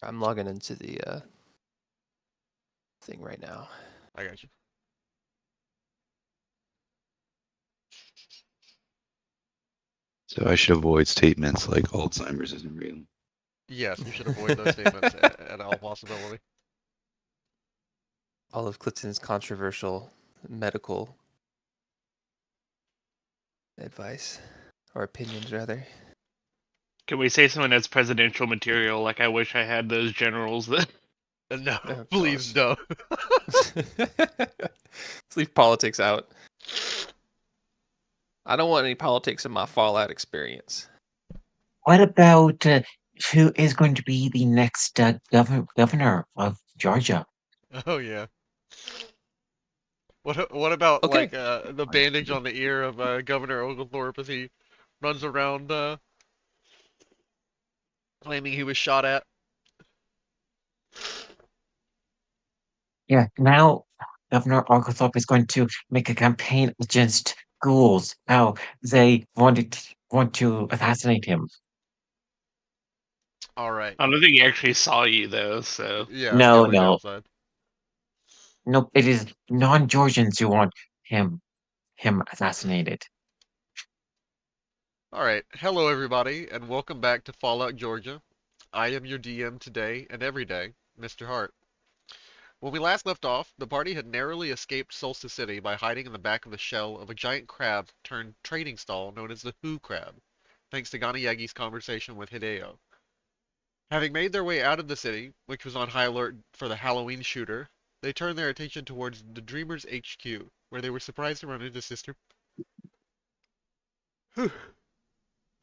I'm logging into the thing right now. I got you. So I should avoid statements like Alzheimer's isn't real. Yes, you should avoid those statements at all possibility. All of Clifton's controversial medical advice, or opinions rather. Can we say something that's presidential material? Like, I wish I had those generals that. No, Oh, please gosh. no. Let's leave politics out. I don't want any politics in my Fallout experience. What about who is going to be the next governor of Georgia? Oh yeah. What about Okay. like the bandage on the ear of Governor Oglethorpe as he runs around claiming he was shot at? Yeah, now Governor Oglethorpe is going to make a campaign against ghouls. How they want to assassinate him. All right. I don't think he actually saw you, though, so. Yeah, he No, only no, outside. no. It is non-Georgians who want him assassinated. All right. Hello everybody, and welcome back to Fallout Georgia. I am your DM today and every day, Mr. Hart. When we last left off, the party had narrowly escaped Solstice City by hiding in the back of the shell of a giant crab turned trading stall known as the Who Crab, thanks to Ganayegi's conversation with Hideo. Having made their way out of the city, which was on high alert for the Halloween shooter, they turned their attention towards the Dreamers HQ, where they were surprised to run into Sister Whew.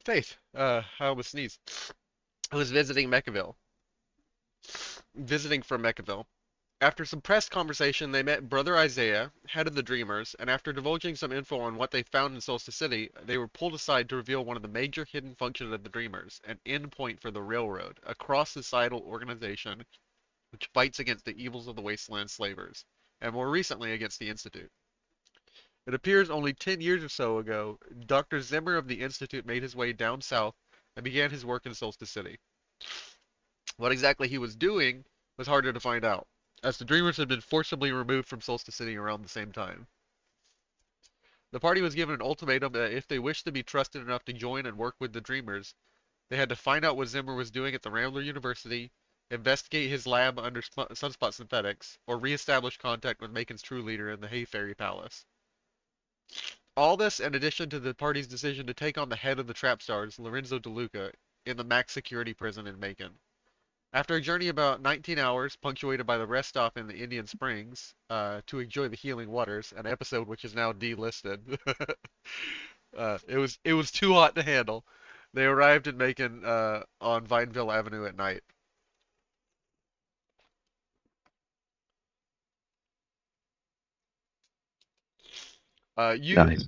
Faith. I almost sneezed. I was visiting from Mechaville. After some pressed conversation, they met Brother Isaiah, head of the Dreamers, and after divulging some info on what they found in Solstice City, they were pulled aside to reveal one of the major hidden functions of the Dreamers, an endpoint for the Railroad, a cross-societal organization which fights against the evils of the Wasteland slavers, and more recently against the Institute. It appears only 10 years or so ago, Dr. Zimmer of the Institute made his way down south and began his work in Solstice City. What exactly he was doing was harder to find out, as the Dreamers had been forcibly removed from Solstice City around the same time. The party was given an ultimatum that if they wished to be trusted enough to join and work with the Dreamers, they had to find out what Zimmer was doing at the Rambler University, investigate his lab under Sunspot Synthetics, or re-establish contact with Macon's true leader in the Hay Fairy Palace. All this in addition to the party's decision to take on the head of the Trapstars, Lorenzo DeLuca, in the max security prison in Macon. After a journey about 19 hours, punctuated by the rest stop in the Indian Springs, to enjoy the healing waters, an episode which is now delisted. It was too hot to handle. They arrived in Macon on Vineville Avenue at night. You Nice.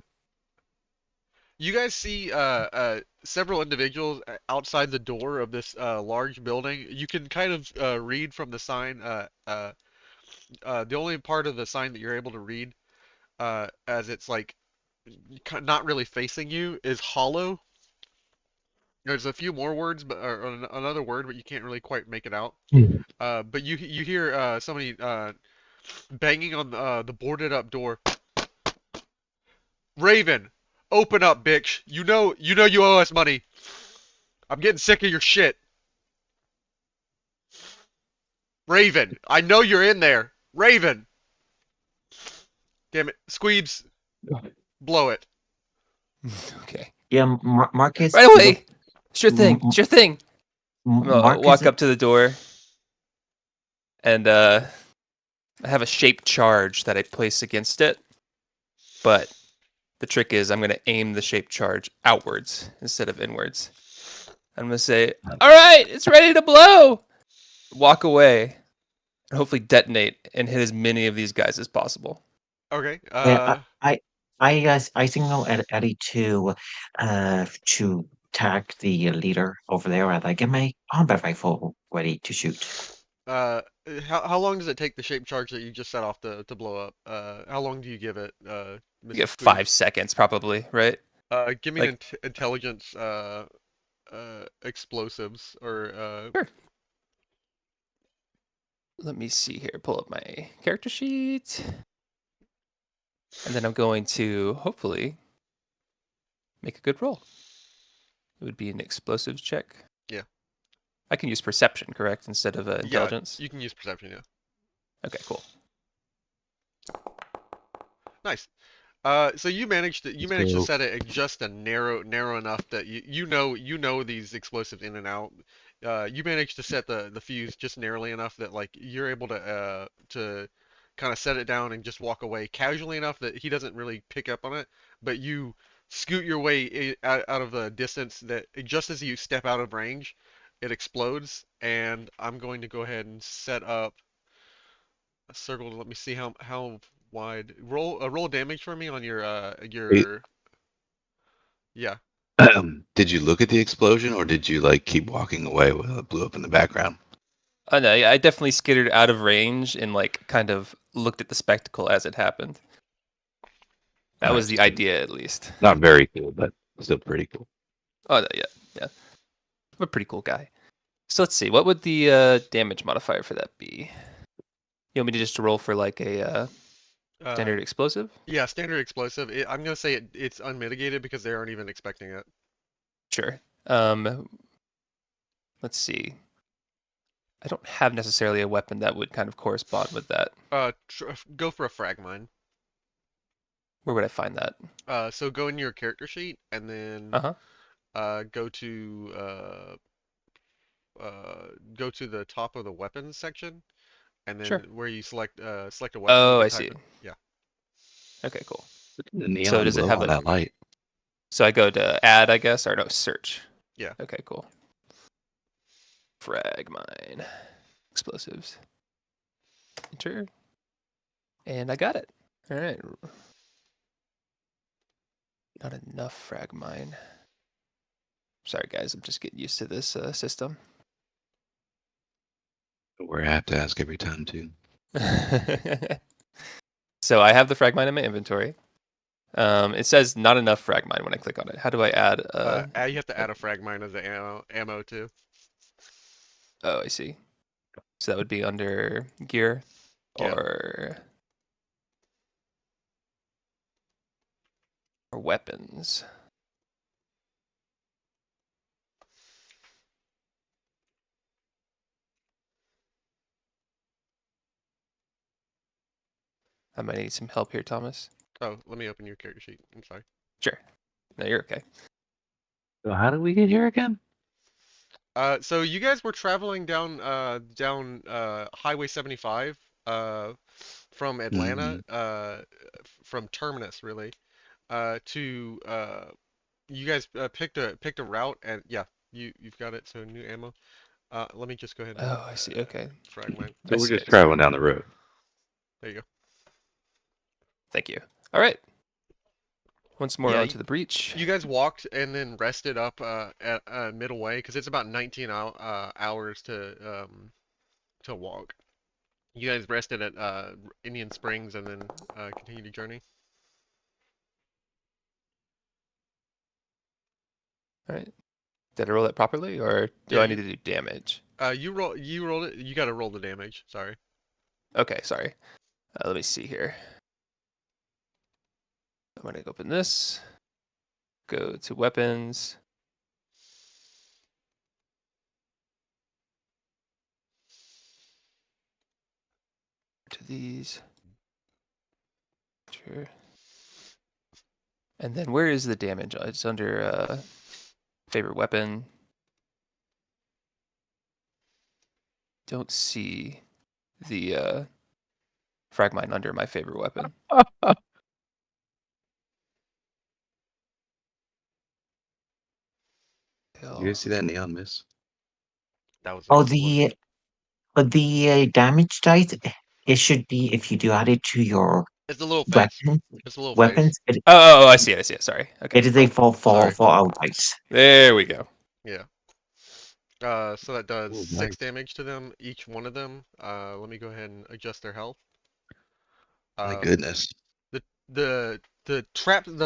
you guys see several individuals outside the door of this large building. You can kind of read from the sign. The only part of the sign that you're able to read, as it's like not really facing you, is hollow. There's a few more words, but or another word, but you can't really quite make it out. But you hear somebody banging on the boarded up door. Raven, open up, bitch. You know you owe us money. I'm getting sick of your shit. Raven, I know you're in there. Raven. Damn it. Skweebz, blow it. Okay. Yeah, Marcus. Right away. Sure thing. Sure thing. I'm gonna Marcus, walk up to the door, and I have a shaped charge that I place against it. But the trick is I'm gonna aim the shaped charge outwards instead of inwards. I'm gonna say, "All right, it's ready to blow." Walk away, and hopefully detonate and hit as many of these guys as possible. Okay. Yeah, I signal Eddie to tag the leader over there, and I get my combat rifle ready to shoot. Uh, how long does it take the shape charge that you just set off to blow up? How long do you give it, You Mr. get Skweebz? 5 seconds probably, right? Give me an Like, intelligence explosives or sure. let me see here. Pull up my character sheet. And then I'm going to hopefully make a good roll. It would be an explosives check. Yeah. I can use perception, correct, instead of Yeah, intelligence? you can use perception, yeah. Okay, cool. Nice. So you managed to go. set it just a narrow enough that you know these explosives in and out. You managed to set the fuse just narrowly enough that like you're able to kind of set it down and just walk away casually enough that he doesn't really pick up on it. But you scoot your way out of the distance that just as you step out of range, it explodes. And I'm going to go ahead and set up a circle. Let me see how wide. Roll damage for me on your Wait. yeah. Did you look at the explosion, or did you like keep walking away while it blew up in the background? Oh no, yeah, I definitely skittered out of range and like kind of looked at the spectacle as it happened. That Alright, was the so idea, at least. not very cool, but still pretty cool. Oh no, yeah, yeah. I'm a pretty cool guy. So let's see. What would the damage modifier for that be? You want me to just roll for like a standard explosive? Yeah, standard explosive. I'm gonna say it's unmitigated because they aren't even expecting it. Sure. Let's see. I don't have necessarily a weapon that would kind of correspond with that. Go for a frag mine. Where would I find that? So go in your character sheet and then go to the top of the weapons section, and then Sure. where you select a weapon. Oh, you I type see. it- Yeah. Okay, cool. The neon So does it glow have on a- that light? So I go to add, I guess, or no, search. Yeah. Okay, cool. Frag mine. Explosives. Enter. And I got it. All right. Not enough frag mine. Sorry, guys. I'm just getting used to this system. We're apt to ask every time too. So I have the frag mine in my inventory. It says not enough frag mine when I click on it. How do I add? You have to add a frag mine as the ammo too. Oh, I see. So that would be under gear Yeah. or weapons. I might need some help here, Thomas. Oh, let me open your character sheet. I'm sorry. Sure. No, you're okay. So how did we get here again? So you guys were traveling down Highway 75 from Atlanta from Terminus really to you guys picked a route, and yeah, you've got it. So new ammo. Let me just go ahead and Oh, I see. Okay. frag mine. So I we're see, just I see. traveling down the road. There you go. Thank you. All right. Once more Yeah, onto the breach. You guys walked and then rested up at middle way because it's about 19 hours to walk. You guys rested at Indian Springs and then continued your journey. All right. Did I roll that properly, or do Yeah, I need to do damage? you rolled it. You got to roll the damage. Sorry. Okay, sorry. Let me see here. I'm gonna open this. Go to weapons. To these. Sure. And then where is the damage? It's under favorite weapon. Don't see the frag mine under my favorite weapon. You guys see that neon miss? That was Oh, explosive. the damage dice. It should be if you do add it to your It's a little face. weapons. It's a little face. Weapons. Oh, I see it. I see it. Sorry. Okay. It is a Oh, sorry. fall out dice. There we go. Yeah. So that does Ooh, 6 nice. damage to them, each one of them. Let me go ahead and adjust their health. My goodness. The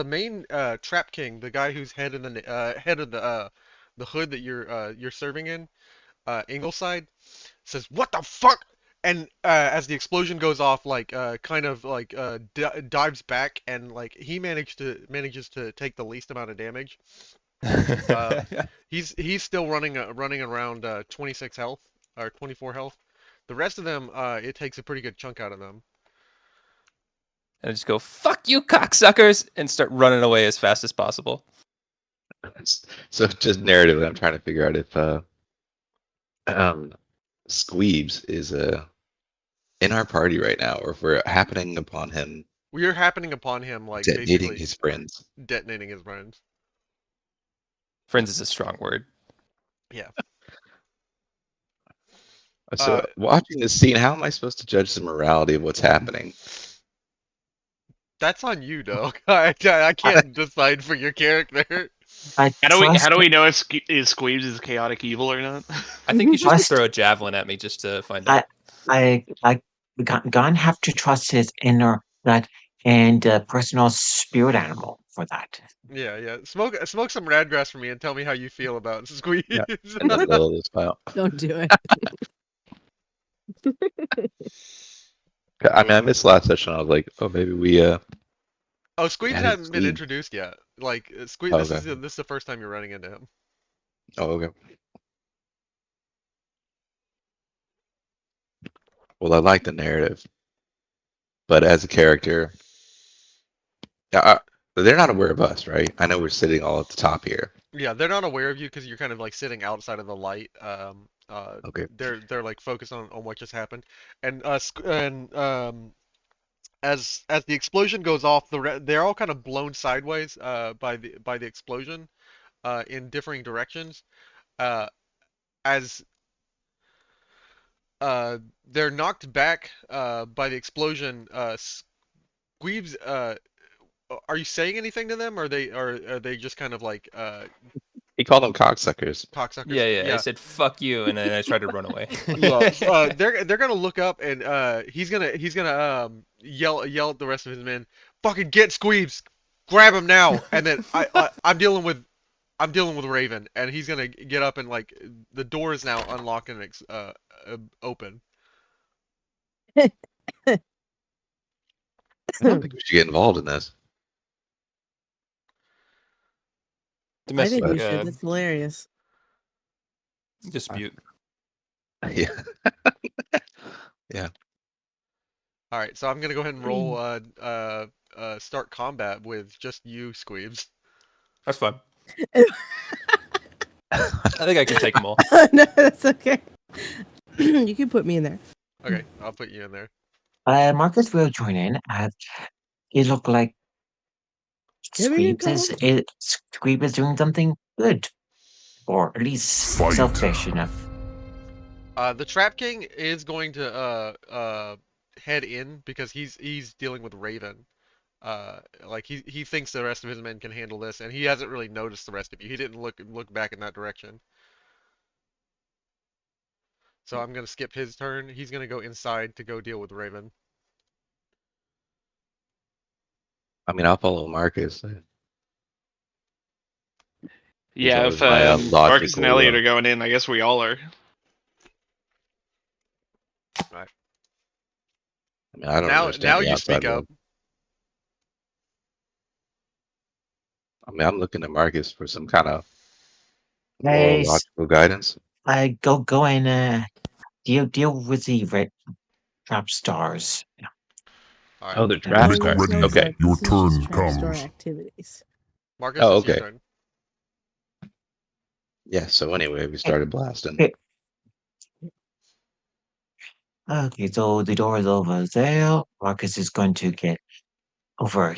main trap king, the guy who's head of the hood that you're serving in, Ingleside, says, "What the fuck? And as the explosion goes off, like kind of like dives back, and like he manages to take the least amount of damage. Uh, he's still running around 26 health or 24 health. The rest of them, it takes a pretty good chunk out of them. And I just go, "Fuck you, cocksuckers," and start running away as fast as possible. So just narratively, I'm trying to figure out if Skweebz is in our party right now, or if we're happening upon him We are happening upon him, like detonating basically his friends. detonating his friends. Friends is a strong word. Yeah. So watching this scene, how am I supposed to judge the morality of what's happening? That's on you, dog. I can't decide for your character. I How do we know if Skweebz is chaotic evil or not? I think you should Trust- throw a javelin at me just to find I, out. we gonna have to trust his inner gut and personal spirit animal for that. Yeah. Smoke some radgrass for me and tell me how you feel about Skweebz. Yeah. In the middle of this file. Don't do it. I mean, I missed last session. I was like, oh, maybe we Oh, Skweebz added hadn't been Skweebz. introduced yet. Like Skweebz, Oh, this okay. is the first time you're running into him. Oh, okay. Well, I like the narrative, but as a character, they're not aware of us, right? I know we're sitting all at the top here. Yeah, they're not aware of you because you're kind of like sitting outside of the light. Okay. They're like focused on what just happened, and as the explosion goes off, they're all kind of blown sideways by the explosion in differing directions. As they're knocked back by the explosion, Skweebz, are you saying anything to them? Or are they just kind of like He called them cocksuckers. cocksuckers? Yeah. I said, "Fuck you," and then I tried to run away. Yeah, they're gonna look up, and he's gonna yell at the rest of his men, fucking get Skweebz, grab him now. And then I'm dealing with Raven, and he's gonna get up, and like the door is now unlocked and open. I don't think we should get involved in this. I Domestic think we should. That's hilarious. dispute. Yeah. Yeah. All right, so I'm gonna go ahead and roll start combat with just you, Skweebz. That's fun. I think I can take them all. No, that's okay. You can put me in there. Okay, I'll put you in there. Marcus will join in. It looked like Give me a Skweebz is doing something good, or at least selfish enough. The Trap King is going to head in because he's dealing with Raven. Like he thinks the rest of his men can handle this, and he hasn't really noticed the rest of you. He didn't look back in that direction. So I'm gonna skip his turn. He's gonna go inside to go deal with Raven. I mean, I'll follow Marcus. Yeah, always if my, Marcus and logical, Elliot are going in, I guess we all are. Right. I mean, I don't Now understand the you outside speak up. world. I mean, I'm looking to Marcus for some kind of moral, Guys, logical guidance. go and deal with the red trap stars. All right. Oh, they're No, trap no, stars. no, Okay. Your turn comes. Activities. Marcus, Oh, it's your okay. turn. Yeah. So anyway, we started blasting. Okay, so the door is over there. Marcus is going to get over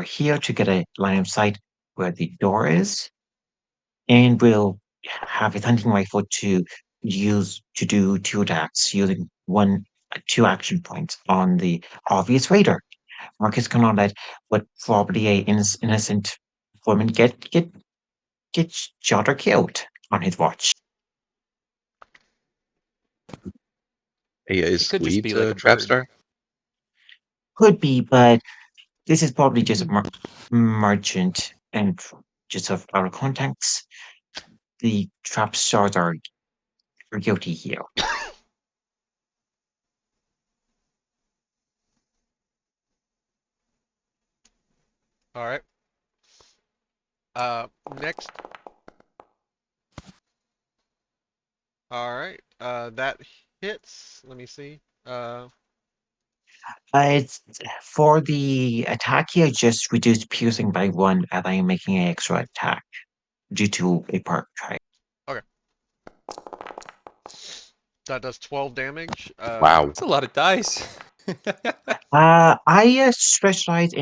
here to get a line of sight where the door is, and we'll have his hunting rifle to use to do 2 attacks using 2 action points on the obvious raider. Marcus cannot let what probably a innocent woman get shot or killed on his watch. Hey, is It could just be Skweebz like a a trap bird. star? Could be, but this is probably just a merchant and just out of context. The trap stars are guilty here. All right. Next. All right. That hits. Let me see. It's for the attack here, just reduce piercing by 1 and I'm making an extra attack due to a perk trait. Okay. That does 12 damage. Wow. It's a lot of dice. I specialize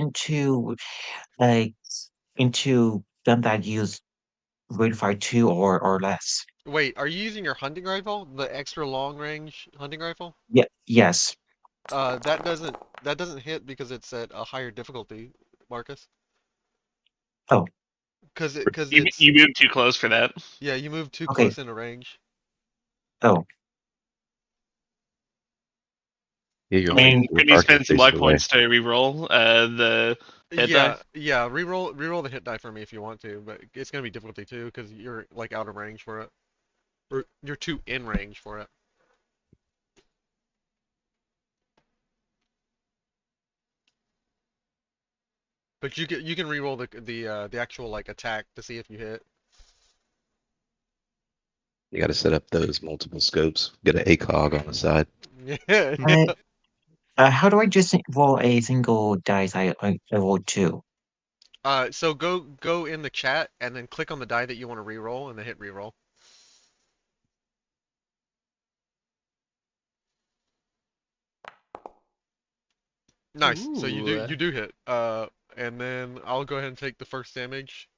like into them that use grade fire 2 or less. Wait, are you using your hunting rifle? The extra long range hunting rifle? Yeah, yes. That doesn't hit because it's at a higher difficulty, Marcus. Oh, Cause You it's you moved too close for that. yeah, you move too okay. close into range. Oh, Yeah, you're I only and mean, 4 can you arc spend some luck spaces away. points to reroll the hit die? Yeah. Reroll the hit die for me if you want to, but it's gonna be difficulty too because you're like out of range for it, or you're too in range for it. But you can reroll the actual like attack to see if you hit. You got to set up those multiple scopes. Get an ACOG on the side. Yeah. I, how do I just roll a single dice? I rolled 2. So go in the chat and then click on the die that you want to reroll and then hit reroll. Nice. So you do Ooh. you do hit. And then I'll go ahead and take the first damage.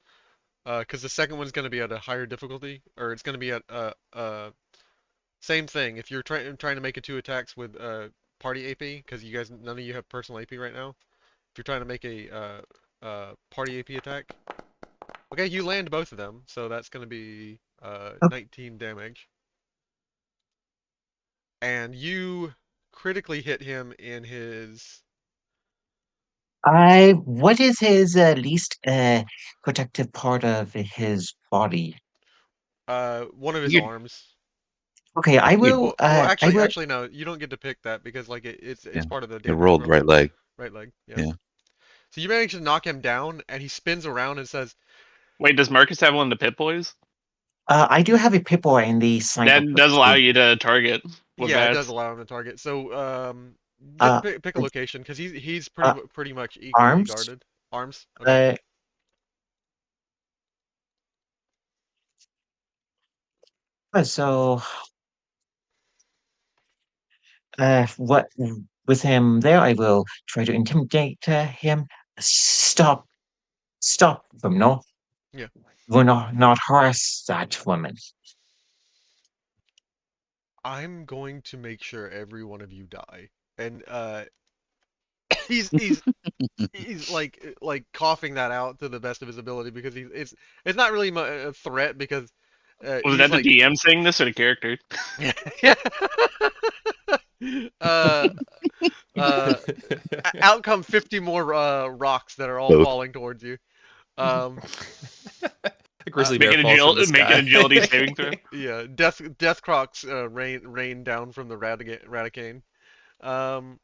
Because the second one's gonna be at a higher difficulty, or it's gonna be at same thing. If you're trying to make it 2 attacks with party AP, because you guys none of you have personal AP right now. If you're trying to make a party AP attack, okay, you land both of them, so that's gonna be Oh, 19 damage. And you critically hit him in his what is his least protective part of his body? one of his You, arms. Okay, Well, well, I actually, will, actually, no, you don't get to pick that because like it's yeah, part of the it damage rolled roll. right leg. Right leg, yeah. Yeah. So you manage to knock him down, and he spins around and says, Wait, does Marcus have one of the Pit Boys? I do have a pipple in the side That of the does allow table. you to target with "Yeah, it does bats. allow him to target." So just Uh, pick a location because he's uh, pretty much equally arms. guarded. Arms, okay. Uh, so, what with him there, I will try to intimidate him. Stop, stop them, no? Yeah, Will not harass that woman. I'm going to make sure every one of you die. And he's he's like coughing that out to the best of his ability because it's not really a threat because Was he's that the like DM saying this or the character? yeah. uh uh outcome 50 more rocks that are all Both. falling towards you. Um A grizzly bear Make an falls from the make an sky. agility saving throw. yeah, death crocs rain down from the radicane. Um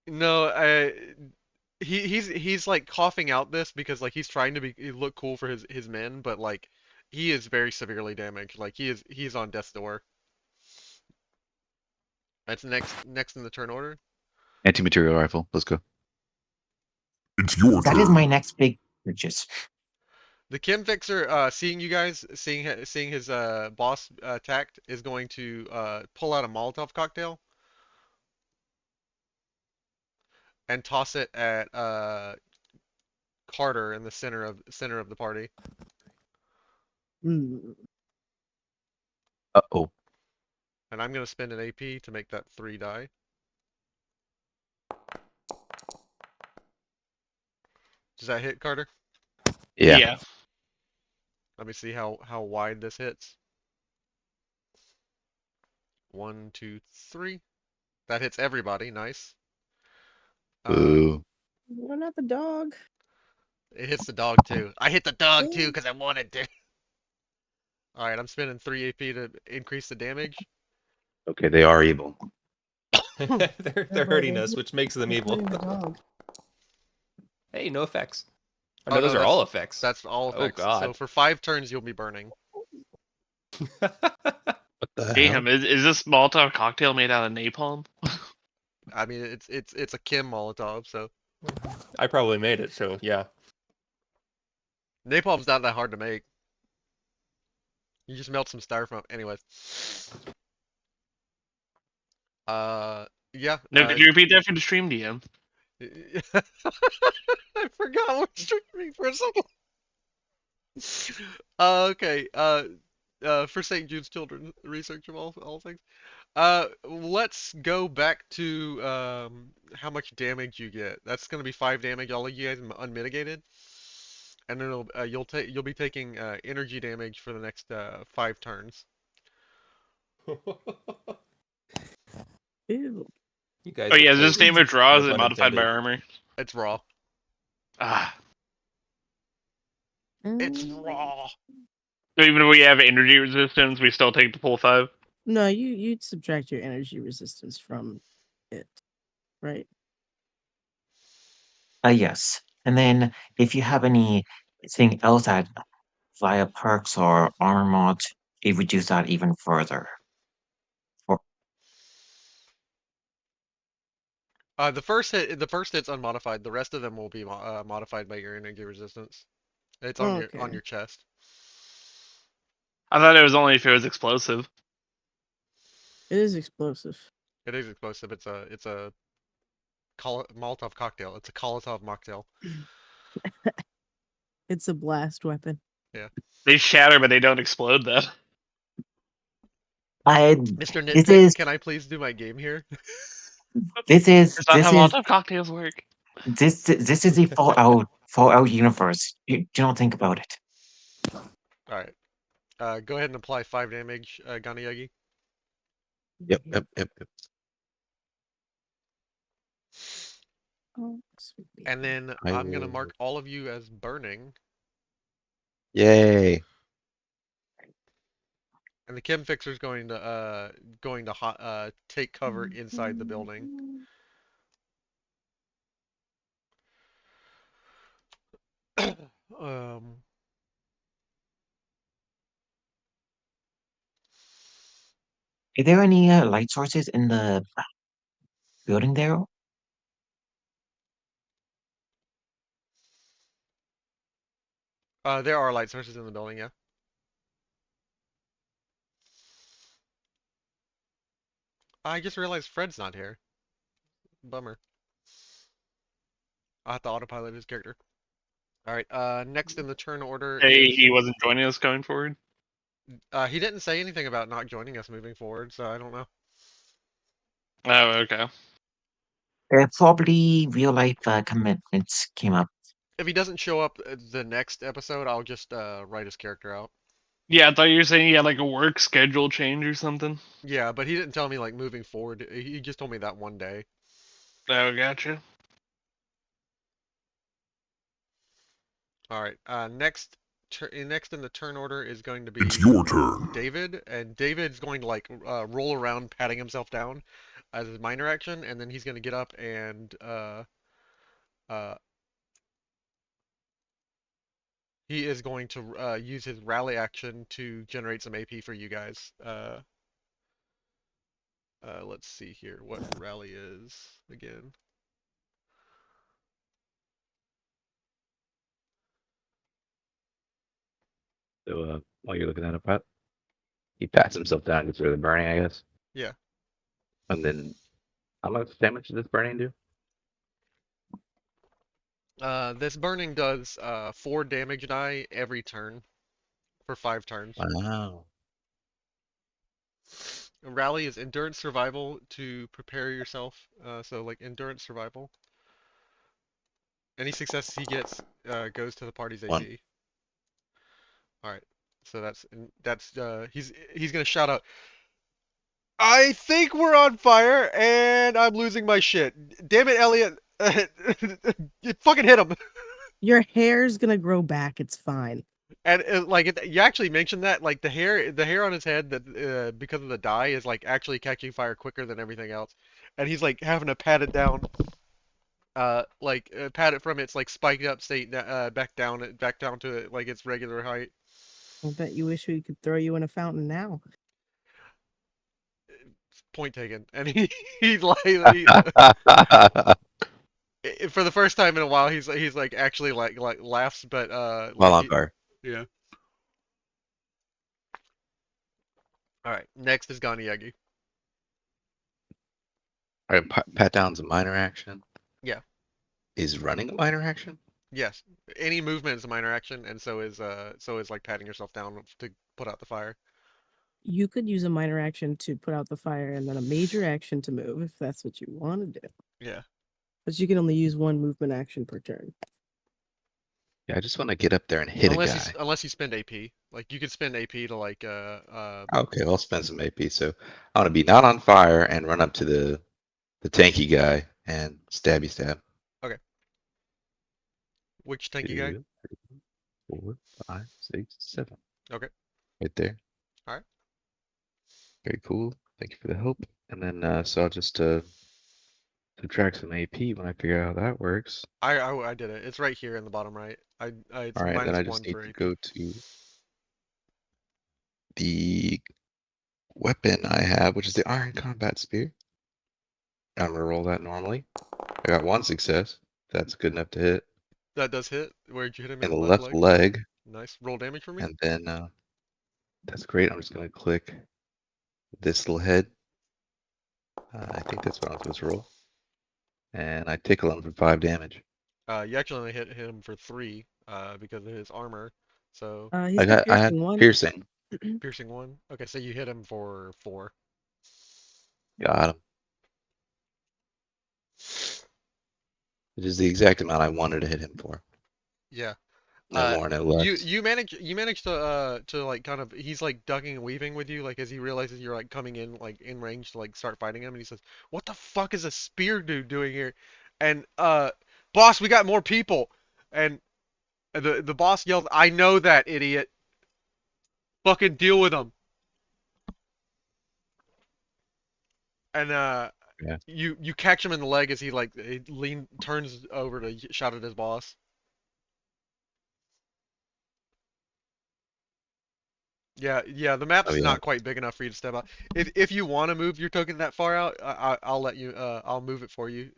no, he's like coughing out this because like he's trying to look cool for his men, but like he is very severely damaged. Like he's on death's door. That's next in the turn order. Anti-material rifle. Let's go. It's your That is my turn. next big purchase. The Chem Fixer, seeing you guys, seeing his boss attacked, is going to pull out a Molotov cocktail and toss it at Carter in the center of the party. Uh-oh. And I'm gonna spend an AP to make that 3 die. Does that hit, Carter? Yeah. Yeah. Let me see how wide this hits. 1, 2, 3. That hits everybody. Nice. Boo. No, not the dog. It hits the dog too. I hit the dog too because I wanted to. All right, I'm spending 3 AP to increase the damage. Okay, they are evil. they're hurting us, which makes them evil. The dog. Hey, no effects. Oh, Oh no, no, those are all effects. that's all Oh, effects. So God. for 5 turns you'll be burning. What the hell? Damn, is this Molotov cocktail made out of napalm? I mean, it's a Kim Molotov, so I probably made it, so yeah. napalm's not that hard to make. You just melt some styrofoam. Anyways, yeah. No, could you repeat that for the stream, DM? I forgot what streaming for a second. Okay. For St. Jude's Children research of all things. Let's go back to how much damage you get. That's gonna be 5 damage, all of you guys unmitigated, and then you'll be taking energy damage for the next 5 turns. Ew. You guys Oh are yeah, is this toast. damage raw? No Is it pun modified by intended. armor? It's raw. Ah. It's raw. So even if we have energy resistance, we still take the full 5? No, you'd subtract your energy resistance from it, right? Yes. And then if you have anything else that via perks or armor mods, it reduces that even further. The first hit's unmodified. The rest of them will be modified by your energy resistance. It's on Okay. your chest. I thought it was only if it was explosive. It is explosive. It is explosive. It's a Molotov cocktail. It's a Kolotov mocktail. It's a blast weapon. Yeah. They shatter, but they don't explode, though. Mr. This Nitpick, is can I please do my game here? this is It's not this how is Molotov cocktails work. this is the Fallout universe. You don't think about it. Alright. Go ahead and apply 5 damage, Ganayegi. Yep. Oh, sweet baby. And then I I'm gonna will- mark all of you as burning. Yay. And the chem fixer's going to take cover inside the building. Um, Are there any light sources in the building there? there are light sources in the building, yeah. I just realized Fred's not here. Bummer. I'll have to autopilot his character. Alright, next in the turn order Hey, is... he wasn't joining us going forward? he didn't say anything about not joining us moving forward, so I don't know. Oh, okay. Probably real life commitments came up. If he doesn't show up the next episode, I'll just write his character out. Yeah, I thought you were saying he had like a work schedule change or something. Yeah, but he didn't tell me like moving forward. He just told me that one day. Oh, gotcha. All right. Next in the turn order is going to be It's your turn. David, and David's going to like roll around patting himself down as his minor action, and then he's going to get up and uh he is going to use his rally action to generate some AP for you guys. Let's see here what rally is again. So while you're looking at it, Pat, he pats himself down, gets rid of the burning, I guess. Yeah. And then how much damage does this burning do? This burning does 4 damage die every turn for 5 turns. Wow. Rally is endurance survival to prepare yourself. So like endurance survival. Any success he gets goes to the party's One. AP. All right. So that's he's gonna shout out. I think we're on fire and I'm losing my shit. Damn it, Elliot! You fucking hit him. Your hair's gonna grow back. It's fine. And you actually mentioned that like the hair on his head that because of the dye is like actually catching fire quicker than everything else, and he's like having to pat it down. pat it from its like spiked up state back down to it like its regular height. I bet you wish we could throw you in a fountain now. Point taken. And for the first time in a while, he's like actually like laughs, but While on fire. yeah. All right, next is Ganayegi. All right, pat down's a minor action. Yeah. Is running a minor action? Yes, any movement is a minor action, and so is like patting yourself down to put out the fire. You could use a minor action to put out the fire and then a major action to move if that's what you want to do. Yeah. But you can only use one movement action per turn. Yeah, I just want to get up there and hit a guy. Unless you spend AP, like you could spend AP to like Okay, I'll spend some AP. So I want to be not on fire and run up to the tanky guy and stabby stab. Which tanky guy? 2, 3, 4, 5, 6, 7. Okay. Right there. All right. Very cool. Thank you for the help. And then so I'll just subtract some AP when I figure out how that works. I did it. It's right here in the bottom right. It's All right, then I -1 just need for to AP. go to the weapon I have, which is the Iron Combat Spear. I'm gonna roll that normally. I got 1 success. That's good enough to hit. That does hit. Where'd you hit him In in the the left leg. Nice. Roll damage for me. And then that's great. I'm just gonna click this little head. I think that's what I'm supposed to roll. And I tickle him for 5 damage. You actually only hit him for 3, because of his armor. So He's I got had piercing 1. piercing. piercing 1. Okay, so you hit him for 4. Got him. It is the exact amount I wanted to hit him for. Yeah. No more, no less. You manage to like kind of he's like ducking and weaving with you like as he realizes you're like coming in like in range to like start fighting him and he says, "What the fuck is a spear dude doing here?" And boss, we got more people. And the boss yells, "I know that, idiot. Fucking deal with them." And Yeah. you catch him in the leg as he like turns over to shout at his boss. Yeah, the map's Oh, yeah. not quite big enough for you to step out. If you want to move your token that far out, I'll let you. I'll move it for you,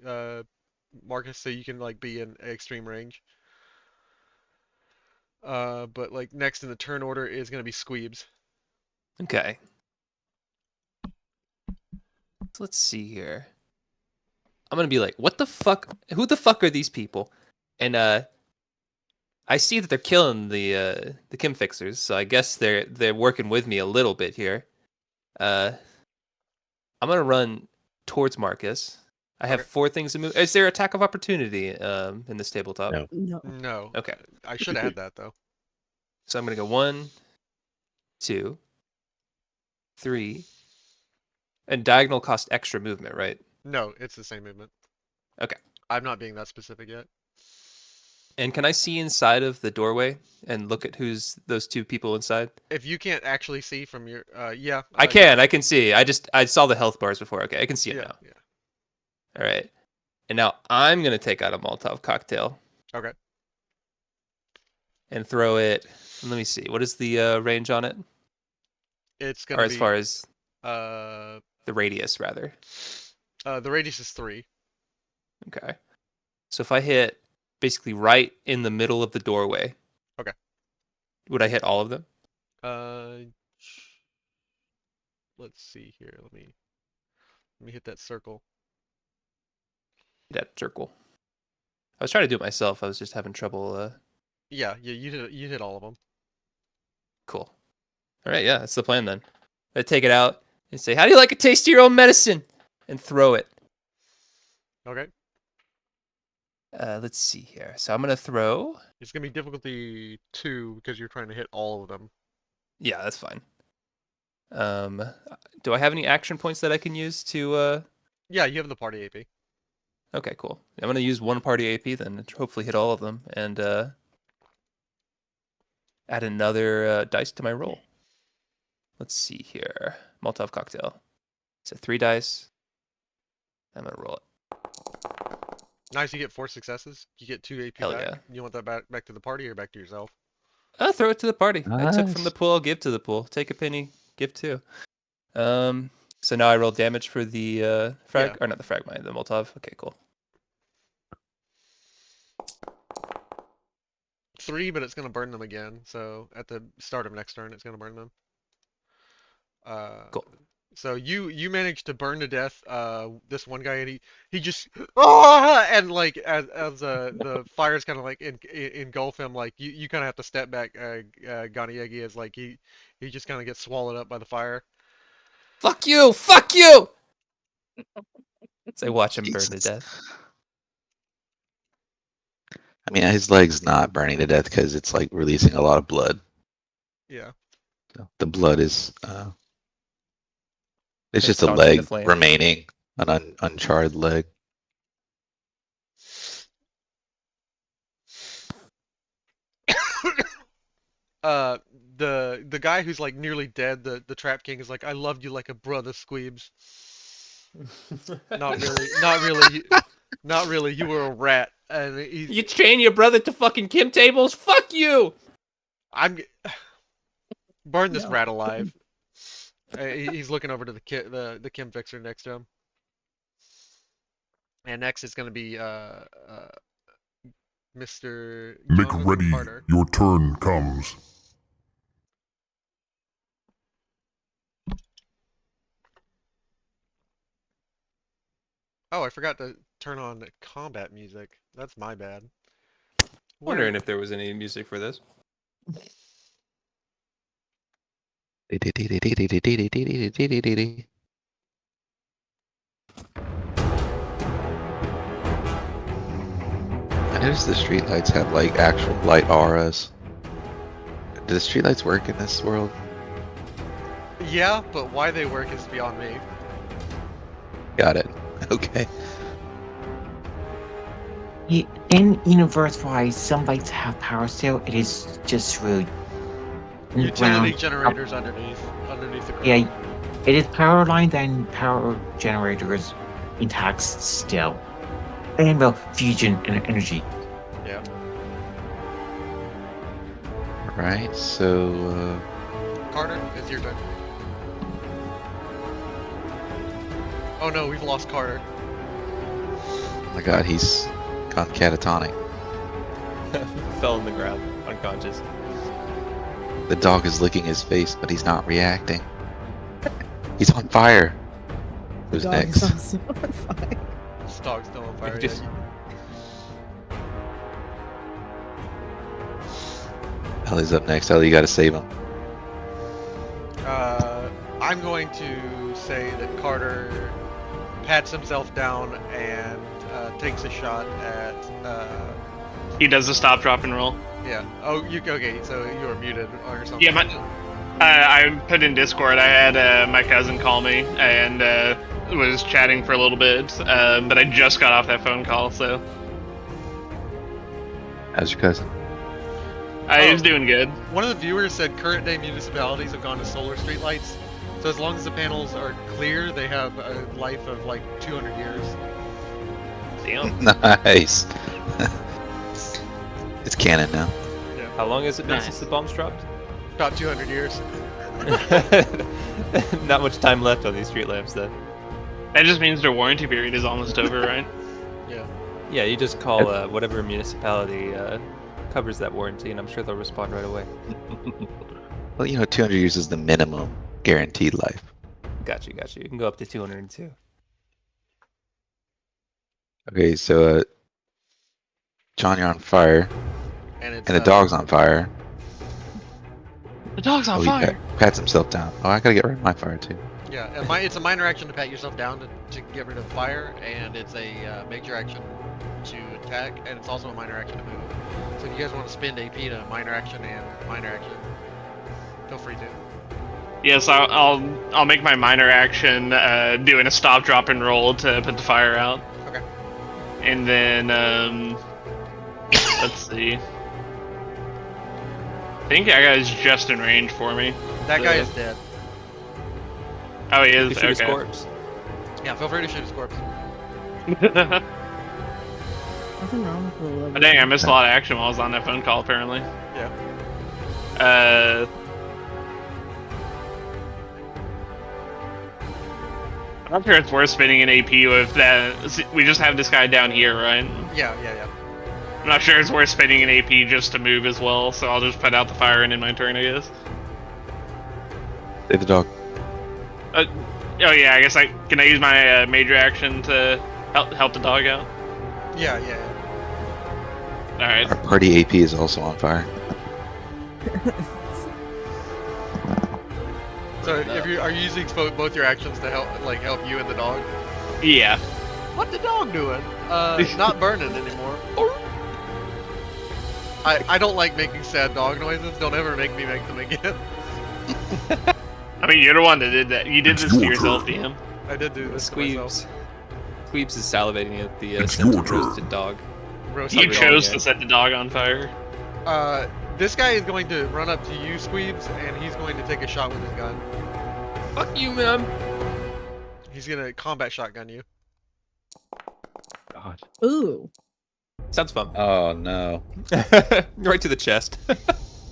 Marcus, so you can like be in extreme range. But like next in the turn order is gonna be Skweebz. Okay. So let's see here. I'm gonna be like, what the fuck? Who the fuck are these people? And I see that they're killing the Kim fixers, so I guess they're working with me a little bit here. I'm gonna run towards Marcus. I have Okay. 4 things to move. Is there attack of opportunity in this tabletop? No. No. No. Okay. I should add that though. So I'm gonna go 1, 2, 3, and diagonal cost extra movement, right? No, it's the same movement. Okay. I'm not being that specific yet. And can I see inside of the doorway and look at who's those 2 people inside? If you can't actually see from your, yeah. I can see. I saw the health bars before. Okay, I can see it Yeah, now. yeah. All right. And now I'm going to take out a Molotov cocktail. Okay. And throw it. Let me see. What is the range on it? It's Or gonna as be far as the the radius, rather. radius is 3. Okay. So if I hit basically right in the middle of the doorway. Okay. Would I hit all of them? Let's see here. Let me hit that circle. That circle. I was trying to do it myself. I was just having trouble. Yeah, you hit all of them. Cool. All right, yeah, that's the plan then. I take it out and say, "How do you like a taste of your own medicine?" And throw it. Okay. Let's see here. So I'm gonna throw. It's gonna be difficulty 2 because you're trying to hit all of them. Yeah, that's fine. Do I have any action points that I can use to? Yeah, you have the party AP. Okay, cool. I'm gonna use 1 party AP then, and hopefully hit all of them, and add another dice to my roll. Let's see here. Molotov cocktail. So 3 dice. I'm gonna roll it. Nice, you get 4 successes. You get 2 AP Hell back. yeah. You want that back to the party or back to yourself? Throw it to the party. I took from Nice. the pool, I'll give to the pool. Take a penny, give two. So now I roll damage for the frag, Yeah. or not the frag mine, the Molotov. Okay, cool. 3, but it's gonna burn them again. So at the start of next turn, it's gonna burn them. Cool. So you managed to burn to death this one guy, and he just and like as the fires kind of like engulf him, like you kind of have to step back, Ganayegi, as like he just kind of gets swallowed up by the fire. Fuck you! Fuck you! So I watch him burn to Jesus. death. I mean, his leg's not burning to death because it's like releasing a lot of blood. Yeah. So the blood is it's just a Staunching the leg flame. remaining, an uncharred leg. The guy who's like nearly dead, the Trap King, is like, I loved you like a brother, Skweebz. Not really, not really. You were a rat, and he's. You chain your brother to fucking Kim tables? Fuck you! Burn this No. rat alive. He's looking over to the Kim fixer next to him. And next is gonna be Mr. Make Johnathan ready. Carter. Your turn comes. Oh, I forgot to turn on the combat music. That's my bad. Wondering if there was any music for this. I noticed the streetlights have like actual light auras. Do the streetlights work in this world? Yeah, but why they work is beyond me. Got it. Okay. In universe-wise, some lights have power still. It is just through Utility ground. generators underneath the ground. Yeah, it is power line, then power generators intact still. And well, fusion and energy. Yeah. Right. So Carter, it's your turn. Oh no, we've lost Carter. oh my God, he's gone catatonic. Fell on the ground, unconscious. The dog is licking his face, but he's not reacting. He's on fire. The Who's dog next? is also on fire. This dog's still on fire. Just- Ellie's up next. Ellie, you gotta save him. I'm going to say that Carter pats himself down and takes a shot at. He does a stop, drop, and roll. Yeah. Oh, okay? So you were muted or something. Yeah, I put in Discord. I had my cousin call me and was chatting for a little bit, but I just got off that phone call, so How's your cousin? he was doing good. One of the viewers said current day municipalities have gone to solar streetlights. So as long as the panels are clear, they have a life of like 200 years. Damn. Nice. It's canon now. How long has it been Nice. since the bombs dropped? About 200 years. Not much time left on these street lamps then. That just means their warranty period is almost over, right? Yeah. Yeah, you just call whatever municipality covers that warranty, and I'm sure they'll respond right away. Well, 200 years is the minimum guaranteed life. Got you. You can go up to 202. Okay, so John, you're on fire, And it's and the dog's on fire. The dog's on He fire. pats himself down. Oh, I gotta get rid of my fire too. Yeah, and it's a minor action to pat yourself down to get rid of the fire, and it's a major action to attack, and it's also a minor action to move. So if you guys want to spend AP to minor action and minor action, feel free to. Yes, I'll make my minor action doing a stop, drop, and roll to put the fire out. Okay. And then let's see. I think that guy's just in range for me. That guy is dead. Oh, he You is. can shoot his Okay. corpse. Yeah, feel free to shoot his corpse. Nothing wrong with the level. Oh, dang, I missed a lot of action while I was on that phone call, apparently. Yeah. I'm not sure it's worth spending an AP with that. We just have this guy down here, right? Yeah. I'm not sure it's worth spending an AP just to move as well, so I'll just put out the fire and end my turn, I guess. Save the dog. Oh yeah, I guess can I use my major action to help the dog out? Yeah. All right. Our party AP is also on fire. So if you are you using both your actions to help you and the dog? Yeah. What the dog doing? Not burning anymore. I don't like making sad dog noises. Don't ever make me make them again. I mean, you're the one that did that. You did this to yourself, DM. I did do this to myself. Skweebz. Skweebz is salivating at the It's scent your of turn. roasted dog. Roasted You dog. chose yeah. to set the dog on fire. This guy is going to run up to you, Skweebz, and he's going to take a shot with his gun. Fuck you, man. He's gonna combat shotgun you. God. Ooh. Sounds fun. Oh no. Right to the chest.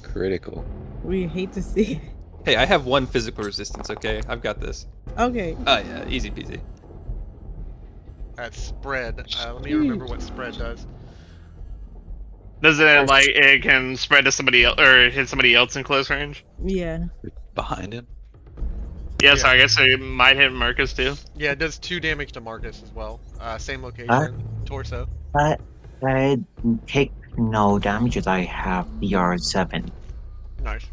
Critical. We hate to see it. Hey, I have 1 physical resistance, okay? I've got this. Okay. Oh yeah, easy peasy. That's spread. Let me remember what spread does. Does it like it can spread to somebody else or hit somebody else in close range? Yeah. Behind him. Yeah, so I guess it might hit Marcus too. Yeah, it does 2 damage to Marcus as well. Same location, torso. But I take no damage as I have DR7. Nice.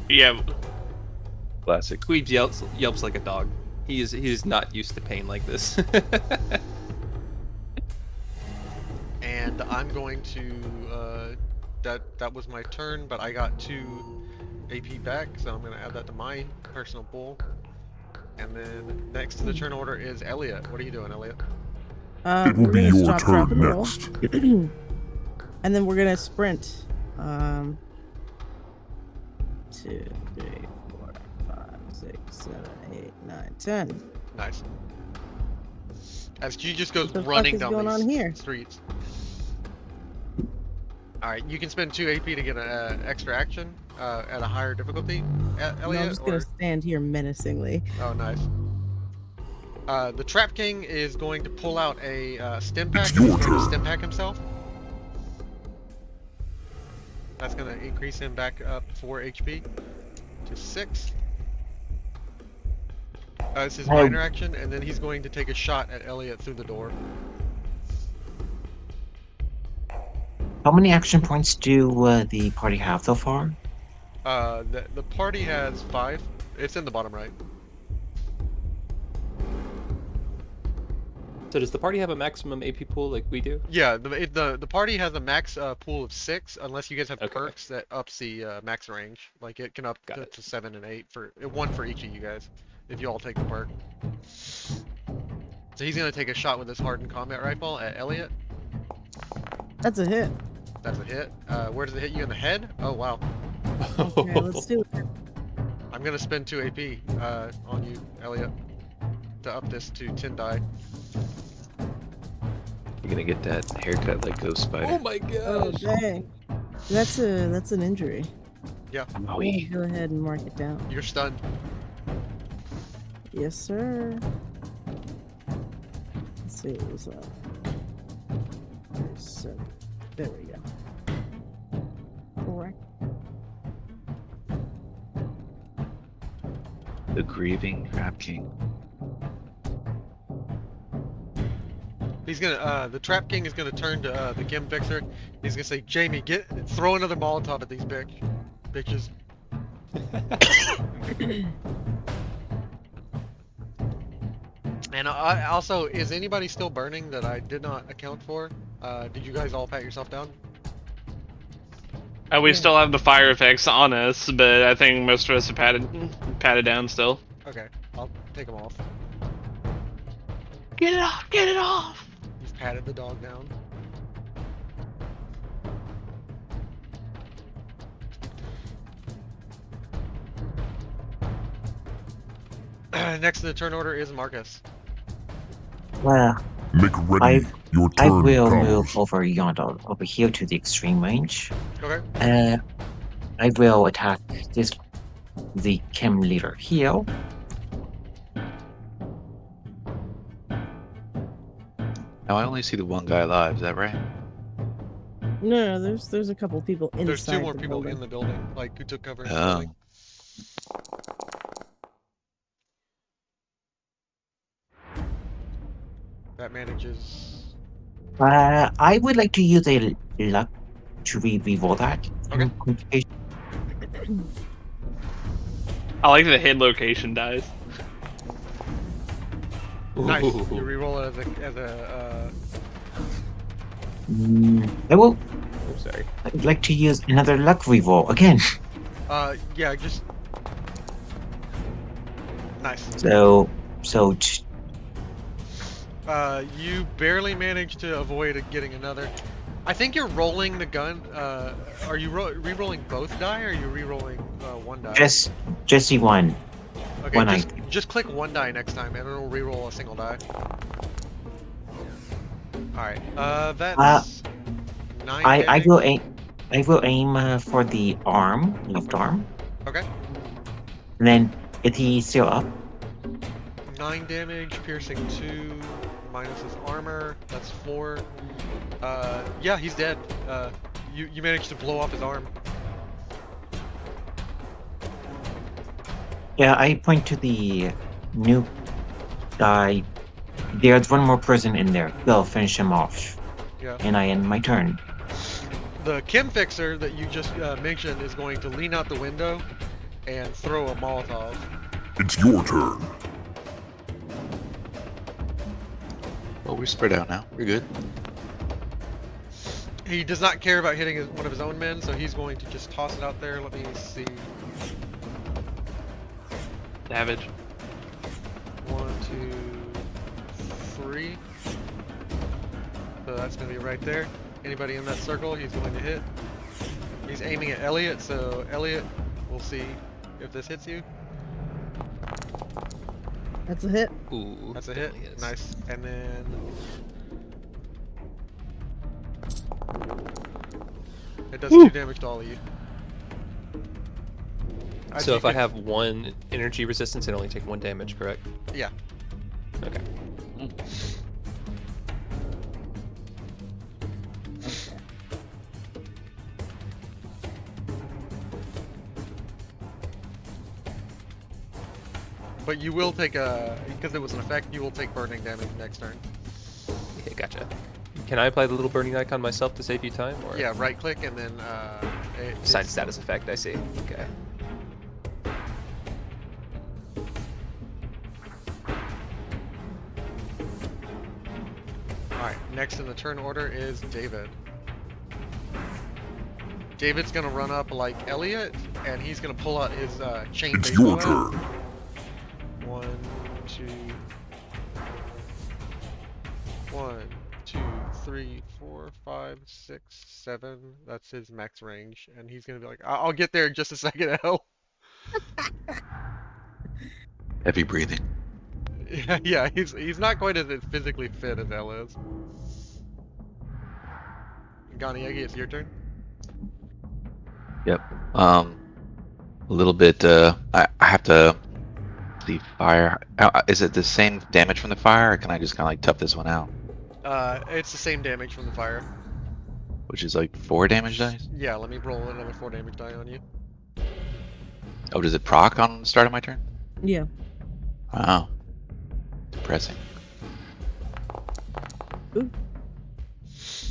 Yeah. Classic. Skweebz yelps like a dog. He is not used to pain like this. And I'm going to that was my turn, but I got 2 AP back, so I'm gonna add that to my personal pool. And then next to the turn order is Elliot. What are you doing, Elliot? It will We're be gonna your stop, drop, turn and roll. next. And then we're gonna sprint. 2, 3, 4, 5, 6, 7, 8, 9, 10. Nice. As G just goes What the fuck running is down going these on here? streets. Alright, you can spend 2 AP to get an extra action at a higher difficulty, No, Elliot. I'm just gonna stand here menacingly. Oh, nice. The Trap King is going to pull out a stim pack. It's He's your going to turn. stim pack himself. That's going to increase him back up 4 HP to 6. It's his minor action, and then he's going to take a shot at Elliot through the door. How many action points do the party have so far? The party has 5. It's in the bottom right. So does the party have a maximum AP pool like we do? Yeah, the party has a max pool of 6, unless you guys have Okay. perks that ups the max range. Like it can up Got it. to 7 and 8 for 1 for each of you guys, if you all take the perk. So he's gonna take a shot with his hardened combat rifle at Elliot. That's a hit. That's a hit. Where does it hit you in the head? Oh wow. Okay, let's do it. I'm gonna spend 2 AP on you, Elliot, to up this to 10 die. You're gonna get that haircut like Ghost Spider. Oh my Oh gosh. dang. That's an injury. Yeah, I'm gonna go ahead and mark it down. you're stunned. Yes, sir. Let's see what was up. There we go. Correct. The grieving Trap King. He's gonna the Trap King is gonna turn to the Gim Fixer. He's gonna say, Jamie, throw another Molotov at these bitches. And also, is anybody still burning that I did not account for? Did you guys all pat yourself down? We still have the fire effects on us, but I think most of us are patted down still. Okay, I'll take them off. Get it off! Get it off! You've patted the dog down. Next to the turn order is Marcus. Well, Make ready. Your I turn, will move pals. over yonder, over here to the extreme range. Okay. I will attack the chem leader here. Now I only see the one guy alive. Is that right? No, there's a couple people inside There's two more the people building. in the building, like who took cover in the Oh. building. That manages. I would like to use a luck to re-roll that. Okay. I like the hit location dice. Nice. Ooh. You reroll it as a. I will. I'm sorry. I'd like to use another luck reroll again. Yeah, just. Nice. So You barely managed to avoid getting another. I think you're rolling the gun. Are you re-rolling both die, or are you re-rolling one die? just the one. Okay, one just click one die next time, and it'll re-roll a single die. Alright, that's 9 I damage. will aim. I will aim for the arm, left arm, Okay. and then is he still up? 9 damage, piercing 2, minus his armor, that's 4. Yeah, he's dead. You managed to blow off his arm. Yeah, I point to the new guy. There's one more person in there. Go finish him off. Yeah. And I end my turn. The chem fixer that you just mentioned is going to lean out the window and throw a Molotov. It's your turn. Well, we're spread out now. We're good. He does not care about hitting one of his own men, so he's going to just toss it out there. Let me see. Savage. 1, 2, 3. So that's going to be right there. Anybody in that circle, he's going to hit. He's aiming at Elliot, so Elliot, we'll see if this hits you. That's a hit. Ooh, That's a hit. definitely is. Nice. And then it does 2 damage to all of you. As So you if I can- have 1 energy resistance, it only take 1 damage, correct? Yeah. Okay. But you will take because it was an effect, you will take burning damage next turn. Yeah, gotcha. Can I apply the little burning icon myself to save you time? Or Yeah, right click and then Assign status effect, I see. Okay. Alright, next in the turn order is David. David's gonna run up like Elliot, and he's gonna pull out his chain It's baseball your bat. turn. 1, 2, 1, 2, 3, 4, 5, 6, 7. That's his max range, and he's gonna be like, I'll get there in just a second, L." Heavy breathing. Yeah, he's not quite as physically fit as L is. Ganayegi, it's your turn. Yep. A little bit. I have to see fire. Is it the same damage from the fire, or can I just kind of like tough this one out? It's the same damage from the fire. Which is like 4 damage dice. Yeah, let me roll another 4 damage die on you. Oh, does it proc on the start of my turn? Yeah. Wow. Depressing. Ooh.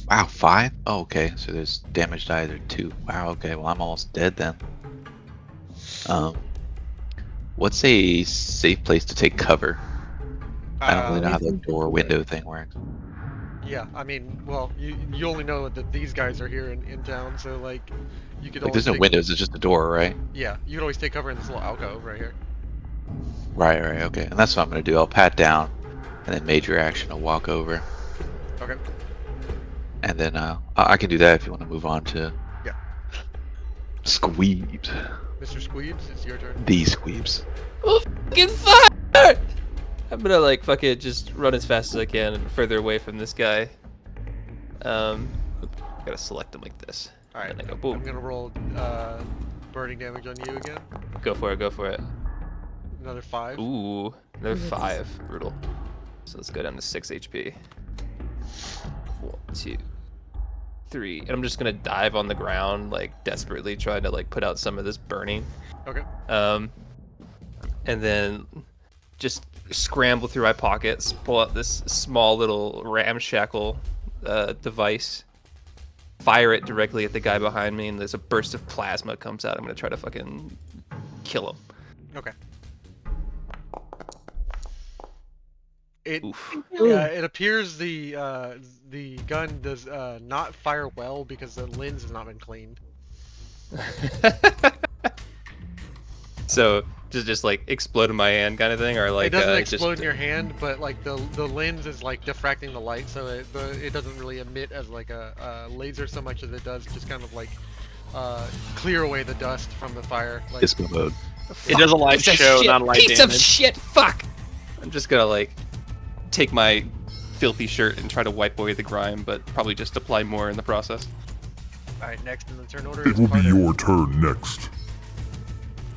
Wow, 5? Oh, okay. So there's damage die there 2. Wow, okay. Well, I'm almost dead then. What's a safe place to take cover? I don't really know how the door window thing works. Yeah, I mean, well, you only know that these guys are here in town, so like, you could Like, always there's no windows. It's just a door, right? Yeah, you could always take cover in this little alcove right here. Right, okay. And that's what I'm gonna do. I'll pat down, and then major action, I'll walk over. Okay. And then I can do that if you want to move on to Yeah. Skweebz. Mr. Skweebz, it's your turn. The Skweebz. Oh, fucking fire! I'm gonna like fucking just run as fast as I can and further away from this guy. Gotta select him like this. Alright, And then I go I'm boom. gonna roll burning damage on you again. Go for it. Go for it. Another 5. Ooh, another That's- 5. Brutal. So let's go down to 6 HP. 1, 2, 3. And I'm just gonna dive on the ground, like desperately trying to like put out some of this burning. Okay. And then just scramble through my pockets, pull out this small little ramshackle device, fire it directly at the guy behind me, and there's a burst of plasma comes out. I'm gonna try to fucking kill him. Okay. It Oof. it appears the gun does not fire well because the lens has not been cleaned. So just like explode in my hand kind of thing, or like It doesn't just- explode in your hand, but like the lens is like diffracting the light, so it doesn't really emit as like a laser so much as it does just kind of like clear away the dust from the fire. Like, Disco mode. It does a light Piece of show, shit. not a light Piece damage. of shit. Fuck. I'm just gonna like take my filthy shirt and try to wipe away the grime, but probably just apply more in the process. all right, next in the turn order It is will be Carter. your turn next.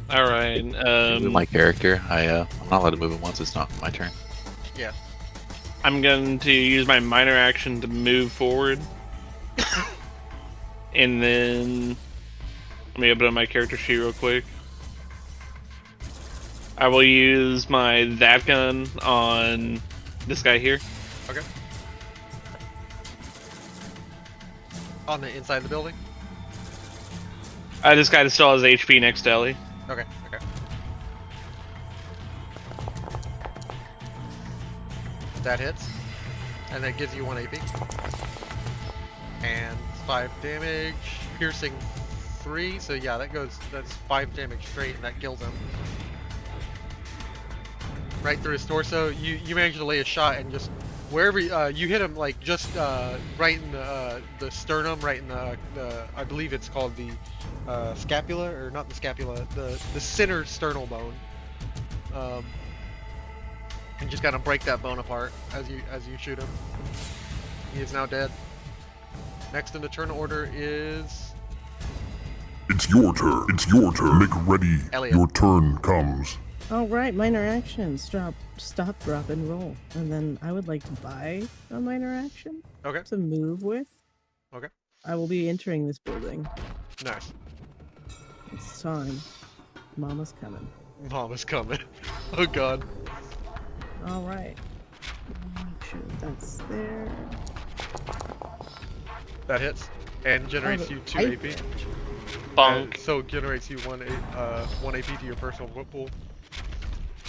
All right. Move my character. I'm not allowed to move it once. It's not my turn. Yeah. I'm going to use my minor action to move forward. And then let me open up my character sheet real quick. I will use my that gun on this guy here. Okay. On the inside of the building. This guy still has HP next to Ellie. Okay. Okay. That hits, and that gives you 1 AP. And 5 damage, piercing 3. So yeah, that's 5 damage straight, and that kills him. Right through his torso. You manage to lay a shot, and just wherever you hit him, like just right in the sternum, right in the I believe it's called the scapula, or not the scapula, the center sternal bone. And just gotta break that bone apart as you shoot him. He is now dead. Next in the turn order is It's your turn. It's your turn. Make ready. Elliot. Your turn comes. All right, minor actions. Stop, drop, and roll. And then I would like to buy a minor action okay. to move with. Okay. I will be entering this building. Nice. It's time. Mama's coming. Mama's coming. Oh god. All right. Make sure that's there. That hits and generates you 2 AP. Bonk. So generates you 1 AP to your personal whip pool.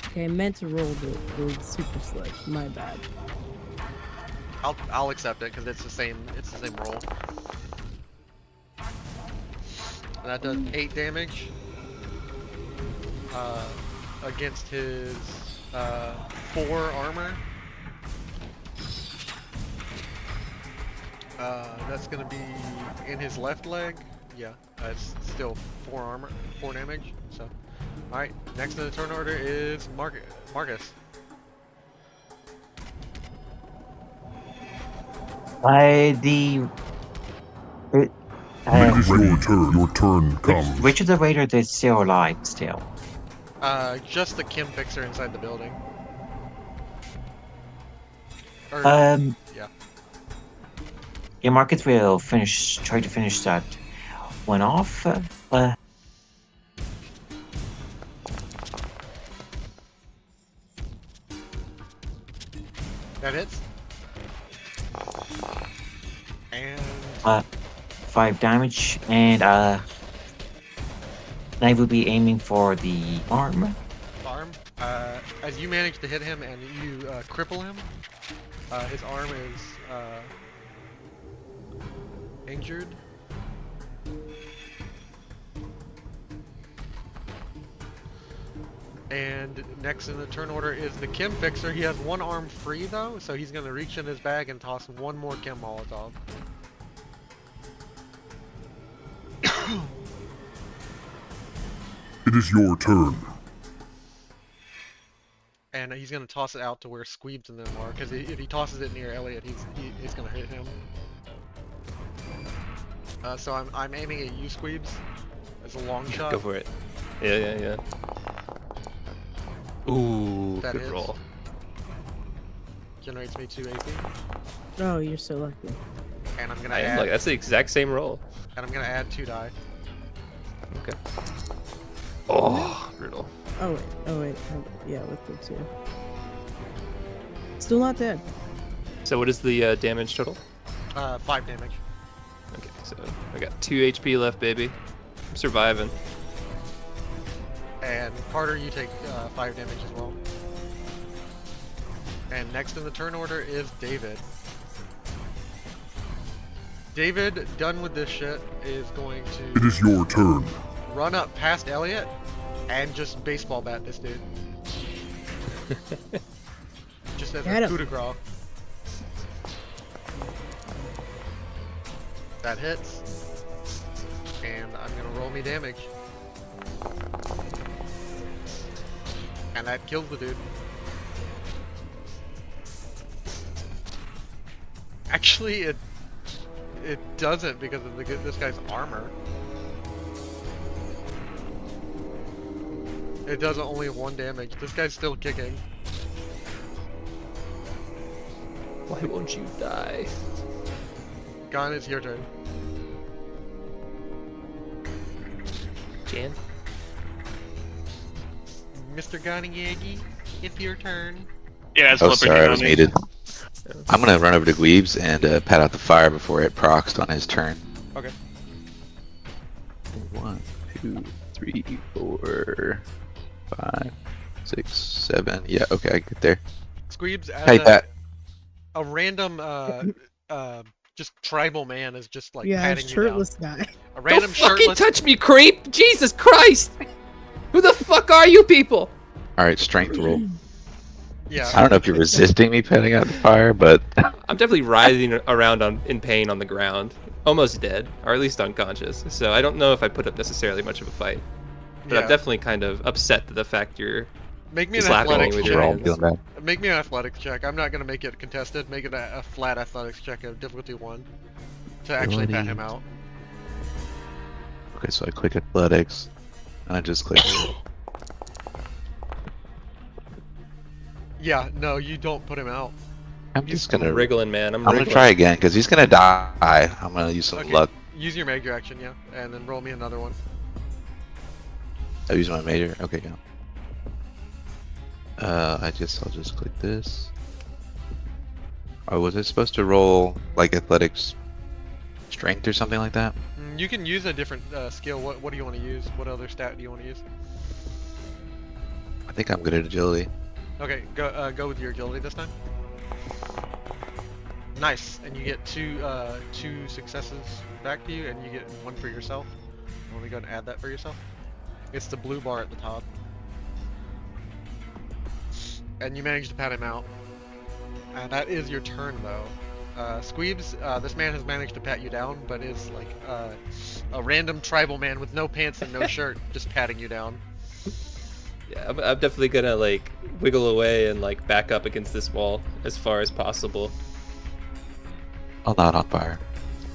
Okay, I meant to roll the super sledge. My bad. I'll accept it because it's the same roll. And that does 8 damage against his 4 armor. That's gonna be in his left leg. Yeah, it's still 4 damage. So, all right. Next in the turn order is Marcus. It is your turn. Your turn comes. Which of the raiders is still alive still? Just the Kim fixer inside the building. Or, yeah. Yeah, Marcus will try to finish that one off. That hits. And 5 damage, and I will be aiming for the arm. arm. As you manage to hit him and you cripple him, his arm is injured. And next in the turn order is the Kim fixer. He has 1 arm free though, so he's gonna reach in his bag and toss 1 more Kim Molotov. It is your turn. And and he's gonna toss it out to where Skweebz and them are, because if he tosses it near Elliot, he's gonna hit him. So I'm aiming at you, Skweebz, as a long shot. Go for it. Yeah. Ooh, That good hits. roll. Generates me 2 AP, Oh, you're so lucky. and I'm gonna I am add. like that's the exact same roll. And I'm gonna add 2 die. Okay. Oh, brutal. Oh wait. Yeah, with the 2. Still not dead. So what is the damage total? 5 damage. Okay, so I got 2 HP left, baby. I'm surviving. And Carter, you take 5 damage as well. And next in the turn order is David. David, done with this shit, is going It to is your turn. run up past Elliot and just baseball bat this dude. Just as Get a him. coup de grace. That hits. And I'm gonna roll me damage. And that kills the dude. Actually, it doesn't because of this guy's armor. It does only 1 damage. This guy's still kicking. Why won't you die? Gon, it's your turn. Jan? Mr. Ganayegi, it's your turn. Yeah, it's Oh, flipping sorry, I on was me. muted. I'm gonna run over to Skweebz and pat out the fire before it procs on his turn. Okay. 1, 2, 3, 4, 5, 6, 7. Yeah, okay, I get there. Skweebz, Hey, as Pat. a random, just tribal man is just like Yeah, patting you shirtless guy. down. A random Don't fucking shirtless. touch me, creep! Jesus Christ! Who the fuck are you people? Alright, strength roll. Yeah. I don't know if you're resisting me patting out the fire, but I'm definitely writhing around in pain on the ground, almost dead, or at least unconscious. So I don't know if I put up necessarily much of a fight, but Yeah. I'm definitely kind of upset at the fact you're Make me an slapping me athletics with check. your we're all hands. feeling bad. Make me an athletics check. I'm not gonna make it contested. Make it a flat athletics check of difficulty 1 to actually pat him out. Okay, so I click athletics, and I just click. Yeah, no, you don't put him out. I'm just I'm gonna. wriggling, man. I'm I'm gonna wriggling. try again because he's gonna die. I'm gonna use some Okay. luck. Use your major action, yeah, and then roll me another one. I use my major. Okay, go. I'll just click this. Oh, was it supposed to roll like athletics, strength or something like that? You can use a different skill. What do you want to use? What other stat do you want to use? I think I'm good at agility. Okay, go with your agility this time. Nice, and you get two successes back to you, and you get 1 for yourself. Let me go and add that for yourself. It's the blue bar at the top. And you managed to pat him out. And that is your turn, though. Skweebz, this man has managed to pat you down, but is like a random tribal man with no pants and no shirt, just patting you down. Yeah, I'm definitely gonna like wiggle away and like back up against this wall as far as possible. Oh, not on fire.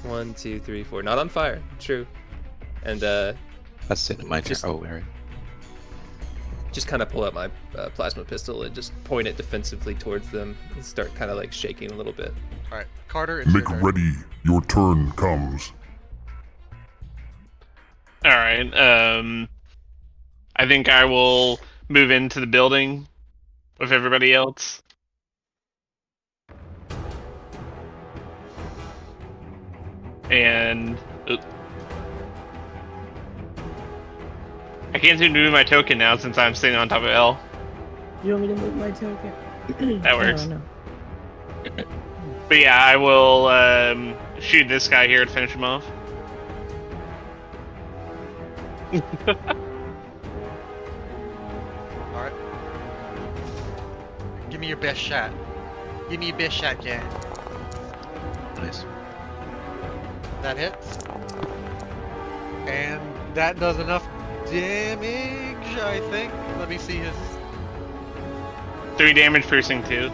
1, 2, 3, 4. Not on fire. True. And That's it in my turn. Just- Oh, Larry. just kind of pull out my plasma pistol and just point it defensively towards them and start kind of like shaking a little bit. Alright, Carter, it's Make your turn. ready. Your turn comes. All right. I think I will move into the building with everybody else. And I can't seem to move my token now since I'm sitting on top of L. You want me to move my token? That works. I don't know. But yeah, I will shoot this guy here to finish him off. Alright. Give me your best shot. Give me your best shot, Jan. Nice. That hits. And that does enough damage, I think. Let me see his... 3 damage piercing 2.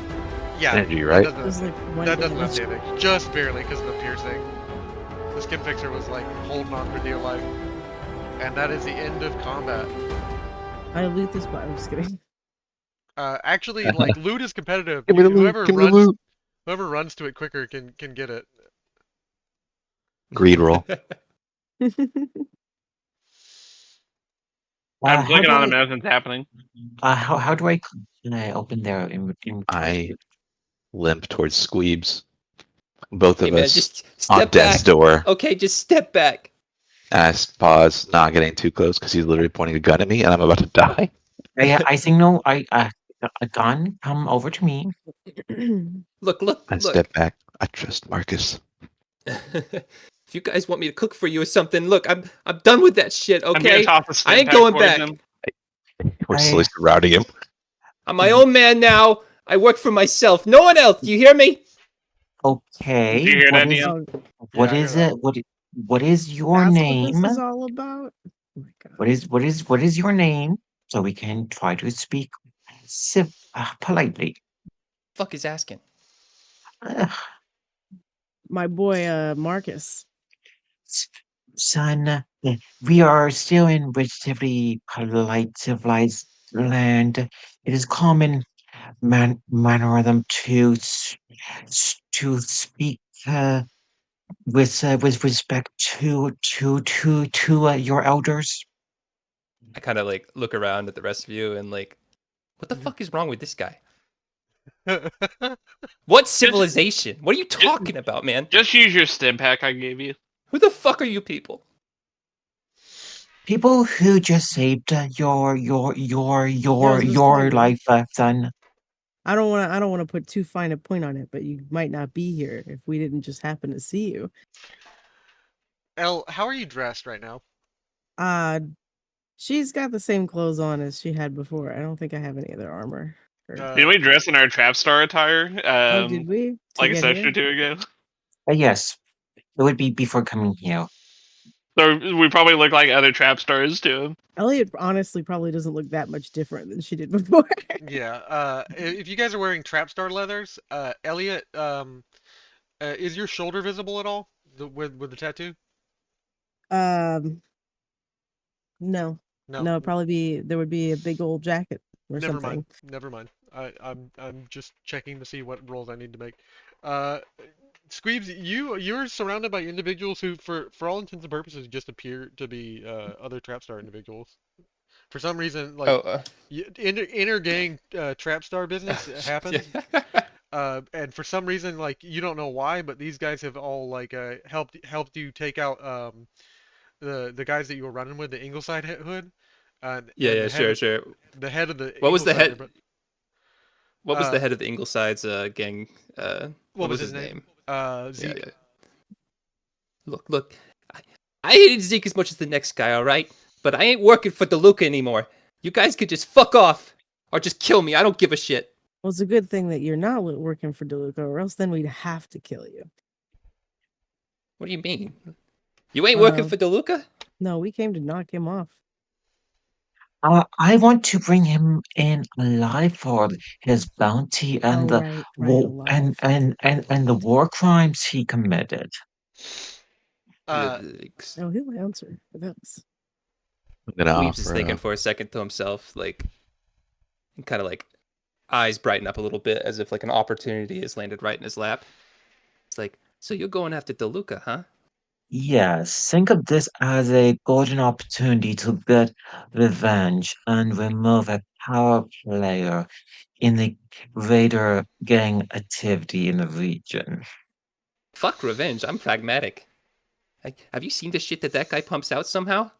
Yeah, Energy, right? That There's does, like one that does enough damage. damage. Just barely because of the piercing. The skin fixer was like holding on for dear life. And that is the end of combat. I loot this, but I'm just kidding. Actually, like loot is competitive. Give me the loot. Give me the loot. Whoever runs to it quicker can get it. Greed roll. I'm how clicking do on them as it's happening. how do I can I open their inventory? I limp towards Skweebz. Both Hey of man, us just on step death's back. door. Okay, just step back. And I pause, not getting too close because he's literally pointing a gun at me and I'm about to die. I think no. A gun. Come over to me. Look. I step back. I trust Marcus. If you guys want me to cook for you or something, look, I'm done with that shit. I'm gonna Okay, toss a I stim ain't pack going towards back. him. We're slowly surrounding him. I'm my own man now. I work for myself. No one else. Do you hear me? Okay. Do you hear what that, is Ian? what Yeah, I is hear it? What is your That's name? what this is all about. Oh my god. What is your name? So we can try to speak politely. Fuck is asking. Ugh, My boy, Marcus. son, we are still in relatively polite, civilized land. It is common mannerism to speak with respect to your elders. I kind of like look around at the rest of you and like, what the fuck is wrong with this guy? What civilization? What are you talking about, man? Just use your stim pack I gave you. Who the fuck are you people? People who just saved your Say, life, son. I don't want to put too fine a point on it, but you might not be here if we didn't just happen to see you. Elle, how are you dressed right now? She's got the same clothes on as she had before. I don't think I have any other armor. Did we dress in our trap star attire? Oh, did we? To Like a get session here? or two ago? Yes, it would be before coming here. So we probably look like other trap stars to him. Elliot honestly probably doesn't look that much different than she did before. Yeah. If you guys are wearing Trapstar leathers, Elliot, is your shoulder visible at all? With the tattoo? No. No. No, there would be a big old jacket or Never something. mind. Never mind. I'm just checking to see what rolls I need to make. Skweebz, you're surrounded by individuals who, for all intents and purposes, just appear to be other Trapstar individuals. For some reason, like inner gang Trapstar business happens. And for some reason, like you don't know why, but these guys have all like helped you take out the guys that you were running with, the Ingleside hood. And Sure. The head of the What was the Ingleside, head? What was the head of the Ingleside's gang? What was his name? Zeke. Yeah. Look. I hated Zeke as much as the next guy, all right? But I ain't working for DeLuca anymore. You guys could just fuck off or just kill me. I don't give a shit. Well, it's a good thing that you're not working for DeLuca, or else then we'd have to kill you. What do you mean? You ain't working for DeLuca? No, we came to knock him off. I want to bring him in alive for his bounty and right, and the war crimes he committed. He'll answer for this. Skweebz is thinking for a second to himself, like, and kind of like eyes brighten up a little bit as if like an opportunity has landed right in his lap. It's like, so you're going after DeLuca, huh? Yes, think of this as a golden opportunity to get revenge and remove a power player in the Raider gang activity in the region. Fuck revenge. I'm pragmatic. Have you seen the shit that guy pumps out somehow?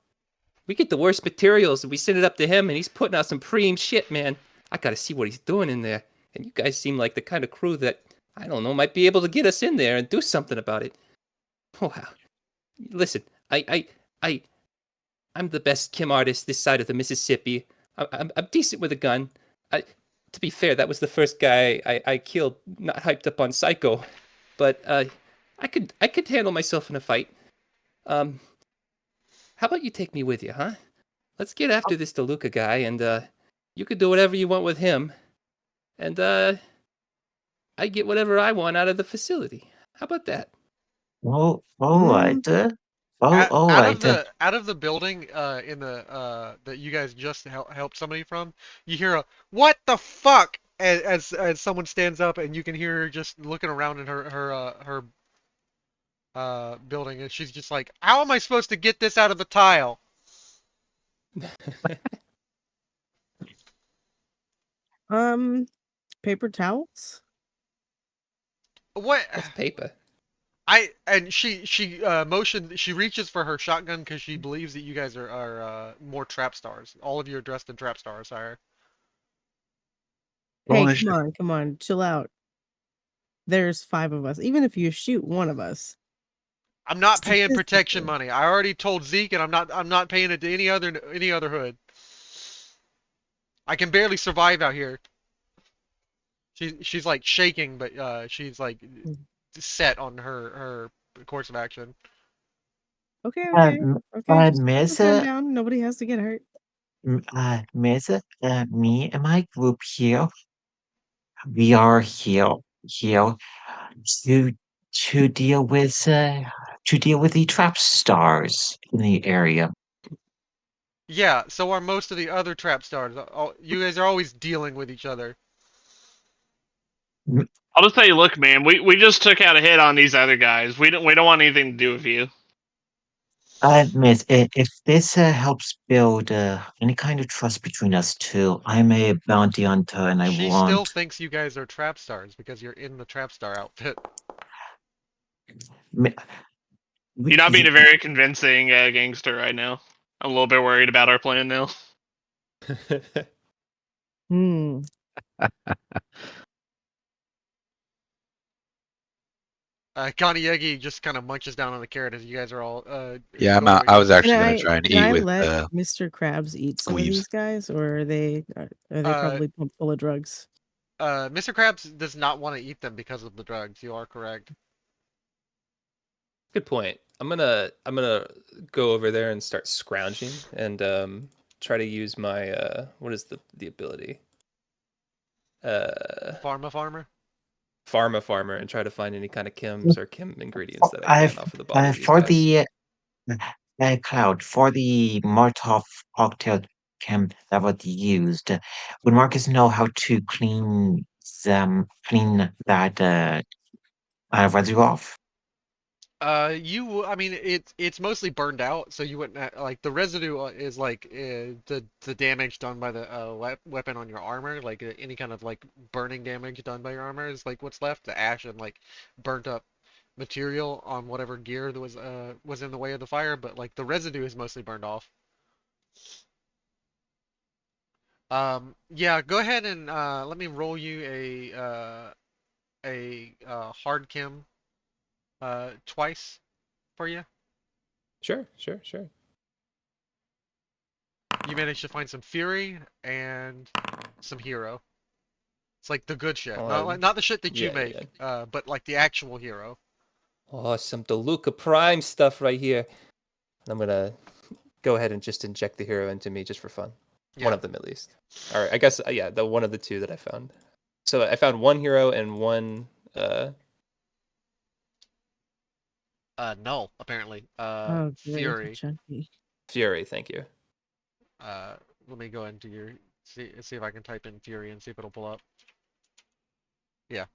We get the worst materials and we send it up to him and he's putting out some preem shit, man. I gotta see what he's doing in there. And you guys seem like the kind of crew that, I don't know, might be able to get us in there and do something about it. Wow. Listen, I'm the best Kim artist this side of the Mississippi. I'm decent with a gun. To be fair, that was the first guy I killed, not hyped up on Psycho. But I could handle myself in a fight. How about you take me with you, huh? Let's get after this DeLuca guy, and you could do whatever you want with him. and I get whatever I want out of the facility. How about that? Oh, all right. All Out right. of the building in the that you guys just helped somebody from, you hear a "What the fuck?" as someone stands up, and you can hear her just looking around in her building, and she's just like, "How am I supposed to get this out of the tile?" Paper towels. What? What's paper? She motioned. She reaches for her shotgun because she believes that you guys are more trap stars. All of you are dressed in trap stars, sire. Hey, Bonus. come on, chill out. There's 5 of us. Even if you shoot one of us, I'm not paying protection statistically. money. I already told Zeke, and I'm not paying it to any other hood. I can barely survive out here. She's like shaking, but she's like set on her course of action. Okay, Um, just put the Miss, gun down. Nobody has to get hurt. Miss, me and my group here, we are here to deal with the trap stars in the area. Yeah, so are most of the other trap stars. You guys are always dealing with each other. I'll just say, look, man, we just took out a hit on these other guys. We don't want anything to do with you. Miss, if this helps build any kind of trust between us two, I'm a bounty hunter and I She still want. thinks you guys are trap stars because you're in the trap star outfit. Mi- You're not being y- a very convincing gangster right now. I'm a little bit worried about our plan now. Hmm. Ganayegi just kind of munches down on the carrot as you guys are all Yeah, I'm going out. over I each was other. actually gonna try and Can eat I with let Mr. Krabs eat some of Skweebz. these guys, or are they probably pumped full of drugs? Mr. Krabs does not want to eat them because of the drugs. You are correct. Good point. I'm gonna go over there and start scrounging and try to use my what is the ability? Farmer. Farmer and try to find any kind of chems or chem ingredients that I can I've off of the body of these for guys. the Cloud, for the Molotov cocktail chem that was used, would Marcus know how to clean that residue off? I mean, it's mostly burned out, so you wouldn't like the residue is like the damage done by the weapon on your armor, like any kind of like burning damage done by your armor is like what's left, the ash and like burnt up material on whatever gear that was in the way of the fire, but like the residue is mostly burned off. Yeah, go ahead and let me roll you a hard chem twice for you. Sure. You managed to find some fury and some hero. It's like the good shit, not the shit that you Yeah. make, but like the actual hero. Oh, some DeLuca Prime stuff right here. I'm gonna go ahead and just inject the hero into me just for fun. Yeah. One of them at least. All right, I guess yeah, the one of the two that I found. So I found one hero and one Null apparently. Oh, great, Fury. Chunky. Fury. Thank you. Let me go into your see if I can type in Fury and see if it'll pull up. Yeah.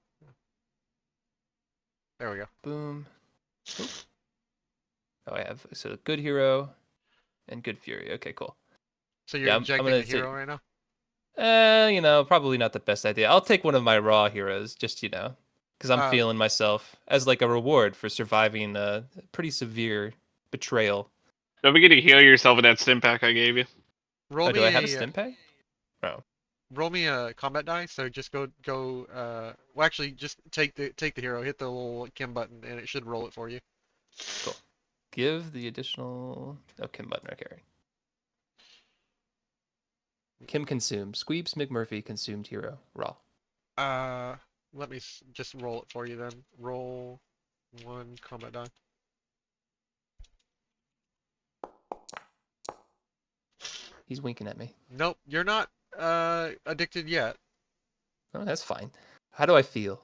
There we go. Boom. Oop. Oh, I have so good hero and good Fury. Okay, cool. So you're Yeah, I'm injecting gonna the hero right now? probably not the best idea. I'll take one of my raw heroes, just because I'm feeling myself as like a reward for surviving a pretty severe betrayal. Don't forget to heal yourself with that stim pack I gave you. Roll Oh, do me I have a a stim pack? No. roll me a combat die. So just go well, actually just take the hero, hit the little chem button, and it should roll it for you. Cool. Give the additional. Oh, Kim button. Okay. Kim consumed. Skweebz McMurphy consumed hero raw. Let me just roll it for you then. Roll one combat die. He's winking at me. Nope, you're not addicted yet. Oh, that's fine. How do I feel?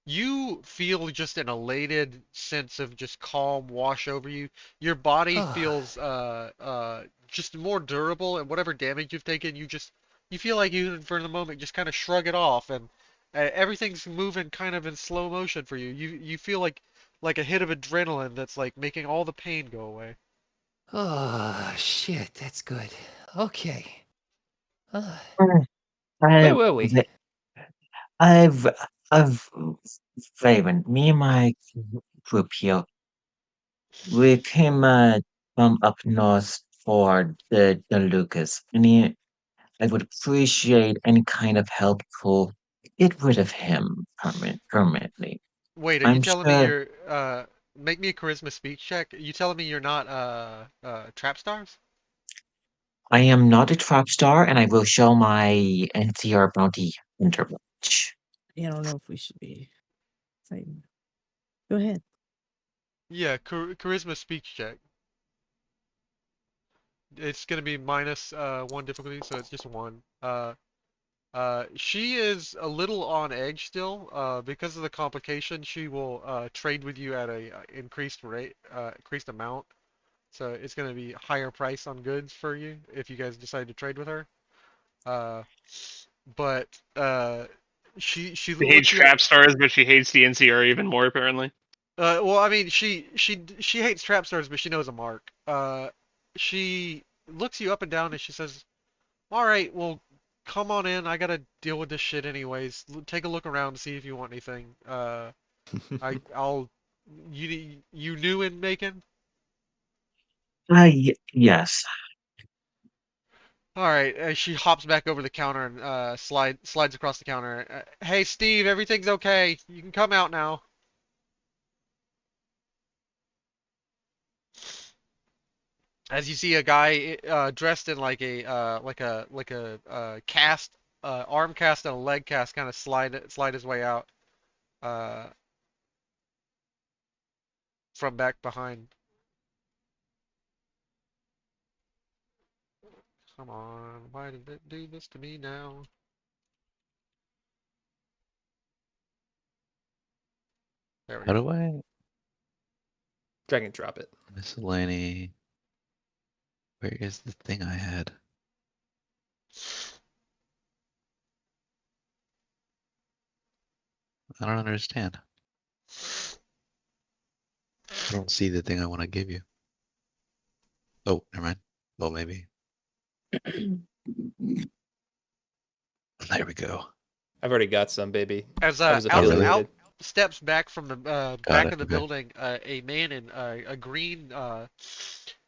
You feel just an elated sense of just calm wash over you. Your body feels just more durable, and whatever damage you've taken, you feel like you for the moment just kind of shrug it off, and everything's moving kind of in slow motion for you. You feel like a hit of adrenaline that's like making all the pain go away. Oh, shit, that's good. Okay. Mm, Where I, were we? the- I've, I've, Raven, me and my group here, we came from up north for the Lucas, and I would appreciate any kind of help to get rid of him permanently. Wait, are you I'm telling me sure you're make me a charisma speech check? Are you telling me you're not trap stars? I am not a trap star, and I will show my NCR bounty hunter badge. I don't know if we should be saying. Go ahead. Yeah, charisma speech check. It's gonna be minus one difficulty, so it's just one. She is a little on edge still. Because of the complication, she will trade with you at a increased rate, increased amount. So it's gonna be higher price on goods for you if you guys decide to trade with her. Uh, but she She hates looks you up. trap stars, but she hates the NCR even more apparently. Well, I mean, she hates trap stars, but she knows a mark. She looks you up and down and she says, "All right, well, come on in. I gotta deal with this shit anyways. Take a look around and see if you want anything. I'll. You new in Macon? Yes. All right." She hops back over the counter and slides across the counter. Hey, Steve, everything's okay. You can come out now. As you see a guy dressed in like a cast, arm cast and a leg cast, kind of slide his way out uh, from back behind. Come on, why did it do this to me now? There we How go. do I Drag and drop it. miscellany? Where is the thing I had? I don't understand. I don't see the thing I want to give you. Oh, never mind. Well, maybe. There we go. I've already got some, baby. As I was out really? out affiliated. steps back from the Got back it. of the Okay. building, a man in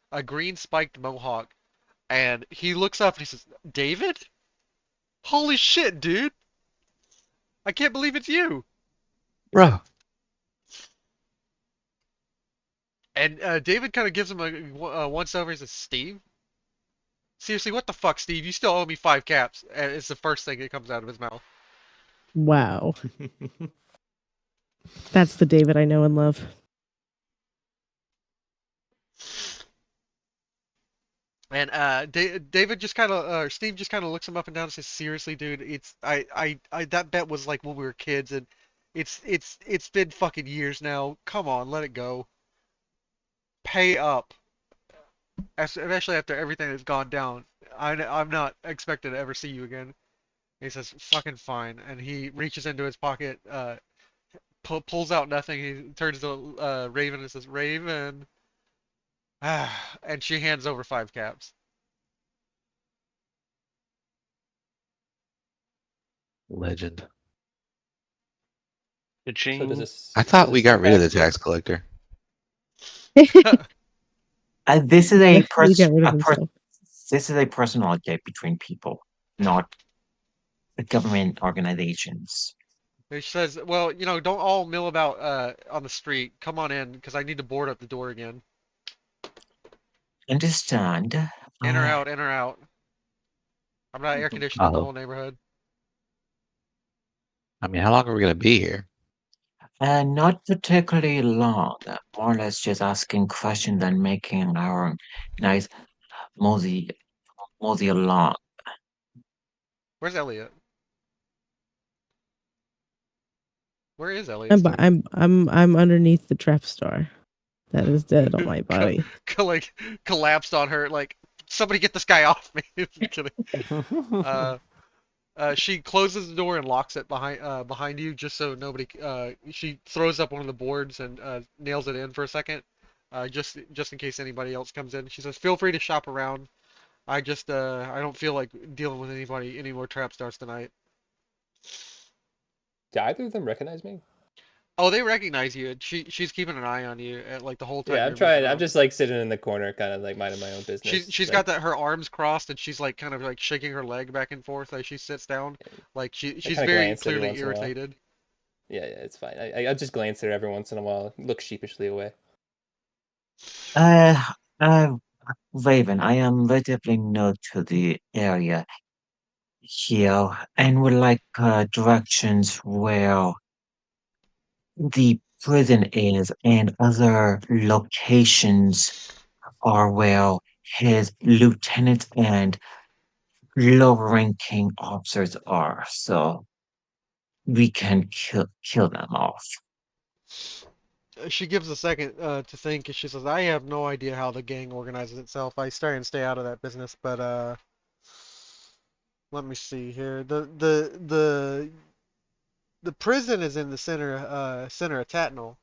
a green spiked mohawk, and he looks up and he says, "David? Holy shit, dude! I can't believe it's you!" Bro, And David kind of gives him a once over. He says, "Steve, seriously, what the fuck, Steve? You still owe me 5 caps." And it's the first thing that comes out of his mouth. Wow. That's the David I know and love. And David just kind of, Steve just kind of looks him up and down and says, "Seriously, dude, it's that bet was like when we were kids, and it's been fucking years now. Come on, let it go. Pay up, especially after everything that's gone down. I'm not expected to ever see you again." He says, "Fucking fine," and he reaches into his pocket, pulls out nothing. He turns to Raven and says, "Raven," and she hands over 5 caps. legend. So Cha-ching. does this? I thought does we this got come rid of back the with? tax collector. This is Yeah, a he got rid of himself. this is a personal update between people, not the government organizations. He says, "Well, don't all mill about on the street. Come on in, because I need to board up the door again. Understand? In or out, in or out. I'm not air conditioning the Oh, whole neighborhood." I mean, how long are we gonna be here? Not particularly long. More or less just asking questions and making our nice mosey along. Where's Elliot? Where is Elliot's thing? I'm underneath the trap star. That is dead on my body. Like collapsed on her. Like somebody get this guy off me. Just kidding. She closes the door and locks it behind you, just so nobody. She throws up one of the boards and nails it in for a second, just in case anybody else comes in. She says, "Feel free to shop around. I don't feel like dealing with any more trap stars tonight." Do either of them recognize me? Oh, they recognize you. She's keeping an eye on you like the whole time Yeah, I'm you're moving trying. I'm around. just like sitting in the corner, kind of like minding my own business. She's got her arms crossed and she's like kind of like shaking her leg back and forth as she sits down. Like she's kind of very glance every clearly once in a while. irritated. Yeah, it's fine. I'll just glance at her every once in a while, look sheepishly away. Uh, uh, Raven, I am relatively new to the area here and would like directions where the prison is and other locations are where his lieutenant and lower ranking officers are, so we can kill them off. She gives a second to think. She says, "I have no idea how the gang organizes itself. I try and stay out of that business, but let me see here. The prison is in the center of Tatnall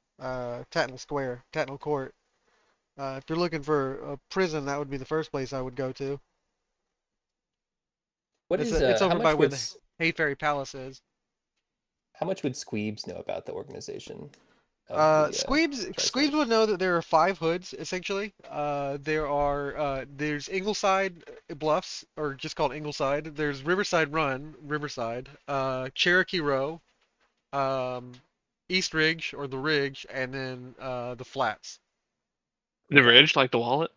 Square, Tatnall Court. If you're looking for a prison, that would be the first place I would go to. What is It's how over by much where would the Hay Ferry Palace is. how much would Skweebz know about the organization of the Skweebz TriStars? would know that there are 5 hoods essentially. There's Ingleside Bluffs, or just called Ingleside. There's Riverside Run, Riverside, Cherokee Row, um, East Ridge or the Ridge, and then the Flats. The ridge, like the wallet.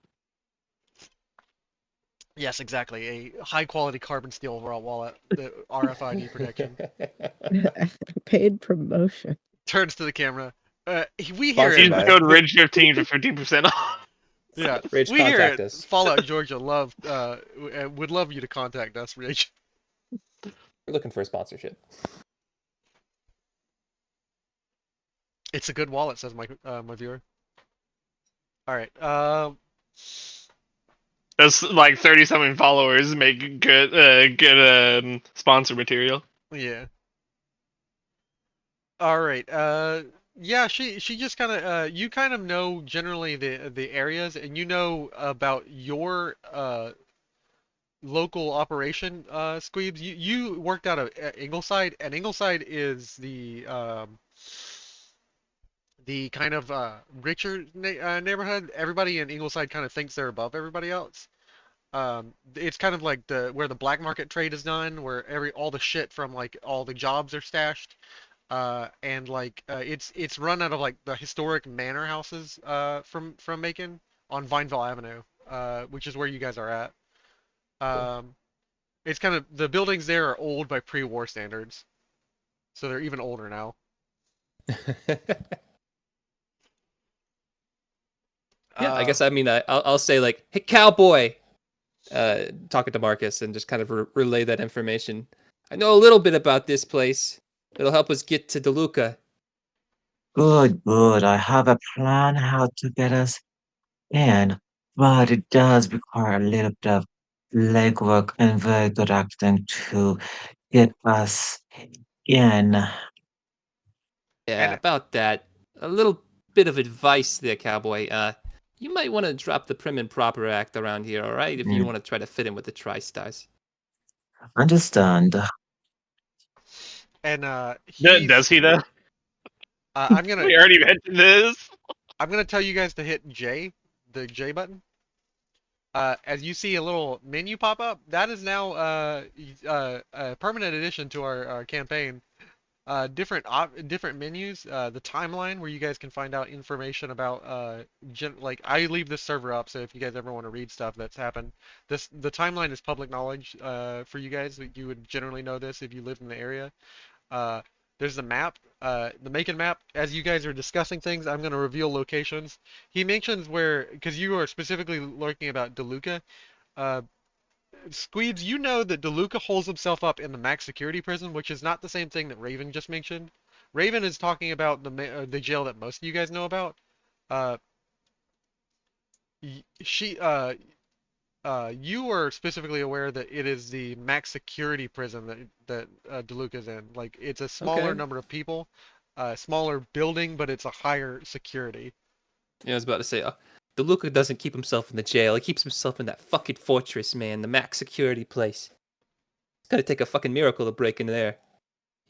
Yes, exactly. A high quality carbon steel overall wallet, the RFID protection. Paid promotion. Turns to the camera. We hear Sponsored it. Use the by code Ridge15 for 15% off. Yeah, Rich, we hear contact it. us. Fallout Georgia would love you to contact us, Ridge. We're looking for a sponsorship. It's a good wallet, says my viewer. All right. That's like 30 something followers make good sponsor material. Yeah. All right. Yeah. She just kind of you kind of know generally the areas, and you know about your local operation, Skweebz. You worked out of Ingleside, and Ingleside is the kind of richer neighborhood. Everybody in Ingleside kind of thinks they're above everybody else. It's kind of like where the black market trade is done, where all the shit from like all the jobs are stashed. And like it's run out of like the historic manor houses from Macon on Vineville Avenue, which is where you guys are at. Um, it's kind of the buildings there are old by pre-war standards, so they're even older now. Yeah, I guess I'll say like, hey, cowboy, talking to Marcus and just kind of relay that information. I know a little bit about this place. It'll help us get to DeLuca. Good, good. I have a plan how to get us in, but it does require a little bit of legwork and very good acting to get us in. Yeah, And about that. A little bit of advice there, cowboy. You might want to drop the prim and proper act around here, all right? If you Mm, want to try to fit in with the TriStars. understand. Does he though? I'm gonna We already mentioned this. tell you guys to hit J, the J button. As you see a little menu pop up, that is now a permanent addition to our campaign. Different menus, the timeline where you guys can find out information about like I leave this server up, so if you guys ever want to read stuff that's happened, the timeline is public knowledge for you guys. You would generally know this if you lived in the area. Uh, there's the map, the Macon map. As you guys are discussing things, I'm going to reveal locations. He mentions because you are specifically lurking about DeLuca. Uh, Skweebz, you know that DeLuca holds himself up in the max security prison, which is not the same thing that Raven just mentioned. Raven is talking about the jail that most of you guys know about. Uh, she you were specifically aware that it is the max security prison that DeLuca's in. Like it's a smaller Okay. number of people, smaller building, but it's a higher security. Yeah, I was about to say, DeLuca doesn't keep himself in the jail. He keeps himself in that fucking fortress, man. The max security place. It's gonna take a fucking miracle to break into there.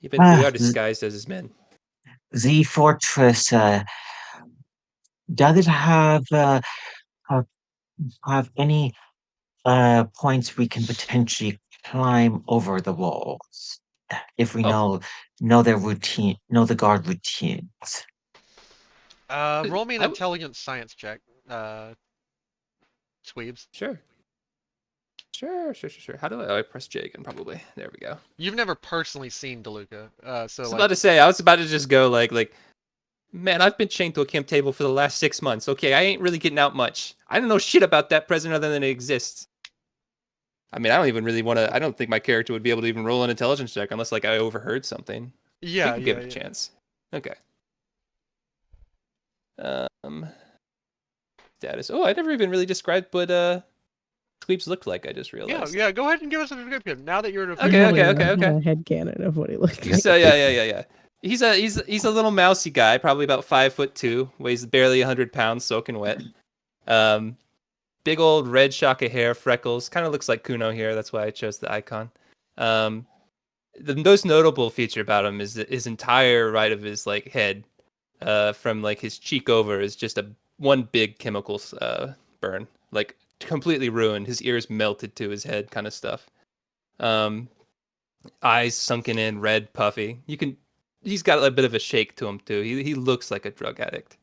Even if we Ah, are disguised as his men. the fortress, does it have, have any points we can potentially climb over the walls if we Oh, know their routine, know the guard routines? Roll me an I w- intelligence science check, Skweebz. sure. Sure. How do I? Oh, I press J again, probably. There we go. I You've never personally seen DeLuca, so was like, about to say, I was about to just go like, man, I've been chained to a camp table for the last 6 months. Okay, I ain't really getting out much. I don't know shit about that prison other than it exists. I mean, I don't even really want to. I don't think my character would be able to even roll an intelligence check unless like I overheard something. We yeah, could give it a chance. Okay. Um, Status. Oh, I never even really described what Skweebz looked like. I just Yeah, realized. yeah. Go ahead and give us a description now that you're an Okay, official. okay. I had a headcanon of what he looked like. So yeah. He's a little mousy guy, probably about 5'2", weighs barely 100 pounds, soaking wet. Big old red shock of hair, freckles, kind of looks like Kuno here. That's why I chose the icon. The most notable feature about him is that his entire right of his like head, from like his cheek over, is just one big chemical burn, like completely ruined. His ears melted to his head, kind of stuff. Eyes sunken in, red, puffy. He's got a bit of a shake to him too. He looks like a drug addict.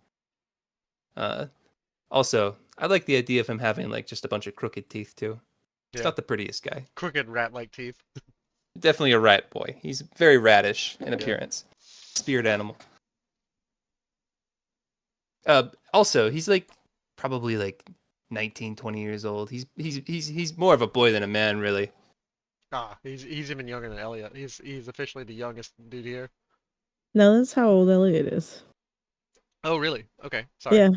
Also, I like the idea of him having like just a bunch of crooked teeth too. He's Yeah, not the prettiest guy. crooked rat-like teeth. Definitely a rat boy. He's very radish in Yeah. appearance. Spirit animal. Also, he's like probably like 19, 20 years old. He's more of a boy than a man, really. Ah, he's even younger than Elliot. He's officially the youngest dude here. No, that's how old Elliot is. Oh, really? Okay, sorry. Yeah.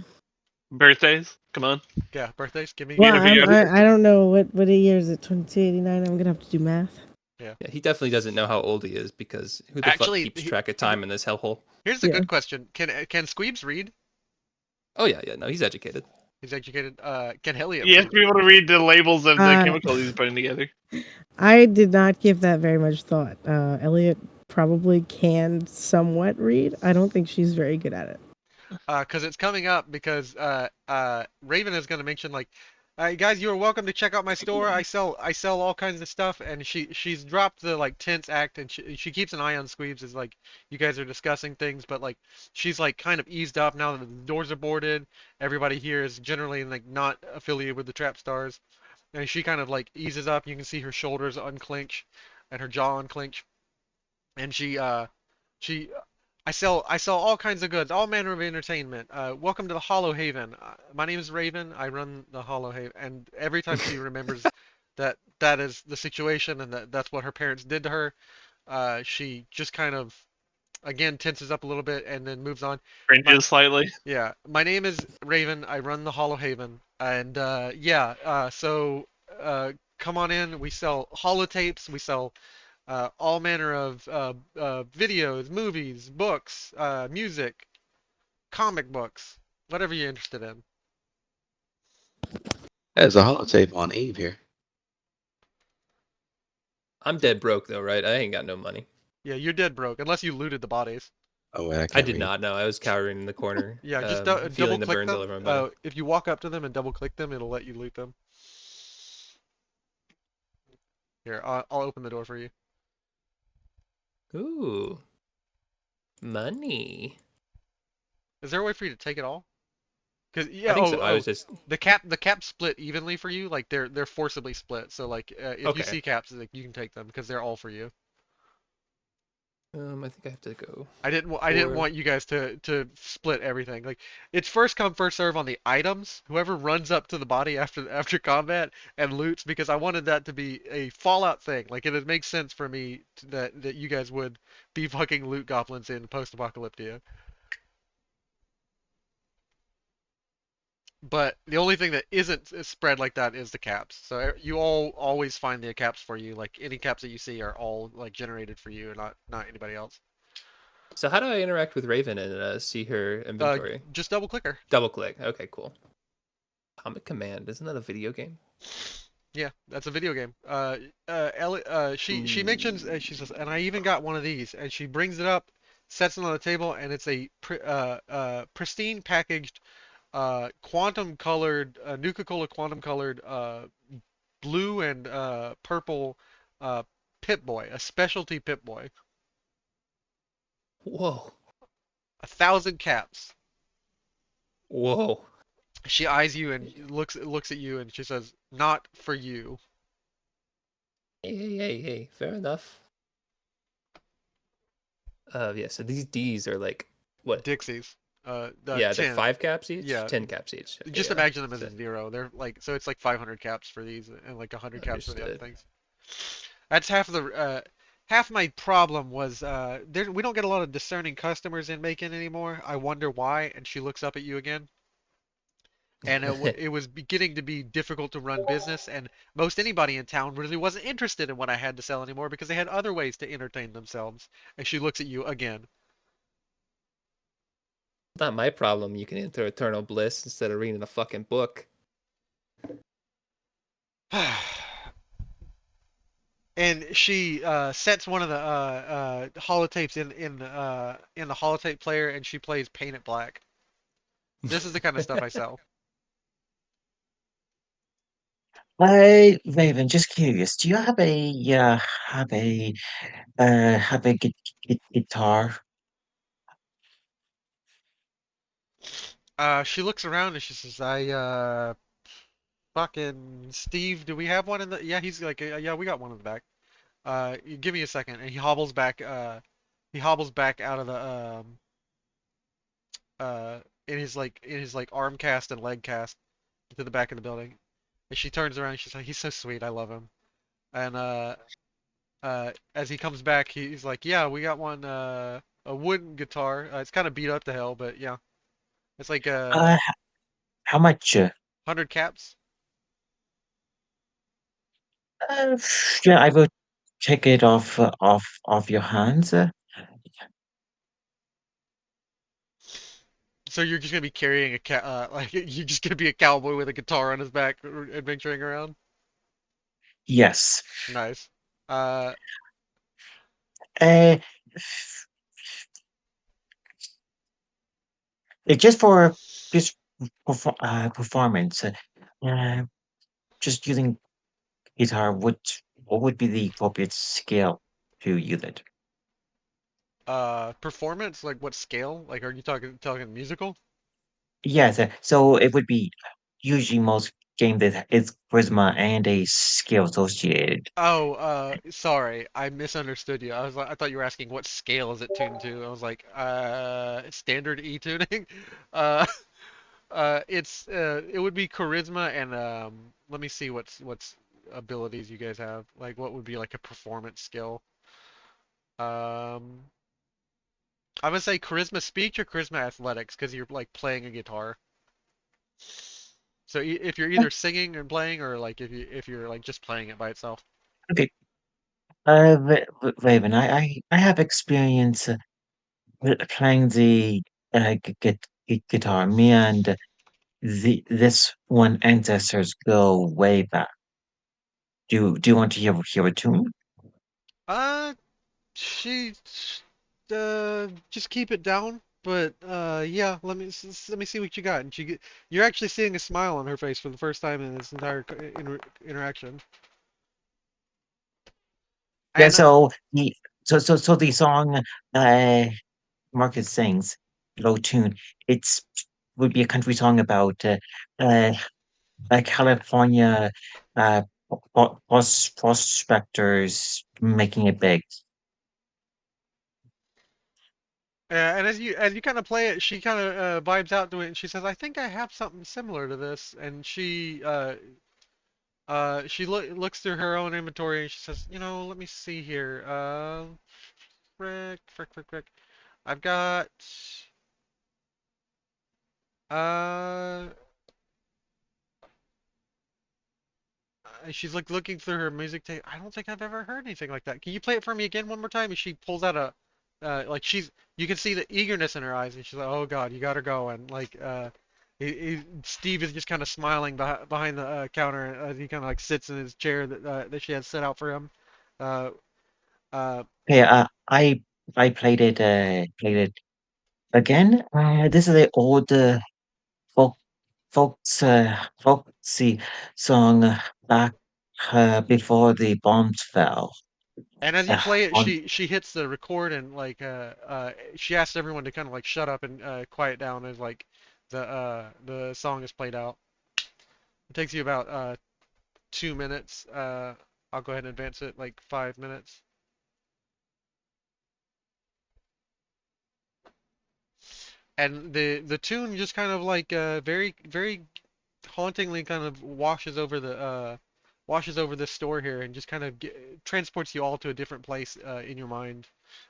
Birthdays? Come on. Yeah, birthdays. Give me. Well, Get a video. I don't know what year is it? 2289. I'm gonna have to do math. Yeah, he definitely doesn't know how old he is because who the Actually, fuck keeps track of time in this hellhole? Here's a Yeah. good question. Can Skweebz read? Oh yeah. No, he's educated. He's educated. Can Elliot You have read? to be able to read the labels of the Uh, chemicals he's putting together. I did not give that very much thought. Elliot probably can somewhat read. I don't think she's very good at it. Because it's coming up because Raven is going to mention like, guys, you are welcome to check out my store. I sell all kinds of stuff, and she's dropped the like tense act, and she keeps an eye on Skweebz as like you guys are discussing things, but like she's like kind of eased up now that the doors are boarded. Everybody here is generally like not affiliated with the Trap Stars, and she kind of like eases up. You can see her shoulders unclench and her jaw unclench, and she I sell all kinds of goods, all manner of entertainment. Welcome to the Hollow Haven. My name is Raven. I run the Hollow Haven, and every time she remembers that is the situation and that's what her parents did to her, she just kind of again tenses up a little bit and then moves on. Cringes slightly. Yeah, my name is Raven. I run the Hollow Haven, and so come on in. We sell holotapes. We sell all manner of videos, movies, books, music, comic books, whatever you're interested in. There's a holotape on Eve here. I'm dead broke though, right? I ain't got no money. Yeah, you're dead broke unless you looted the bodies. Oh, wait, I I can't did read. not know. I was cowering in the corner. Yeah, just feeling double the click burns all over them. my body. If you walk up to them and double click them, it'll let you loot them. Here, I'll open the door for you. Ooh, money. Is there a way for you to take it all? Cause I yeah, think so. I was just the cap split evenly for you. Like they're forcibly split. So like if you Okay. see caps, like you can take them because they're all for you. I think I have to go. I didn't For- want you guys to split everything. Like it's first come first serve on the items. Whoever runs up to the body after combat and loots, because I wanted that to be a Fallout thing. Like it makes sense for me that you guys would be fucking loot goblins in post-apocalyptia. But the only thing that isn't spread like that is the caps. So you all always find the caps for you. Like any caps that you see are all like generated for you, and not anybody else. So how do I interact with Raven and see her inventory? Just double click her. Double click. Okay, cool. Comic Command, isn't that a video game? Yeah, that's a video game. She mentions she says, and I even got one of these, and she brings it up, sets it on the table, and it's a pristine packaged, quantum colored, Nuka-Cola quantum colored, blue and purple, Pip-Boy, a specialty Pip-Boy, Whoa. 1,000 caps. Whoa. She eyes you and looks at you, and she says, "Not for you." Hey. Fair enough. Yeah. So these D's are like what? Dixies. Yeah, they're 10. 5 caps each. Yeah. 10 caps each. Okay, Just yeah. imagine them as a So- 0. They're like so it's like 500 caps for these and like 100 caps for the other Understood. things. That's half of the half my problem was we don't get a lot of discerning customers in Macon anymore. I wonder why. And she looks up at you again. And it was beginning to be difficult to run business, and most anybody in town really wasn't interested in what I had to sell anymore because they had other ways to entertain themselves. And she looks at you again. Not my problem. You can enter eternal bliss instead of reading a fucking book. And she sets one of the holotapes in the holotape player, and she plays Paint It Black. This is the kind of stuff I sell. Hey, Raven, just curious, do you have a guitar? She looks around and she says, "I fucking Steve, do we have one in the?" Yeah, he's like, "Yeah, we got one in the back." You give me a second, and he hobbles back. He hobbles back out of the uh in his like arm cast and leg cast to the back of the building. And she turns around and she's like, "He's so sweet, I love him." And as he comes back, he's like, "Yeah, we got one, a wooden guitar. It's kind of beat up to hell, but yeah, it's like Uh, how much? 100 caps." Uh, yeah, I will take it off your hands. So you're just gonna be carrying a like you're just gonna be a cowboy with a guitar on his back, adventuring around. Yes. Nice. Uh, Uh, just for just performance. Uh, just using guitar. What would be the appropriate scale to use it? performance, like what scale? Like, are you talking musical? Yes. So it would be usually most games that it's charisma and a skill associated. Oh, sorry, I misunderstood you. I thought you were asking what scale is it tuned to. I was like, standard E tuning. Uh, it would be charisma and let me see what's abilities you guys have. Like, what would be like a performance skill? Um, I'm gonna say charisma speech or charisma athletics because you're like playing a guitar. So if you're either singing and playing or like if you're like just playing it by itself. Okay. Raven, I have experience playing the guitar. Me and this one ancestors go way back. Do you want to hear a tune? Uh, she just keep it down. But yeah, let me see what you got. And you're actually seeing a smile on her face for the first time in this entire interaction. Yeah. And So the song uh Marcus sings, low tune. It's would be a country song about uh California uh prospectors making it big. And as you kind of play it, she kind of vibes out to it, and she says, "I think I have something similar to this." And she looks through her own inventory, and she says, "Let me see here. Frick. I've got uh." She's like looking through her music tape. I don't think I've ever heard anything like that. Can you play it for me again one more time? And she pulls out like you can see the eagerness in her eyes, and she's like, "Oh God, you got her going." Like, Steve is just kind of smiling behind the counter as he kind of like sits in his chair that she has set out for him. Uh, uh, Okay, I played it again. This is an old folk folksy song back before the bombs fell. and as you Uh, play it, on she hits the record and like she asks everyone to kind of like shut up and quiet down as like the song is played out. It takes you about 2 minutes. I'll go ahead and advance it like 5 minutes. And the tune just kind of like very hauntingly kind of washes over this store here and just kind of transports you all to a different place in your mind,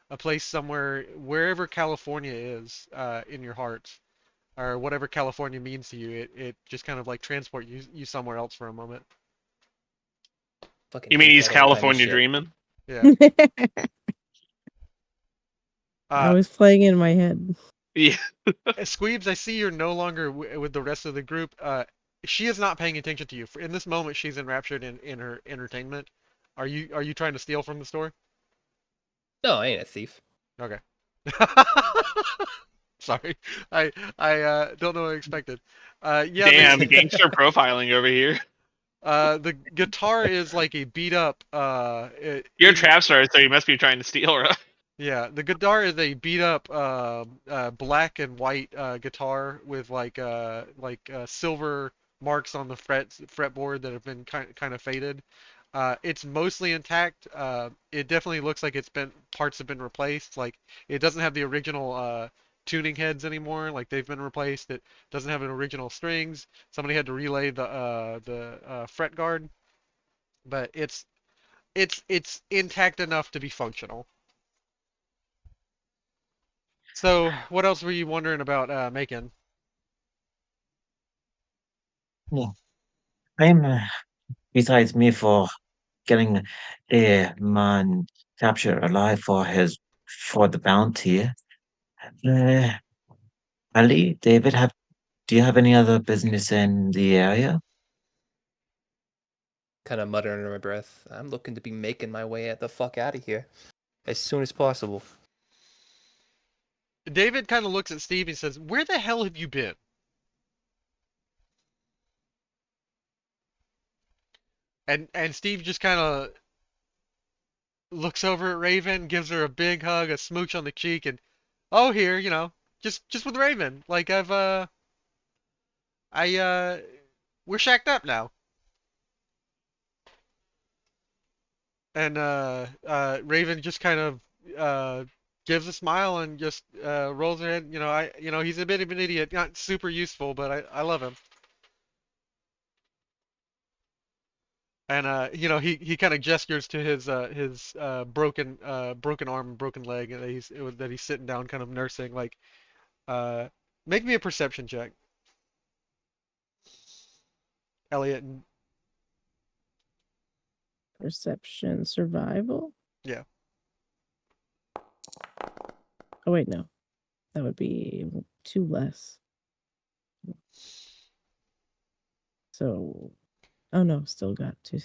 a place somewhere wherever California is in your heart or whatever California means to you. It just kind of like transport you somewhere else for a moment. Fucking You mean hate he's that old timey California shit. dreaming? Yeah. I Uh, was playing in my head. Yeah. Skweebz, I see you're no longer with the rest of the group. She is not paying attention to you. In this moment, she's enraptured in her entertainment. Are you trying to steal from the store? No, I ain't a thief. Okay. Sorry, I don't know what I expected. Yeah, Damn, the gangster profiling over here. the guitar is like a beat up You're a trap star, so you must be trying to steal, right? Yeah, the guitar is a beat up black and white guitar with silver marks on the fretboard that have been kind of faded. It's mostly intact. It definitely looks like parts have been replaced. Like it doesn't have the original tuning heads anymore. Like they've been replaced. It doesn't have an original strings. Somebody had to relay the fret guard, but it's intact enough to be functional. So, what else were you wondering about making? yeah, I'm besides me for getting a man captured alive for the bounty. Uh, Ali, David, do you have any other business in the area? Kind of muttering under my breath. I'm looking to be making my way the fuck out of here as soon as possible. David kind of looks at Steve and says, "Where the hell have you been?" And Steve just kind of looks over at Raven, gives her a big hug, a smooch on the cheek, and oh, here, just with Raven. Like we're shacked up now. And Raven just kind of uh gives a smile and just rolls her head. He's a bit of an idiot, not super useful, but I love him. And he kind of gestures to his broken arm and broken leg that he's sitting down kind of nursing like uh make me a perception check, Elliot. And Perception, survival. yeah. Oh wait, no, that would be two less. So, oh no, still got two.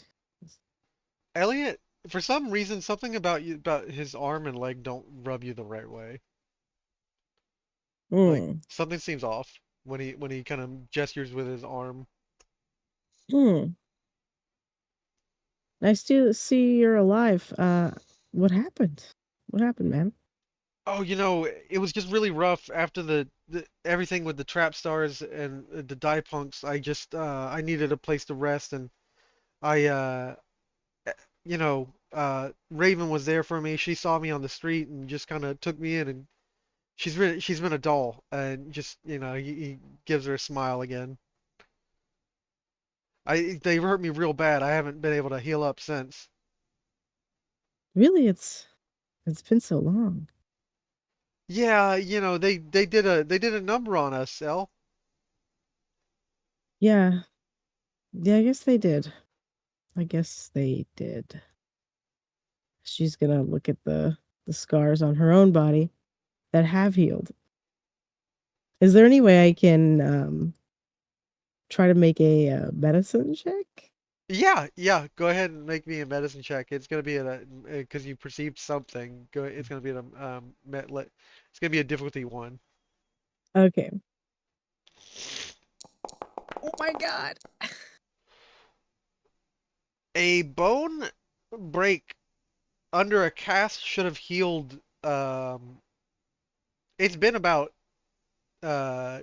Elliot, for some reason something about his arm and leg don't rub you the right way. Like Hmm. something seems off when he kind of gestures with his arm. Hmm. Nice to see you're alive. What happened? What happened, man? Oh, it was just really rough after the everything with the trap stars and the die punks. I needed a place to rest, and I Raven was there for me. She saw me on the street and just kind of took me in and She's been a doll, and just he gives her a smile again. They hurt me real bad. I haven't been able to heal up since. Really, it's been so long. Yeah, they did a number on us, El. Yeah. Yeah, I guess they did. I guess they did. She's gonna look at the scars on her own body that have healed. Is there any way I can try to make a medicine check? Yeah, yeah. Go ahead and make me a medicine check. It's gonna be because you perceived something. It's gonna be it's gonna be a difficulty one. Okay. Oh my god. A bone break under a cast should have healed. It's been about uh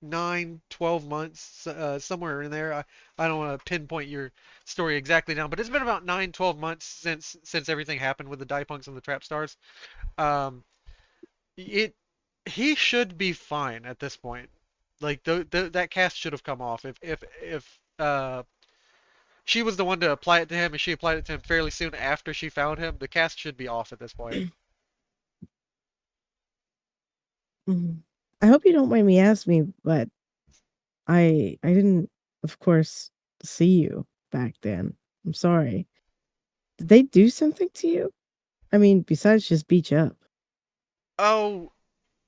9, 12 months, somewhere in there. I don't want to pinpoint your story exactly now, but it's been about 9, 12 months since everything happened with the Diepunks and the Trap Stars. Um, it he should be fine at this point. Like that cast should have come off if she was the one to apply it to him and she applied it to him fairly soon after she found him. The cast should be off at this point. Mhm. I hope you don't mind me asking me, but I didn't, of course, see you back then. I'm sorry. Did they do something to you? I mean, besides just beat you up. Oh,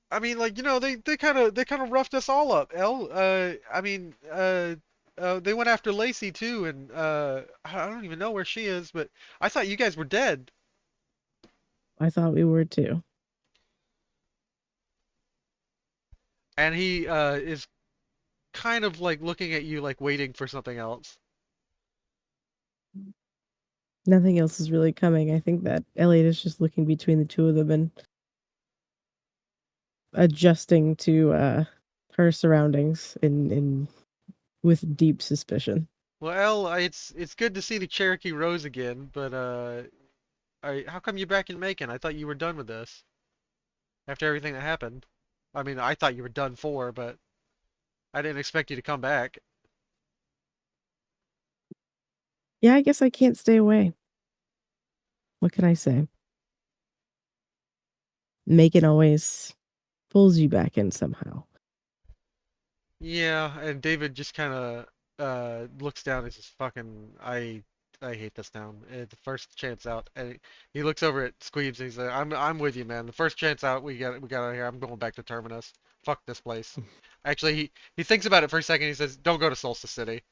I mean, like they kind of roughed us all up. I mean, they went after Lacey too, and I don't even know where she is, but I thought you guys were dead. I thought we were too. And he is kind of like looking at you, like waiting for something else. Nothing else is really coming. I think that Elliot is just looking between the two of them and adjusting to her surroundings in with deep suspicion. Well, it's good to see the Cherokee Rose again, but how come you're back in Macon? I thought you were done with this after everything that happened. I mean, I thought you were done for, but I didn't expect you to come back. Yeah, I guess I can't stay away. What can I say? Macon always pulls you back in somehow. Yeah, and David just kind of looks down and says, "Fucking, I hate this town. The first chance out." And he looks over at Skweebz and he's like, "I'm with you, man. The first chance out, we got out of here. I'm going back to Terminus. Fuck this place." Actually, he thinks about it for a second. He says, "Don't go to Solstice City."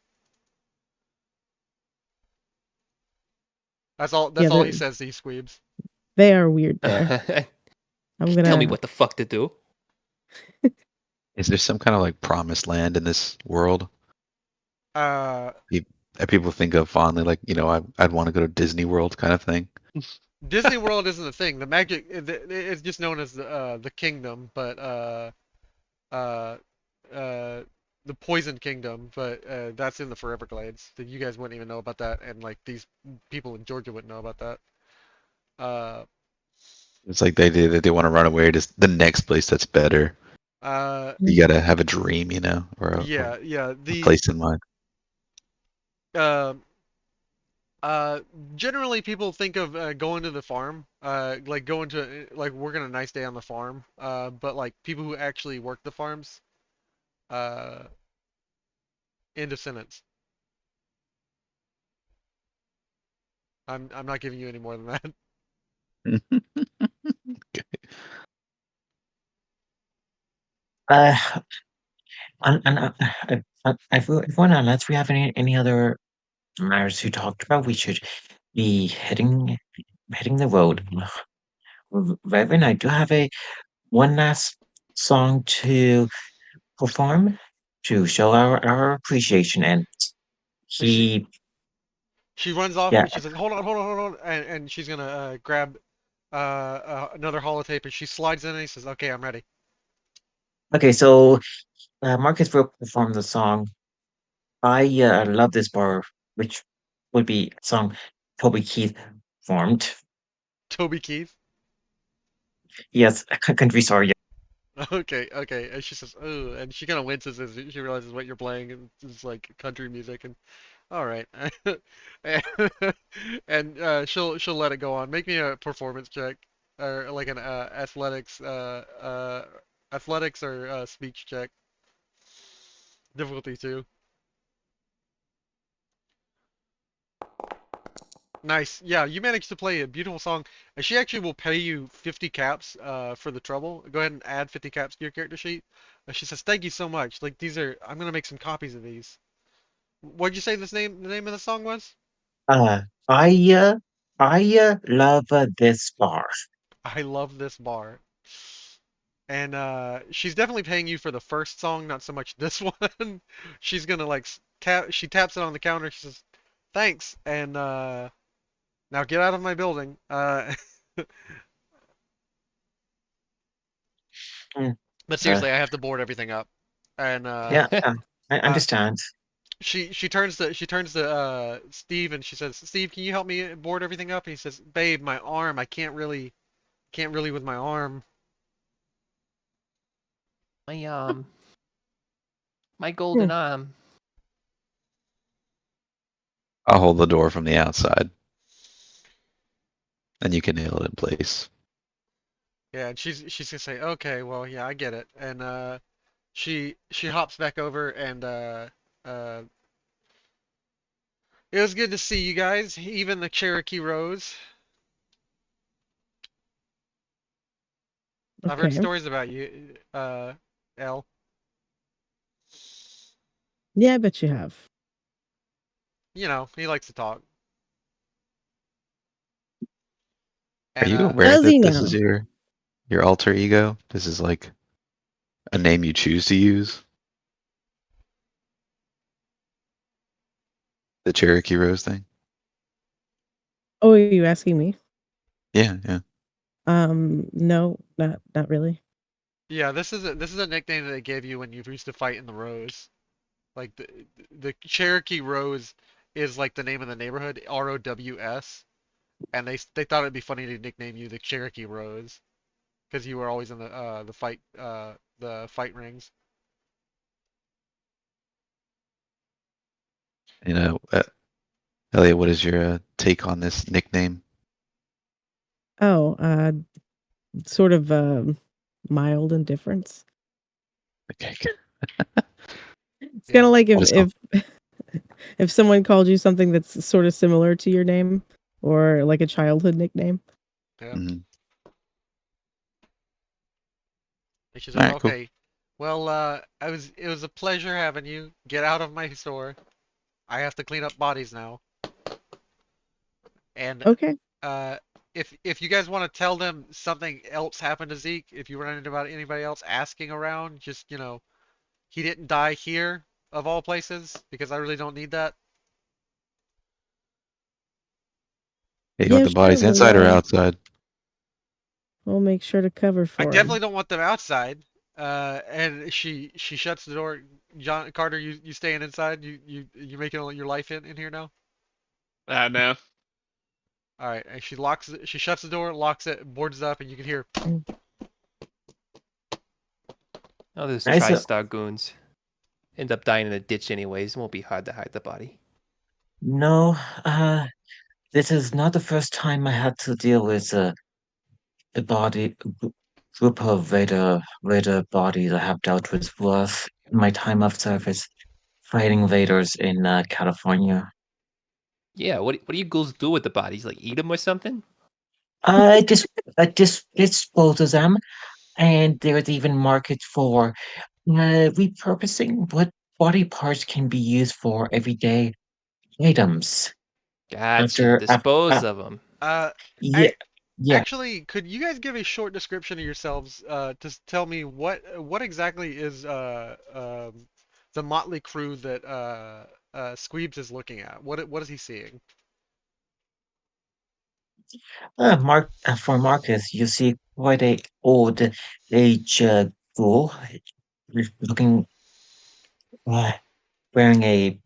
That's all. Yeah, That's all he says to you, Skweebz. they are weird there. I'm Tell me gonna. what the fuck to do. Is there some kind of like promised land in this world Uh, that people think of fondly? Like, I'd want to go to Disney World kind of thing. Disney World isn't a thing. The magic, it's just known as the kingdom, but uh, uh, the Poison Kingdom, but that's in the Foreverglades. That you guys wouldn't even know about that, and like these people in Georgia wouldn't know about that. Uh, It's like they want to run away to the next place that's better. uh, You gotta have a dream, or yeah, yeah. a place in mind. Uh, uh, Generally people think of going to the farm, like going to like working a nice day on the farm. But like people who actually work the farms, uh, end of sentence. I'm not giving you any more than that. Uh, if we're not, unless we have any other matters to talk about, we should be heading the road. Reverend, I do have a one last song to perform to show our appreciation, and And she he, she runs off yeah. and she's like, hold on, and she's gonna grab another holotape and she slides in and he says, "Okay, I'm ready." Okay, so Marcus will perform the song. I love this bar, which would be a song Toby Keith formed. Toby Keith. Yes, country sorry. Okay, okay. And she says, "Oh," and she kind of winces as she realizes what you're playing, and it's like country music. And all right, and, she'll let it go on. Make me a performance check, or like an athletics or speech check. Difficulty 2. Nice. Yeah, you managed to play a beautiful song, and she actually will pay you 50 caps for the trouble. Go ahead and add 50 caps to your character sheet. She says, "Thank you so much. Like these are, I'm gonna make some copies of these." What'd you say the name of the song was? Uh, I love this bar. I love this bar. And she's definitely paying you for the first song, not so much this one. She's gonna like tap. She taps it on the counter. She says, "Thanks," and now get out of my building. Mm, But Uh, seriously, I have to board everything up. And yeah, I uh, understand. she turns to Steve and she says, "Steve, can you help me board everything up?" And he says, "Babe, my arm. I can't really with my arm." My my golden Hmm. arm. I'll hold the door from the outside, and you can nail it in place. Yeah, and she's gonna say, "Okay, well, yeah, I get it." And she hops back over and uh it was good to see you guys, even the Cherokee Rose. I've heard Okay. stories about you, Elle. Yeah, I bet you have. You know, he likes to talk. Are And you aware Does he that this now? is your alter ego? This is like a name you choose to use. The Cherokee Rose thing. Oh, are you asking me? Yeah, yeah. No, not really. yeah, this is a nickname that they gave you when you used to fight in the Rose. Like the Cherokee Rose is like the name of the neighborhood, ROWS, and they thought it'd be funny to nickname you the Cherokee Rose because you were always in the fight rings. You know, Elliot, what is your take on this nickname? Oh, sort of mild indifference. Okay. It's kind Yeah, of like What is it? if someone called you something that's sort of similar to your name or like a childhood nickname. yeah. Mhm. And she All says, right, cool. "Okay, well, it was a pleasure having you. Get out of my store. I have to clean up bodies now." And Okay. uh, if you guys want to tell them something else happened to Zeke, if you run into about anybody else asking around, just he didn't die here of all places because I really don't need that. Hey, you want Yeah, the sure. bodies inside or outside? We'll make sure to cover I for definitely him. don't want them outside. And she shuts the door. John Carter, you staying inside? You making all your life in here now? No. All right. And she shuts the door, locks it, boards it up, and you can hear. Mm. Oh, those Nice. TriStar goons end up dying in a ditch anyways. It won't be hard to hide the body. No, this is not the first time I had to deal with a group of Raider bodies I have dealt with worse in my time of service fighting Raiders in California. Yeah, what do you ghouls do with the bodies? Like eat them or something? I just I just dispose of them, and there's even market for repurposing what body parts can be used for everyday items. Gotcha. After, after Dispose of them. Uh, yeah, I yeah. actually, could you guys give a short description of yourselves? Tell me what exactly is the motley crew that Skweebz is looking at? What is he seeing? For Marcus, you see quite a old age ghoul looking, uh, wearing a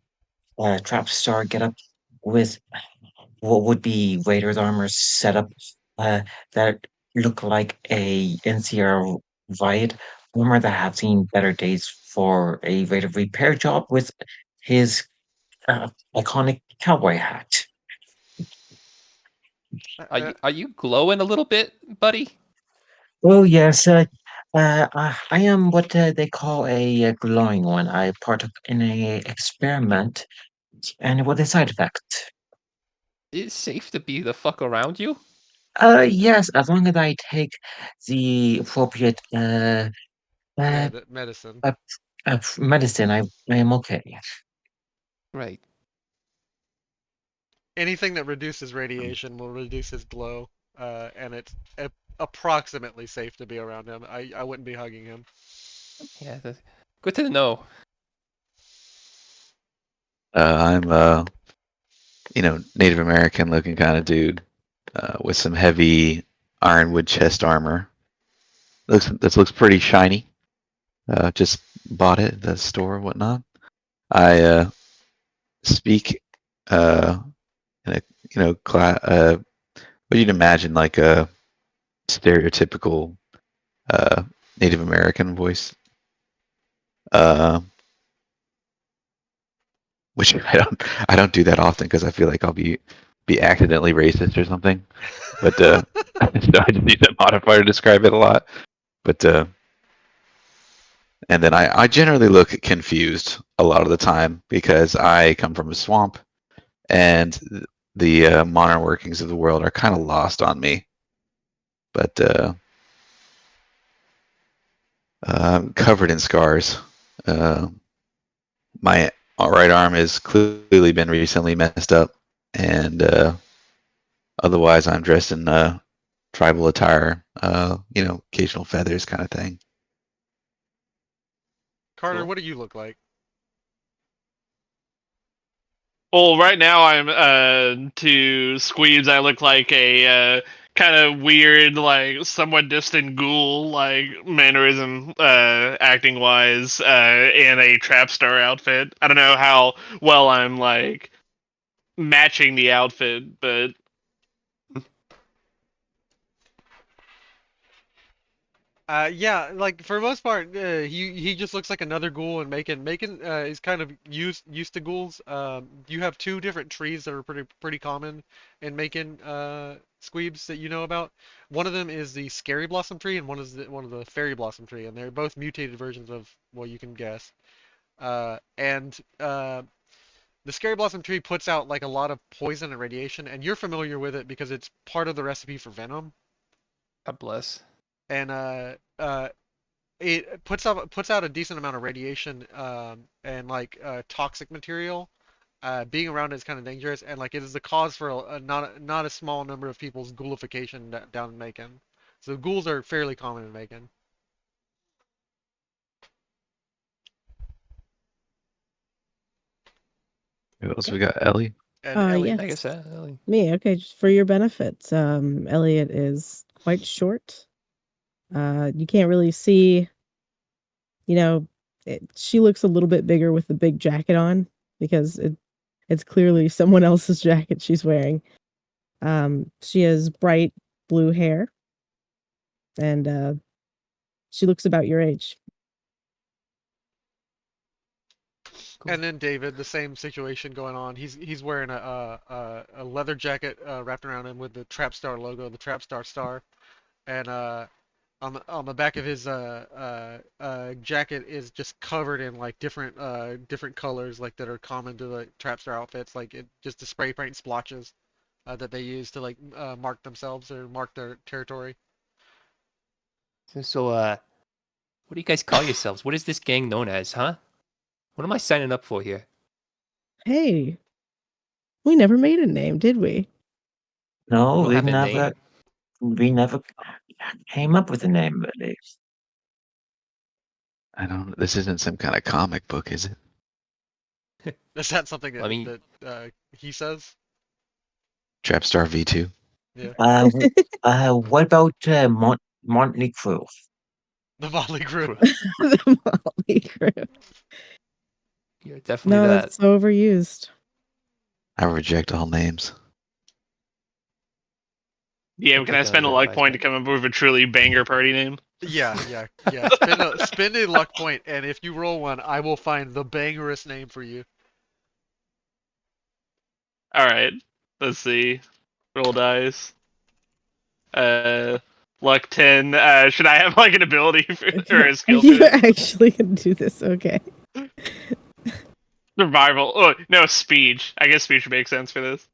trap star getup with what would be Raider's armor setup uh, that look like a NCR riot rumor that have seen better days for a rate of repair job with his iconic cowboy hat. Are you glowing a little bit, buddy? Oh yes, I am what they call a glowing one. I partook in a experiment, and with a side effect. It's safe to be the fuck around you. Yes, as long as I take the appropriate Medicine. uh, medicine, I am okay. Right. Anything that reduces radiation will reduce his glow, and it's approximately safe to be around him. I wouldn't be hugging him. Yeah. Good to know. I'm Native American looking kind of dude with some heavy ironwood chest armor. This looks pretty shiny. Just bought it at the store and whatnot. I speak in a what you'd imagine like a stereotypical Native American voice. Which I don't do that often because I feel like I'll be accidentally racist or something. But so I just use that modifier to describe it a lot. But and then I generally look confused a lot of the time because I come from a swamp and the modern workings of the world are kind of lost on me. But I'm covered in scars. My right arm has clearly been recently messed up, and otherwise I'm dressed in tribal attire. Occasional feathers kind of thing. Carter, Cool. what do you look like? Well, right now I'm to Skweebz. I look like a kind of weird, like somewhat distant ghoul, like mannerism, acting wise, in a trap star outfit. I don't know how well I'm like matching the outfit, but Yeah, like for the most part, he just looks like another ghoul, and Macon is kind of used to ghouls. You have two different trees that are pretty common in Macon Skweebz that you know about. One of them is the Scary Blossom tree, and one of the Fairy Blossom tree, and they're both mutated versions of, well, you can guess. And the Scary Blossom tree puts out like a lot of poison and radiation, and you're familiar with it because it's part of the recipe for venom. God bless. And it puts out a decent amount of radiation, and like toxic material. Being around it is kind of dangerous, and like it is the cause for not a small number of people's ghoulification down in Macon. So ghouls are fairly common in Macon. Who else we got? Ellie. And Ellie, I guess Yes. Ellie. Me, okay, just for your benefit. Elliot is quite short. You can't really see, you know, she looks a little bit bigger with the big jacket on because it's clearly someone else's jacket she's wearing. She has bright blue hair and she looks about your age. Cool. and then David, the same situation going on. He's wearing a leather jacket wrapped around him with the Trapstar logo, the Trapstar star, and on the back of his jacket is just covered in like different colors like that are common to the Trapstar outfits, like it just the spray paint splotches that they use to like mark themselves or mark their territory. So, what do you guys call yourselves? What is this gang known as, huh? What am I signing up for here? Hey, we never made a name, did we? No, We don't have a name. we never came up with a name, really. I don't. This isn't some kind of comic book, is it? Is that something I mean, that he says? Trapstar V2. Yeah, What about Motley Crue? the Motley Crue. The Motley Crue. you're definitely No, that. that's so overused. I reject all names. Yeah, can I spend a luck point to come up with a truly banger party name? Yeah. Spend a luck point, and if you roll one, I will find the bangerest name for you. All right, let's see. Roll dice. Luck 10. Should I have like an ability or a Are skill you for this? actually gonna do this? Okay. Survival. Oh no, speech. I guess speech makes sense for this.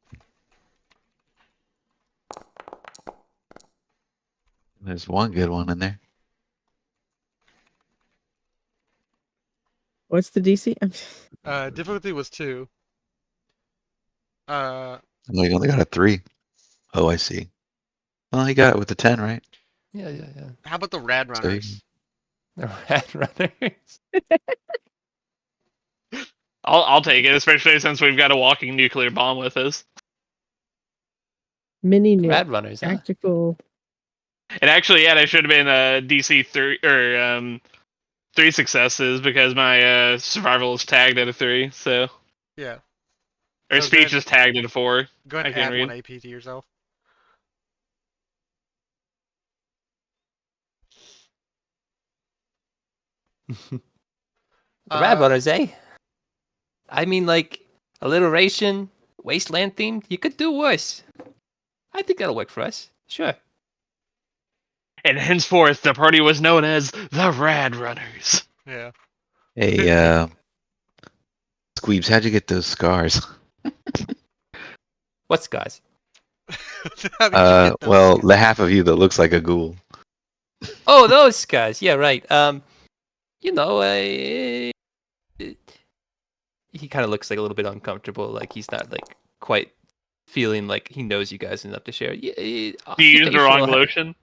There's one good one in there. What's the DC? Difficulty was 2. Oh, you only got a 3. Oh, I see. Well, you got it with the 10, right? Yeah. How about the Rad So you Runners? The Rat Runners. I'll take it, especially since we've got a walking nuclear bomb with us. Mini knit. Rad Runners, huh? Tactical. And actually, yeah, there should have been a DC 3 or 3 successes because my survival is tagged at a 3. So Yeah. or So speech good. is tagged at a 4. Go ahead I and can't add 1 read. AP to yourself. The Rad Runners, eh? I mean, like, alliteration, wasteland themed, you could do worse. I think that'll work for us. Sure. And henceforth, the party was known as the Rad Runners. Yeah. Hey, Skweebz, how'd you get those scars? What's guys? How did you get those? Well, the half of you that looks like a ghoul. Oh, those guys. Yeah, right. You know, he kind of looks like a little bit uncomfortable, like he's not like quite feeling like he knows you guys enough to share. Do you use the wrong lotion?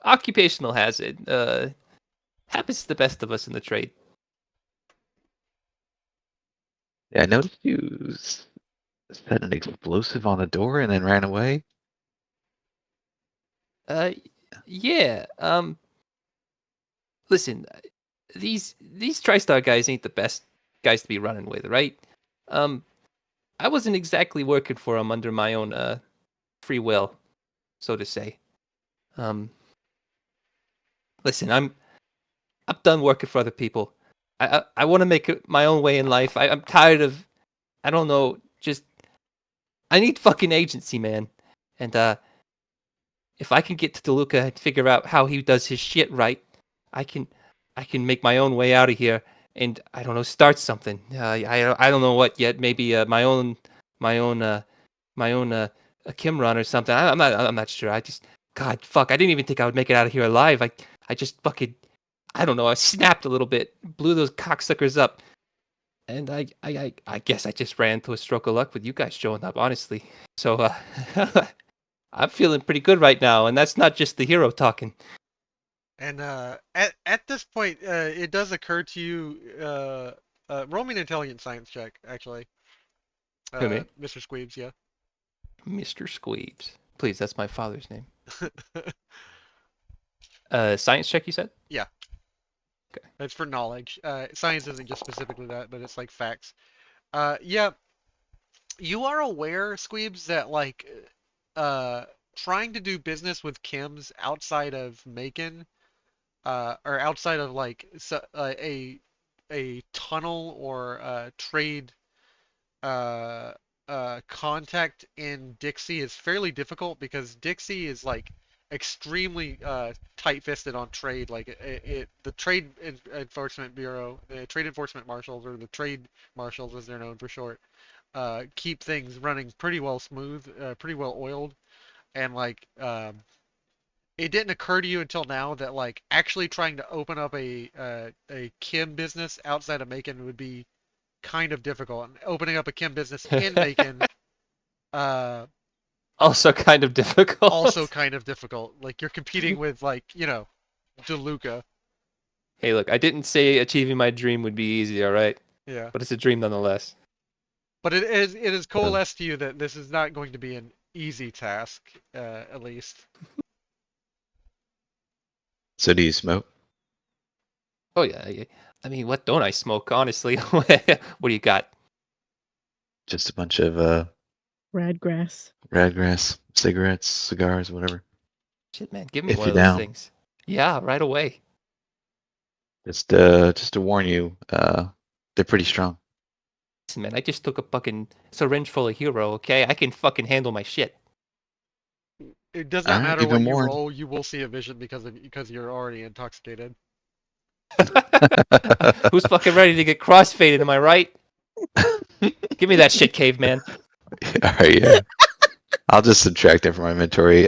Occupational hazard. Happens to the best of us in the trade. Yeah, I noticed you set an explosive on a door and then ran away. Yeah. Listen, these TriStar guys ain't the best guys to be running with, right? I wasn't exactly working for them under my own free will, so to say. Listen, I'm done working for other people. I want to make my own way in life. I'm tired of, I don't know, just I need fucking agency, man. And if I can get to DeLuca and figure out how he does his shit right, I can make my own way out of here. And I don't know, start something. I don't know what yet. Maybe my own a Kim run or something. I'm not sure. God, fuck. I didn't even think I would make it out of here alive. I just fucking, I don't know. I snapped a little bit, blew those cocksuckers up, and I guess I just ran into a stroke of luck with you guys showing up. Honestly, so I'm feeling pretty good right now, and that's not just the hero talking. And at this point, it does occur to you, roll me an intelligence science check, actually. Who, me? Mr. Skweebz, yeah. Mr. Skweebz. Please, that's my father's name. Science check, you said? Yeah. Okay. It's for knowledge. Science isn't just specifically that, but it's like facts. Yeah. You are aware, Skweebz, that like trying to do business with Kim's outside of Macon, or outside of like a tunnel or trade contact in Dixie is fairly difficult because Dixie is like extremely tight-fisted on trade. Like the Trade Enforcement Bureau, the Trade Enforcement Marshals, or the Trade Marshals as they're known for short, keep things running pretty well smooth, pretty well oiled, and like it didn't occur to you until now that like actually trying to open up a Kim business outside of Macon would be kind of difficult. And opening up a Kim business in Macon, also kind of difficult. also kind of difficult. Like you're competing with like, you know, DeLuca. Hey, look, I didn't say achieving my dream would be easy, all right? Yeah. But it's a dream nonetheless. But it is coalesced to you that this is not going to be an easy task, at least. So do you smoke? Oh yeah. I mean, what don't I smoke, honestly? What do you got? Just a bunch of Radgrass. radgrass, cigarettes, cigars, whatever. Shit, man, give me If one you're of those down. things. Yeah, right away. Just to warn you, they're pretty strong. Listen, man, I just took a fucking syringe full of hero. Okay, I can fucking handle my shit. It does All not right, matter you've what been you warned. roll. You will see a vision because you're already intoxicated. Who's fucking ready to get crossfaded? Am I right? Give me that shit, caveman. All right, yeah. I'll just subtract it from my inventory.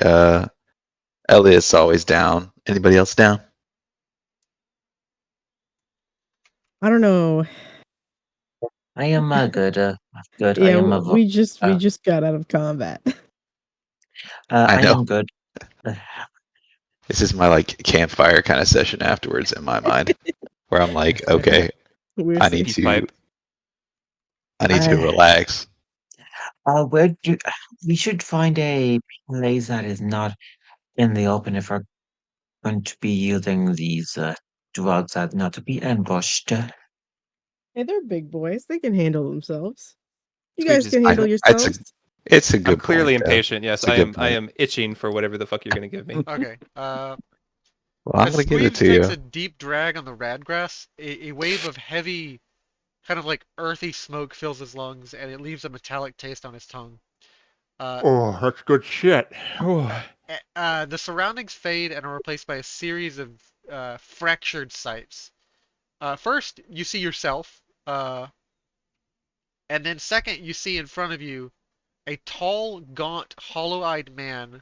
Elliot's always down. Anybody else down? I don't know. I am good. Good. I Yeah, am we uh, just got out of combat. I I know. am good. This is my like campfire kind of session afterwards in my mind, where I'm like, okay, We're I so- need Peace to, pipe. I need to Uh, relax. where do we should find a place that is not in the open if we're going to be using these drugs that not to be ambushed. Hey, they're big boys. They can handle themselves. You Skweebz guys is can handle yourselves. It's a I'm good clearly point, though. impatient. Yes, It's a I good am. I point. am itching for whatever the fuck you're gonna give me. Okay. Well, I'm As gonna give it Skweebz to takes you. a deep drag on the radgrass, a wave of heavy, kind of like earthy smoke fills his lungs, and it leaves a metallic taste on his tongue. Uh, Oh, that's good shit. Oh. the surroundings fade and are replaced by a series of fractured sights. First, you see yourself, and then second, you see in front of you a tall, gaunt, hollow-eyed man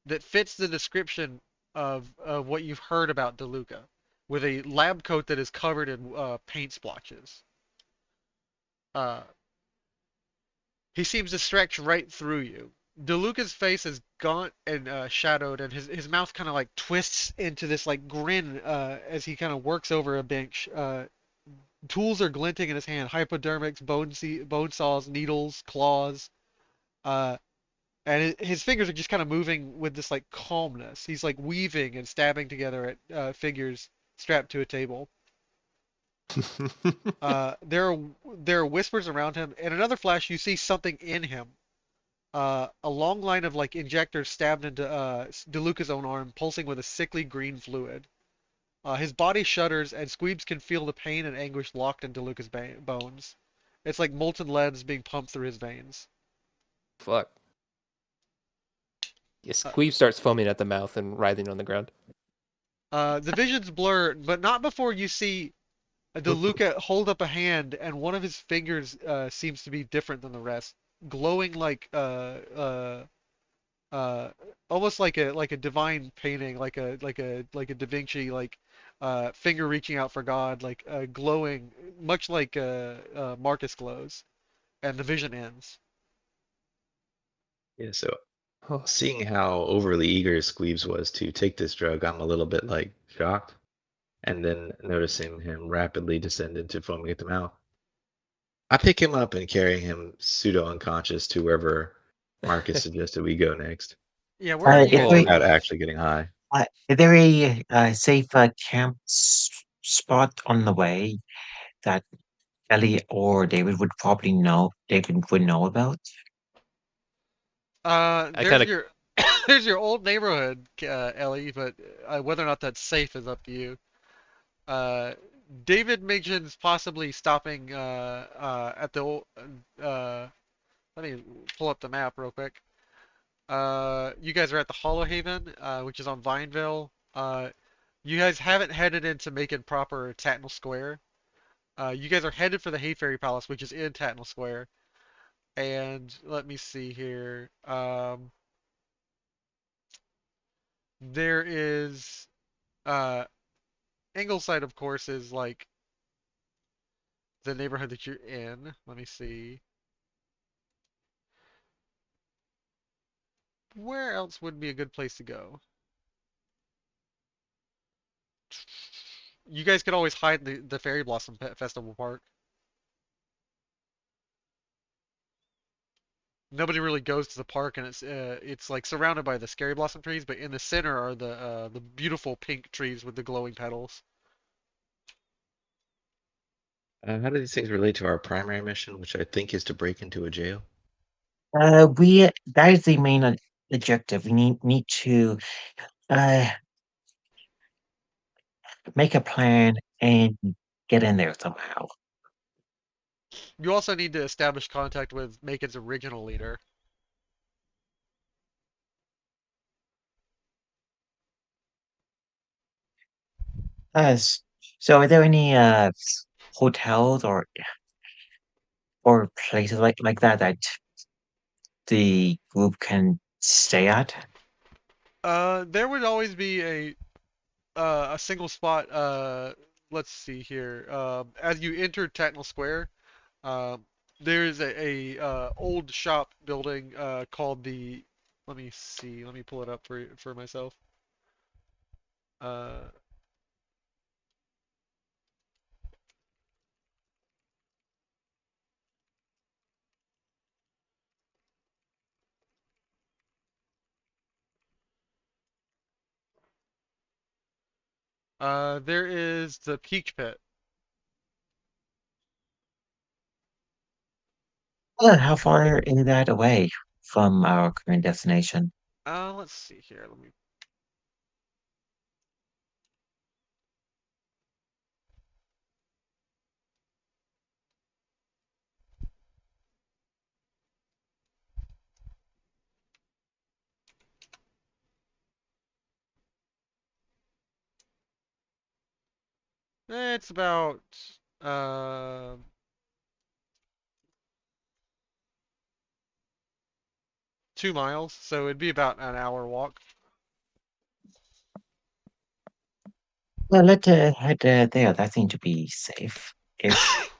that fits the description of what you've heard about DeLuca, with a lab coat that is covered in paint splotches. Uh, he seems to stretch right through you. DeLuca's face is gaunt and shadowed, and his mouth kind of like twists into this like grin as he kind of works over a bench. Tools are glinting in his hand: hypodermics, bone saws, needles, claws. Uh, and his fingers are just kind of moving with this like calmness. He's like weaving and stabbing together at figures strapped to a table. There are whispers around him. In another flash, you see something in him. A long line of like injectors stabbed into DeLuca's own arm, pulsing with a sickly green fluid. His body shudders, and Skweebz can feel the pain and anguish locked in DeLuca's bones. It's like molten lead is being pumped through his veins. Fuck. Yeah, Uh, Skweebz starts foaming at the mouth and writhing on the ground. the visions blur, but not before you see DeLuca hold up a hand, and one of his fingers seems to be different than the rest, glowing like uh, almost like a divine painting, like a Da Vinci finger reaching out for God, like glowing, much like Marcus glows, and the vision ends. Yeah, so Oh, seeing how overly eager Skweebz was to take this drug, I'm a little bit like shocked. And then noticing him rapidly descend into foaming at the mouth. I pick him up and carry him pseudo unconscious to wherever Marcus suggested we go next. Yeah, where are you If guys we, Without going? actually getting high. is there a safe camp spot on the way that Ellie or David would probably know? David would know about. I kind There's of. your there's your old neighborhood, Ellie, but whether or not that's safe is up to you. Uh, David mentions possibly stopping at the old. Let me pull up the map real quick. You guys are at the Hollow Haven, which is on Vineville. You guys haven't headed into Macon proper or Tatnall Square. You guys are headed for the Hay Fairy Palace, which is in Tatnall Square. And let me see here. There is uh, Ingleside, of course, is like the neighborhood that you're in. Let me see. Where else would be a good place to go? You guys could always hide in the Fairy Blossom Festival Park. Nobody really goes to the park, and it's like surrounded by the Scary Blossom trees, but in the center are the beautiful pink trees with the glowing petals. How do these things relate to our primary mission, which I think is to break into a jail? We that is the main objective. We need to uh make a plan and get in there somehow. You also need to establish contact with Macon's original leader. So are there any hotels or places like that the group can stay at? There would always be a single spot. Let's see here. As you enter Tatnall Square, there's a old shop building called the. Let me see. Let me pull it up for myself. Uh, there is the Peach Pit. How far is that away from our current destination? Let's see here. Let me. It's about uh 2 miles, so it'd be about an hour walk. Well, let's head there. That seems to be safe-ish.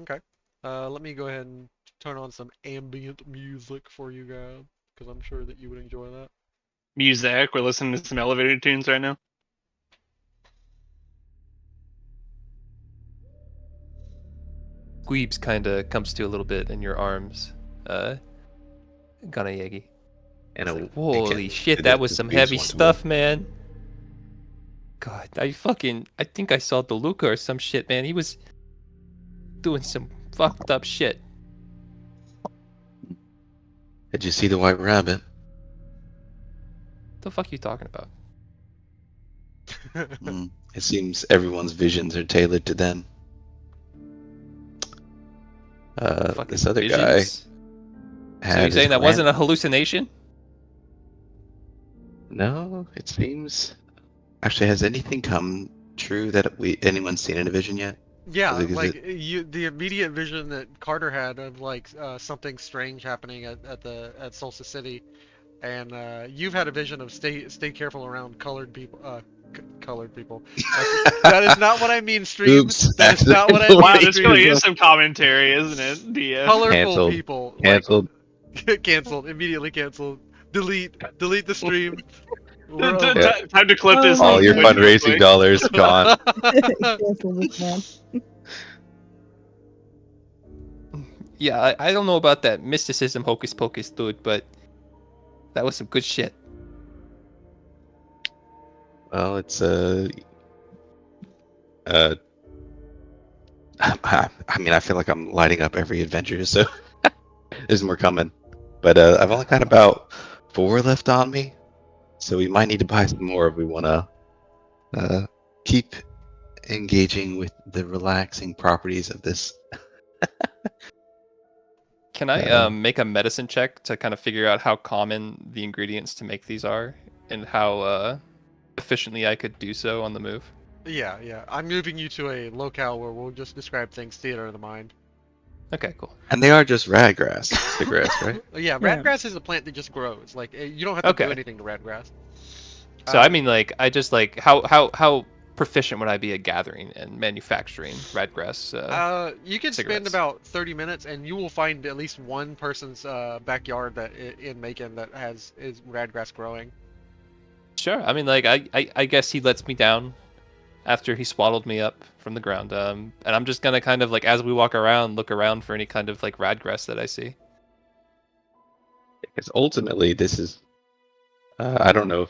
Okay. Let me go ahead and turn on some ambient music for you guys, because I'm sure that you would enjoy that. Music. We're listening to some elevator tunes right now. Skweebz kind of comes to a little bit in your arms, Ganayegi. And It's a, like, holy and shit, the that was some Skweebz heavy one to stuff, man. God, I think I saw DeLuca or some shit, man. He was doing some fucked up shit. Did you see the White Rabbit? What the fuck are you talking about? It seems everyone's visions are tailored to them. Fucking This other visions? guy So had you're his saying that grand- wasn't a hallucination? No, it seems. Actually, has anything come true that anyone's seen in a vision yet? Yeah, Is like it- the immediate vision that Carter had of like something strange happening at Solstice City, and you've had a vision of stay careful around colored people. Colored people. That is not what I mean, stream. Oops, That is not what I accidentally mean, Wow, this stream. really is some commentary, isn't it? The Colorful Canceled. people. Canceled. Like canceled. Immediately canceled. Delete the stream. We're over. time to clip this. Oh my All your God. fundraising dollars gone. Cancel this man. Yeah, I don't know about that mysticism hocus pocus, dude, but that was some good shit. Well, it's I mean, I feel like I'm lighting up every adventure, so there's more coming. But I've only got about 4 left on me, so we might need to buy some more if we want to keep engaging with the relaxing properties of this. Can I Uh, make a medicine check to kind of figure out how common the ingredients to make these are and how efficiently I could do so on the move? Yeah. I'm moving you to a locale where we'll just describe things theater of the mind. Okay, cool. And they are just radgrass cigarettes, right? Yeah, radgrass is a plant that just grows. Like you don't have to do Okay. anything to radgrass. So I mean, like, I just like how proficient would I be at gathering and manufacturing radgrass? You can spend cigarettes. about 30 minutes, and you will find at least one person's backyard that in Macon that is radgrass growing. Sure. I mean, like, I guess he lets me down after he swaddled me up from the ground. And I'm just gonna kind of like, as we walk around, look around for any kind of like radgrass that I see. Because ultimately, this is I don't know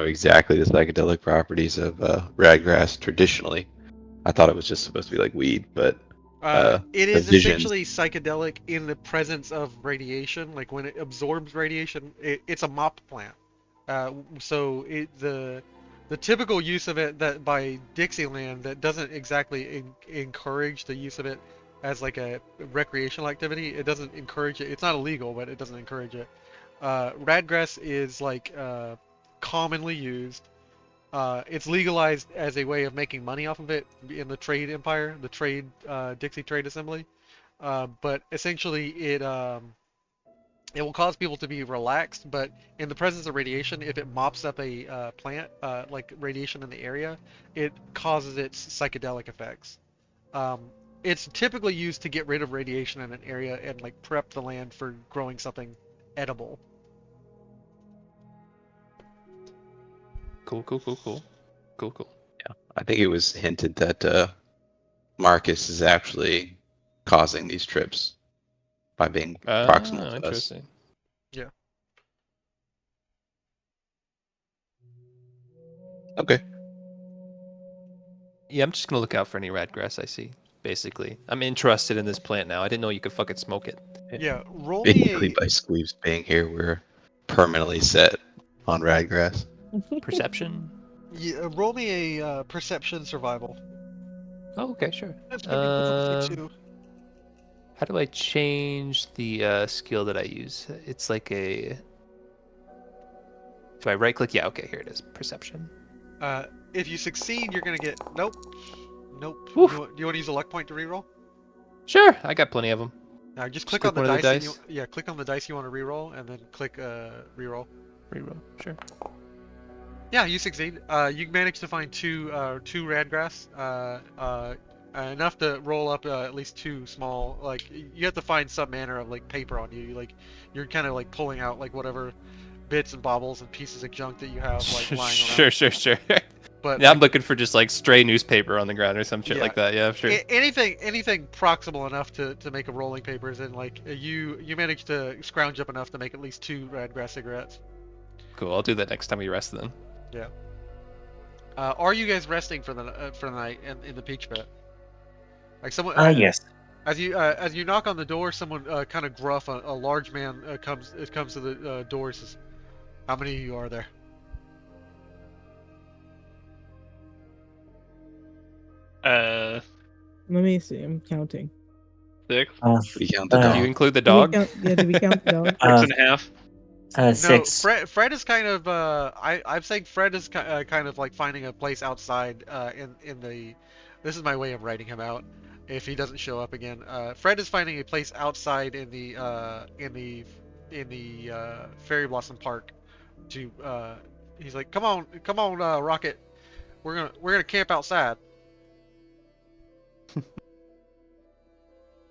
exactly the psychedelic properties of radgrass traditionally. I thought it was just supposed to be like weed, but It is visions. essentially psychedelic in the presence of radiation. Like when it absorbs radiation, it's a mop plant. The typical use of it that by Dixieland that doesn't exactly encourage the use of it as like a recreational activity. It doesn't encourage it. It's not illegal, but it doesn't encourage it. Radgrass is like commonly used. It's legalized as a way of making money off of it in the trade empire, the trade Dixie Trade Assembly. But essentially, it will cause people to be relaxed. But in the presence of radiation, if it mops up a plant, like radiation in the area, it causes its psychedelic effects. It's typically used to get rid of radiation in an area and like prep the land for growing something edible. Cool. I think it was hinted that Marcus is actually causing these trips by being proximal to us. Interesting. Yeah. Okay. Yeah, I'm just gonna look out for any radgrass I see. Basically, I'm interested in this plant now. I didn't know you could fucking smoke it. Yeah. Roll Basically, me by Skweebz being here, we're permanently set on Radgrass. Perception. roll me a perception survival. Oh, okay, sure. That's gonna be difficulty 2. How do I change the skill that I use? It's like a. Do I right click? Yeah, okay, here it is. Perception. If you succeed, you're gonna get nope. Do Oof. you want to use a luck point to reroll? Sure, I got plenty of them. Now just Just click click on the one of the dice. dice? Yeah, click on the dice you want to reroll, and then click reroll. Reroll. Sure. Yeah, you succeed. You managed to find two radgrass. Enough to roll up at least 2 small. Like you have to find some manner of like paper on you. Like you're kind of like pulling out like whatever bits and bobbles and pieces of junk that you have like lying around. Sure. But Yeah, like, I'm looking for just like stray newspaper on the ground or some shit Yeah. like that. Yeah, sure. anything proximal enough to make a rolling papers, and like you managed to scrounge up enough to make at least 2 radgrass cigarettes. Cool. I'll do that next time we rest then. Yeah. Are you guys resting for the night in the peach pit? Like someone. Yes. As you knock on the door, someone kind of gruff, a large man comes to the door and says, "How many of you are there?" Uh, Let me see. I'm counting. 6. We count the Do dog. you include the Do we dog? count, yeah, do we count the dog? 6.5. No, 6. Fred is kind of. I'm saying Fred is kind of like finding a place outside. In the. This is my way of writing him out. If he doesn't show up again, Fred is finding a place outside in the Fairy Blossom Park. He's like, come on, Rocket. We're gonna camp outside.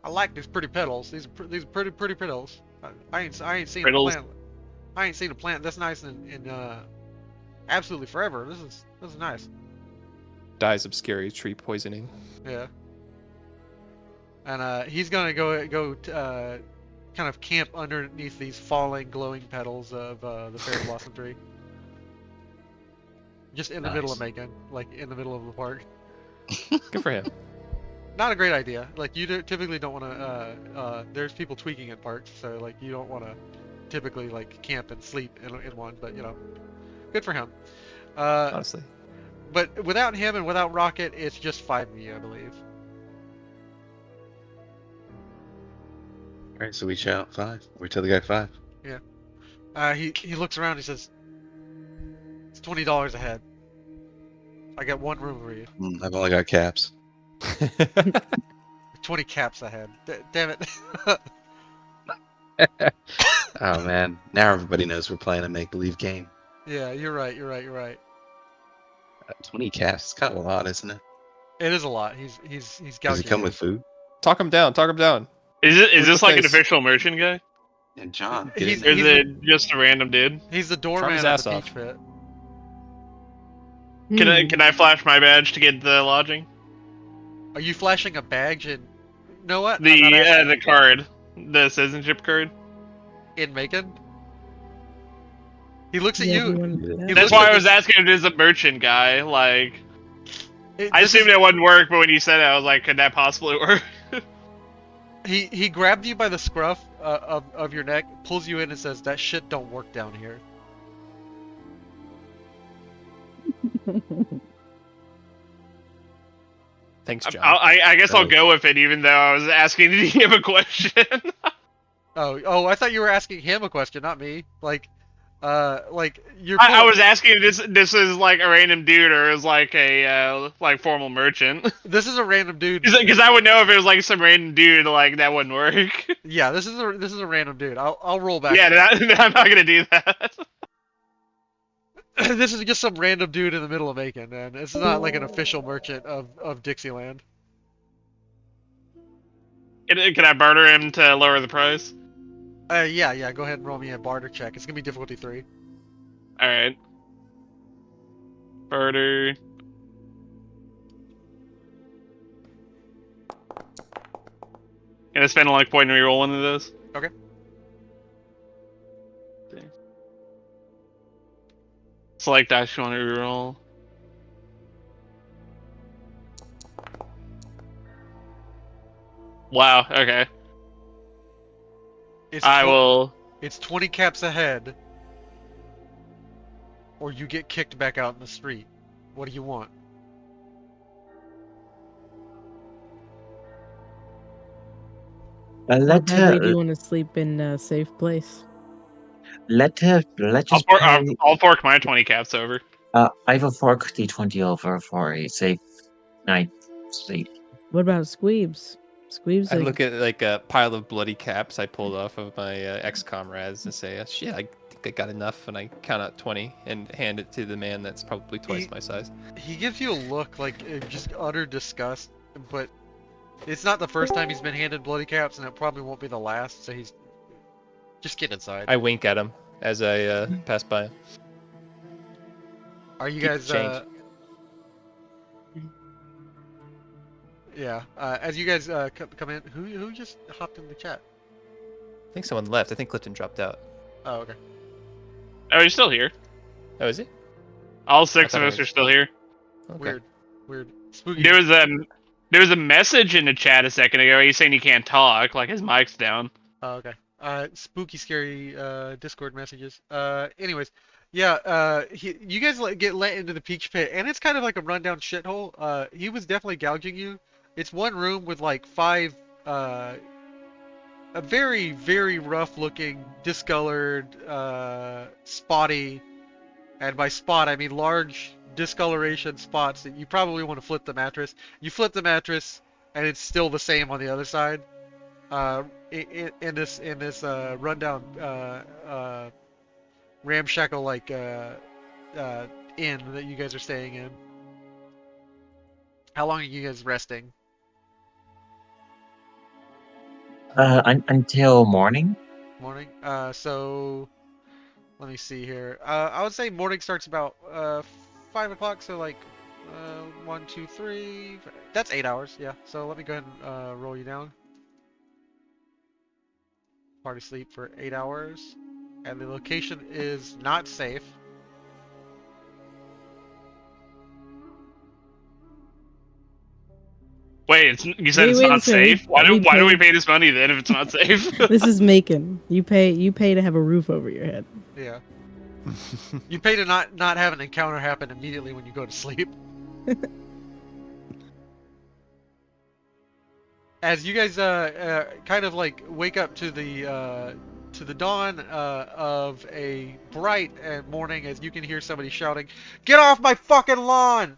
I like these pretty petals. These are pretty petals. I ain't seen Petals. a plant. I ain't seen a plant this nice in absolutely forever. This is nice. Dies of scary tree poisoning. Yeah. And he's gonna go kind of camp underneath these falling, glowing petals of the fairy blossom tree. Just in the middle of Macon, like in the middle of the park. Good for him. Not a great idea. Like you typically don't want to. There's people tweaking in parks, so like you don't want to typically like camp and sleep in one. But you know, good for him. Honestly. But without him and without Rocket, it's just 5 of you, I believe. Alright, so we shout 5. We tell the guy 5. Yeah. He looks around. He says, "It's $20 a head. I got 1 room for you. I've only got caps. 20 caps a head. Damn it." Oh man, now everybody knows we're playing a make-believe game. Yeah, you're right. 20 caps, it's kind of a lot, isn't it? It is a lot. He's Does gouging it come you. with food? Talk him down. Is Where's this the like an face? official merchant guy? And John, He's- get in Or there. is it just a random dude? He's the Charm doorman his at ass the off. peach pit. Can I flash my badge to get the lodging? Are you flashing a badge in? You know what? I'm not The asking. the card, the citizenship card. In Macon? He looks at Yeah, you. everyone- He That's looks why at I was this- asking if there's a merchant guy. Like, I This assumed is- it wouldn't work, but when you said it, I was like, could that possibly work? He grabbed you by the scruff of your neck, pulls you in, and says, "That shit don't work down here." Thanks, John. I guess I'll Really? go with it, even though I was asking him a question. Oh, I thought you were asking him a question, not me. Like you're. I was asking if this is like a random dude or is like a like formal merchant. This is a random dude. Because I would know if it was like some random dude, like that wouldn't work. Yeah, this is a random dude. I'll roll back. Yeah, I'm not gonna do that. This is just some random dude in the middle of Macon, and this is not like an official merchant of Dixieland. Can I barter him to lower the price? Yeah. Go ahead and roll me a barter check. It's gonna be difficulty 3. All right. Barter. Gonna spend a luck point and reroll one of those. Okay. Select dash you want to reroll. Wow. Okay. It's I will. It's 20 caps ahead, or you get kicked back out in the street. What do you want? How Let badly do you her, want to sleep in a safe place? let I'll us pay. I'll fork my 20 caps over. I will fork the 20 over for a safe night sleep. What about Skweebz? Skweebz, I look at like a pile of bloody caps I pulled off of my ex-comrades and say, "Shit, I think I got enough." And I count out 20 and hand it to the man that's probably twice my size. He gives you a look like just utter disgust, but it's not the first time he's been handed bloody caps, and it probably won't be the last. So he's just get inside. I wink at him as I pass by. Are you keep guys? the change. Yeah. As you guys come in, who just hopped in the chat? I think someone left. I think Clifton dropped out. Oh, okay. Oh, he's still here. Oh, is he? All 6 I of thought us he are was- still here. Okay. Weird. Spooky. There was a message in the chat a second ago. He's saying he can't talk, like his mic's down. Oh, okay. Spooky, scary Discord messages. Anyways, yeah. You guys get let into the Peach Pit, and it's kind of like a rundown shithole. He was definitely gouging you. It's one room with like 5, a very, very rough-looking, discolored, spotty, and by spot I mean large discoloration spots that you probably want to flip the mattress. You flip the mattress, and it's still the same on the other side. In this rundown ramshackle like inn that you guys are staying in. How long are you guys resting? Until morning. Morning. So let me see here. I would say morning starts about 5 o'clock. So like 1, 2, 3. That's 8 hours. Yeah. So let me go ahead and roll you down. Party sleep for 8 hours, and the location is not safe. Wait, you said it's Wait a not second, safe? Why do we paid- pay this money then if it's not safe? This is Macon. You pay to have a roof over your head. Yeah. You pay to not have an encounter happen immediately when you go to sleep. As you guys kind of like wake up to the dawn of a bright morning, as you can hear somebody shouting, "Get off my fucking lawn!"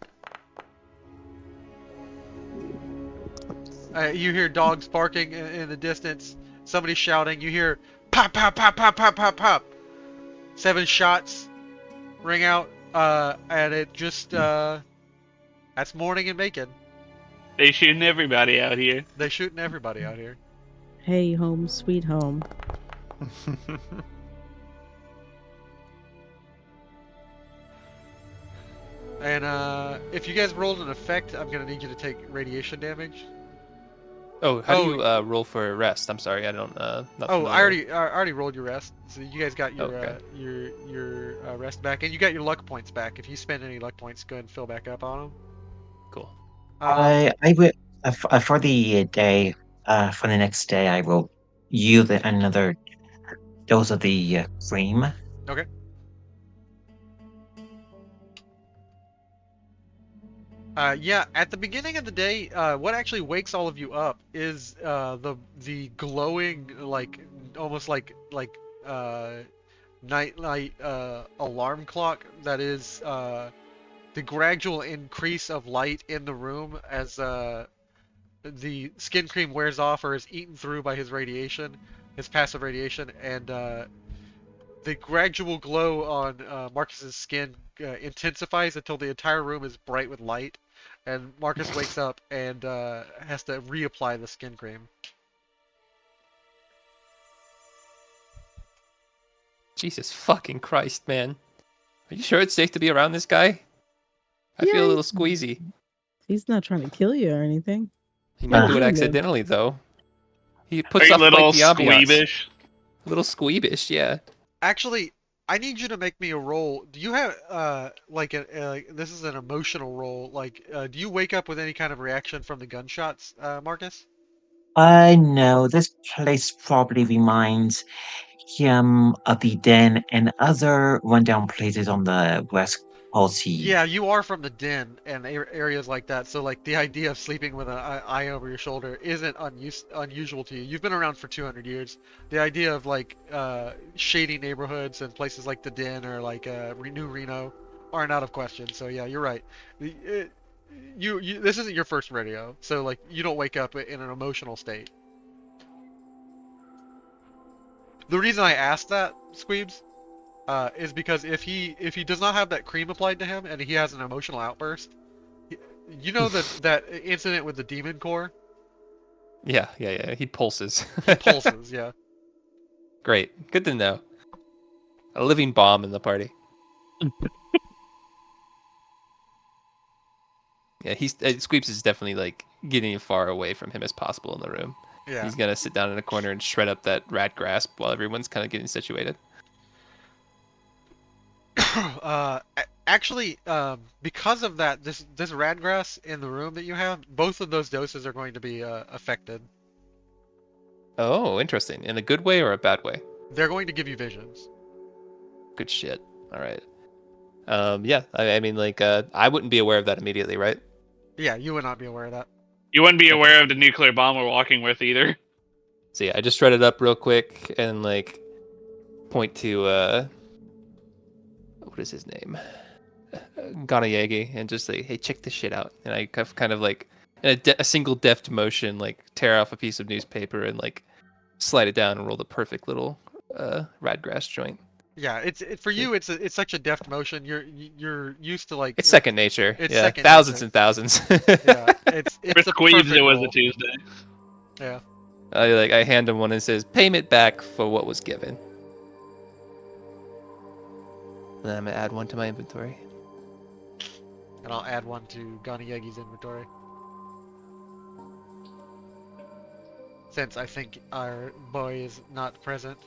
You hear dogs barking in the distance. Somebody shouting. You hear pop, pop, pop, pop, pop, pop, pop. 7 shots ring out, and it just that's morning in Macon. They shooting everybody out here. They're shooting everybody out here. Hey, home, sweet home. And if you guys rolled an effect, I'm gonna need you to take radiation damage. Oh, how do you roll for rest? I'm sorry, I don't. Not Oh, I familiar. already rolled your rest, so you guys got your Okay. your rest back, and you got your luck points back. If you spend any luck points, go ahead and fill back up on them. Cool. I will for the day for the next day. I will use another dose of the cream. Okay. Yeah, at the beginning of the day, what actually wakes all of you up is the glowing, like almost uh nightlight alarm clock that is the gradual increase of light in the room as the skin cream wears off or is eaten through by his radiation, his passive radiation, and the gradual glow on Marcus's skin intensifies until the entire room is bright with light, and Marcus wakes up and has to reapply the skin cream. Jesus fucking Christ, man. Are you sure it's safe to be around this guy? I feel a little squeezy. He's not trying to kill you or anything. He might do it Human. accidentally, though. He Are puts you off little like the ambiance. squeebish? A little squeebish, yeah. Actually, I need you to make me a roll. Do you have this is an emotional roll. Do you wake up with any kind of reaction from the gunshots, Marcus? I know this place probably reminds him of the den and other rundown places on the West Coast. Yeah, you are from the den and areas like that, so like the idea of sleeping with an eye over your shoulder isn't unusual to you. You've been around for 200 years. The idea of like shady neighborhoods and places like the den or like New Reno aren't out of question. So yeah, you're right. You this isn't your first rodeo, so like you don't wake up in an emotional state. The reason I asked that, Skweebz, is because if he does not have that cream applied to him and he has an emotional outburst, you know that incident with the demon core? Yeah. He pulses. He pulses, yeah. Great. Good to know. A living bomb in the party. Yeah, Skweebz is definitely like getting as far away from him as possible in the room. Yeah. He's gonna sit down in a corner and shred up that rat grasp while everyone's kind of getting situated. Actually, because of that, this radgrass in the room that you have, both of those doses are going to be affected. Oh, interesting. In a good way or a bad way? They're going to give you visions. Good shit. All right. Yeah. I mean, like, I wouldn't be aware of that immediately, right? Yeah, you would not be aware of that. You wouldn't be aware of the nuclear bomb we're walking with either. So yeah, I just shred it up real quick and like point to what is his name? Ganayegi, and just say, hey, check this shit out. And I kind of like in a single deft motion, like tear off a piece of newspaper and like slide it down and roll the perfect little radgrass joint. Yeah, it's for you. It's such a deft motion. You're used to like. It's second nature. It's yeah, second thousands nature. and thousands. Yeah, it's For the Skweebz, perfect it was roll. a Tuesday. Yeah. I hand him one and says, payment back for what was given. Then I'm gonna add one to my inventory. And I'll add one to Ganayegi's inventory. Since I think our boy is not present.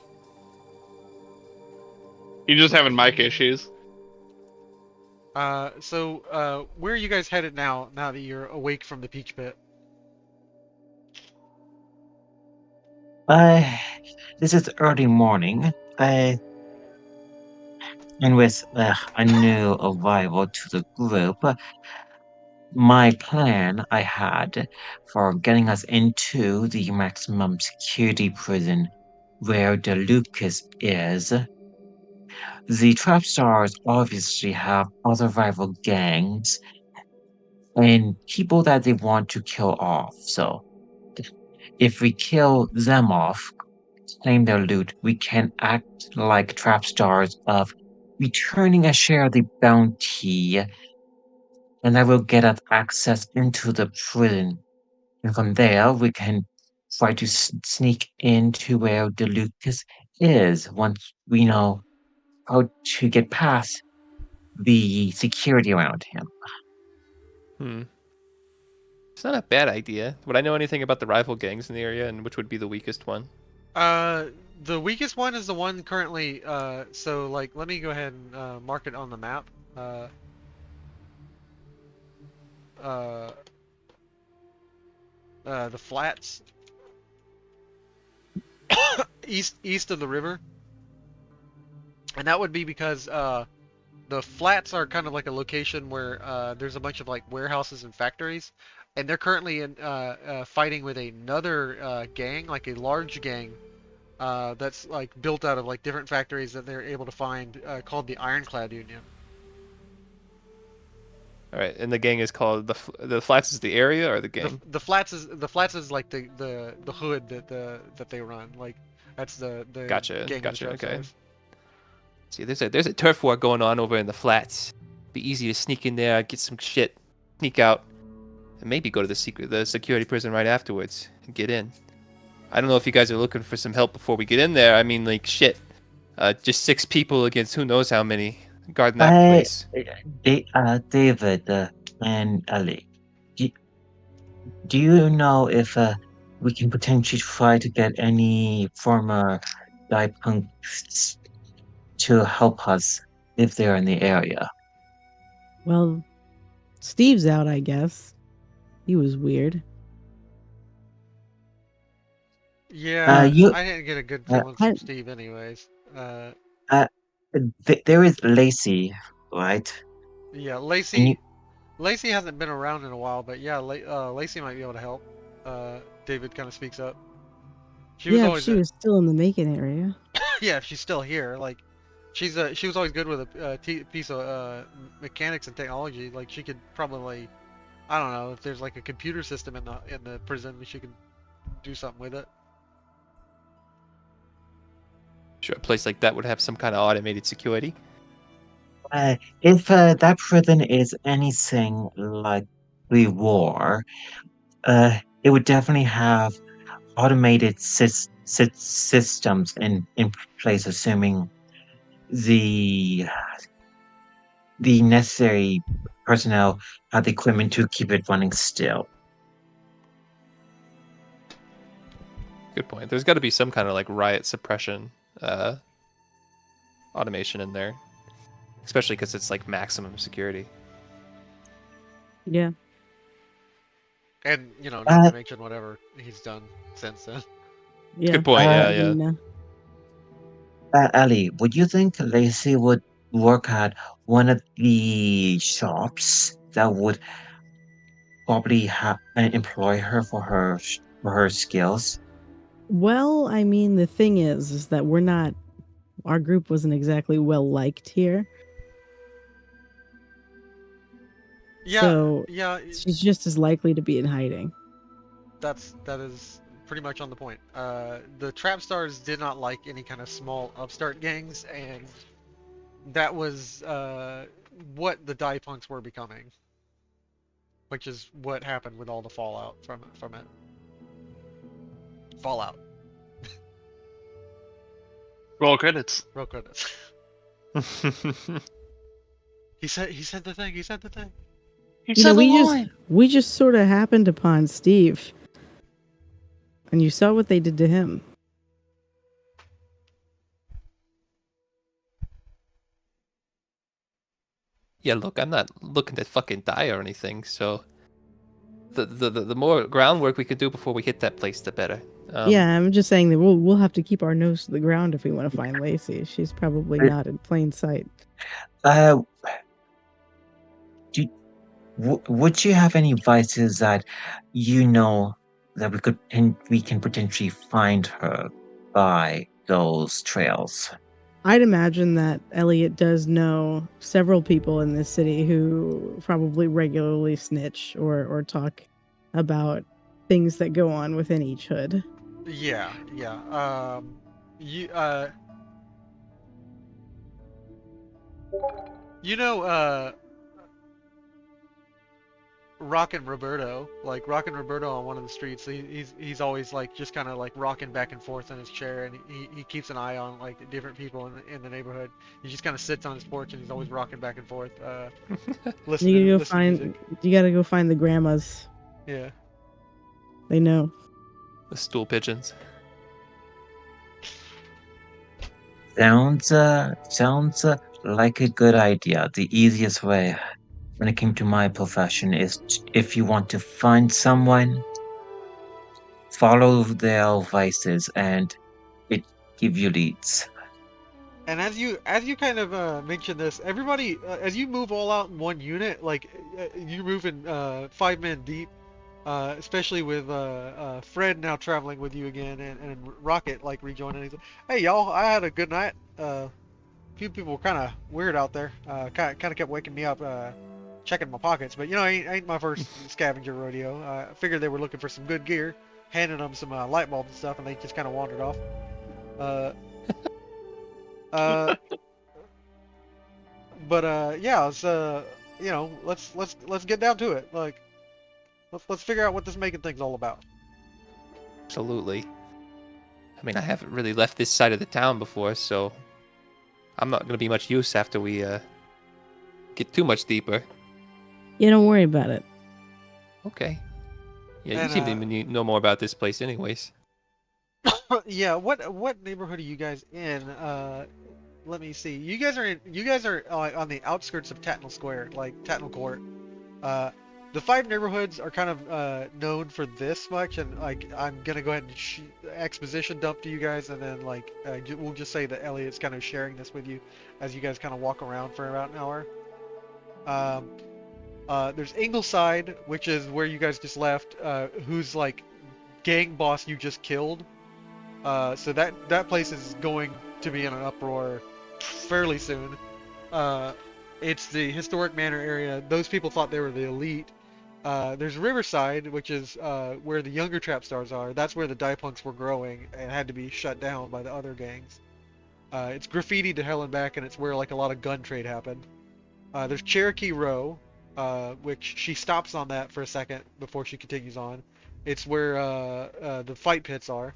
You're just having mic issues. So where are you guys headed now that you're awake from the peach pit? This is early morning. And with a new arrival to the group, my plan I had for getting us into the maximum security prison where the Lucas is. The trap stars obviously have other rival gangs and people that they want to kill off. So if we kill them off, claim their loot, we can act like trap stars of returning a share of the bounty, and that will get us access into the prison. And from there, we can try to sneak into where the Lucas is once we know how to get past the security around him. It's not a bad idea. Would I know anything about the rival gangs in the area, and which would be the weakest one? The weakest one is the one currently. So like, let me go ahead and mark it on the map. the flats east of the river, and that would be because the flats are kind of like a location where there's a bunch of like warehouses and factories, and they're currently fighting with another gang, like a large gang that's like built out of like different factories that they're able to find, called the Ironclad Union. All right, and the gang is called the Flats is the area or the gang? The flats is like the hood that they run. Like that's the Gotcha, gang of the trap okay. stars. See, there's a turf war going on over in the Flats. Be easy to sneak in there, get some shit, sneak out, and maybe go to the security prison right afterwards and get in. I don't know if you guys are looking for some help before we get in there. I mean, like, shit. Just 6 people against who knows how many guarding that place. David and Ali, do you know if we can potentially try to get any former punks to help us if they're in the area? Well, Steve's out, I guess. He was weird. Yeah, you- I didn't get a good feeling from Steve, anyways. There is Lacey, right? Yeah, And Lacey hasn't been around in a while, but yeah, Lacey might be able to help. David kind of speaks up. She was Yeah, if always she was still in the Macon area. yeah, if she's still here. Like, she was always good with a piece of mechanics and technology. Like, she could probably, I don't know, if there's like a computer system in the prison, she could do something with it. Sure, a place like that would have some kind of automated security. if that prison is anything like the war, it would definitely have automated systems in place, assuming the necessary personnel have the equipment to keep it running still. Good point. There's got to be some kind of like riot suppression automation in there, especially because it's like maximum security. Yeah. And, you know, not to mention whatever he's done since then. Yeah. Good point. Yeah. Ali, would you think Lacey would work at one of the shops that would probably employ her for her skills? Well, I mean, the thing is that our group wasn't exactly well liked here. Yeah, So yeah, she's just as likely to be in hiding. that is pretty much on the point. The trap stars did not like any kind of small upstart gangs, and that was what the die punks were becoming, which is what happened with all the fallout from it. Fallout. Roll credits. Real credits. He said the thing. He said the thing. You know, we just sort of happened upon Steve, and you saw what they did to him. Yeah, look, I'm not looking to fucking die or anything, so the more groundwork we could do before we hit that place, the better. Yeah, I'm just saying that we'll have to keep our nose to the ground if we want to find Lacey. She's probably not in plain sight. Would you have any advices that you know that we can potentially find her by those trails? I'd imagine that Elliot does know several people in this city who probably regularly snitch or talk about things that go on within each hood. Yeah. You know, Rockin' Roberto on one of the streets. He's always like just kind of like rocking back and forth in his chair, and he keeps an eye on like different people in the neighborhood. He just kind of sits on his porch and he's always rocking back and forth, listening. You Music. gotta go find the grandmas. Yeah. They know. The stool pigeons. Sounds like a good idea. The easiest way. when it came to my profession is if you want to find someone, follow their advices and it give you leads. And as you kind of mention this, everybody as you move all out in one unit, like you're moving 5 men deep, especially with Fred now traveling with you again, and Rocket like rejoining. He's like, hey y'all, I had a good night. Few people were kind of weird out there. Kind of kept waking me up, checking my pockets. But you know, ain't my first scavenger rodeo. I figured they were looking for some good gear. Handed them some light bulbs and stuff, and they just kind of wandered off. But yeah, it's you know, let's get down to it. Like, let's figure out what this making thing's all about. Absolutely. I mean, I haven't really left this side of the town before, so I'm not going to be much use after we get too much deeper. Yeah, don't worry about it. Okay. Yeah, And, you seem to know more about this place anyways. Yeah, what neighborhood are you guys in? Let me see. You guys are on the outskirts of Tatnall Square, like Tatnall Court. The 5 neighborhoods are kind of known for this much, and like I'm gonna go ahead and exposition dump to you guys, and then like we'll just say that Elliot's kind of sharing this with you as you guys kind of walk around for about an hour. There's Ingleside, which is where you guys just left, who's like gang boss you just killed. So that place is going to be in an uproar fairly soon. It's the historic manor area. Those people thought they were the elite. There's Riverside, which is where the younger trap stars are. That's where the die punks were growing and had to be shut down by the other gangs. It's graffiti to hell and back, and it's where like a lot of gun trade happened. There's Cherokee Row, which she stops on that for a second before she continues on. It's where the fight pits are.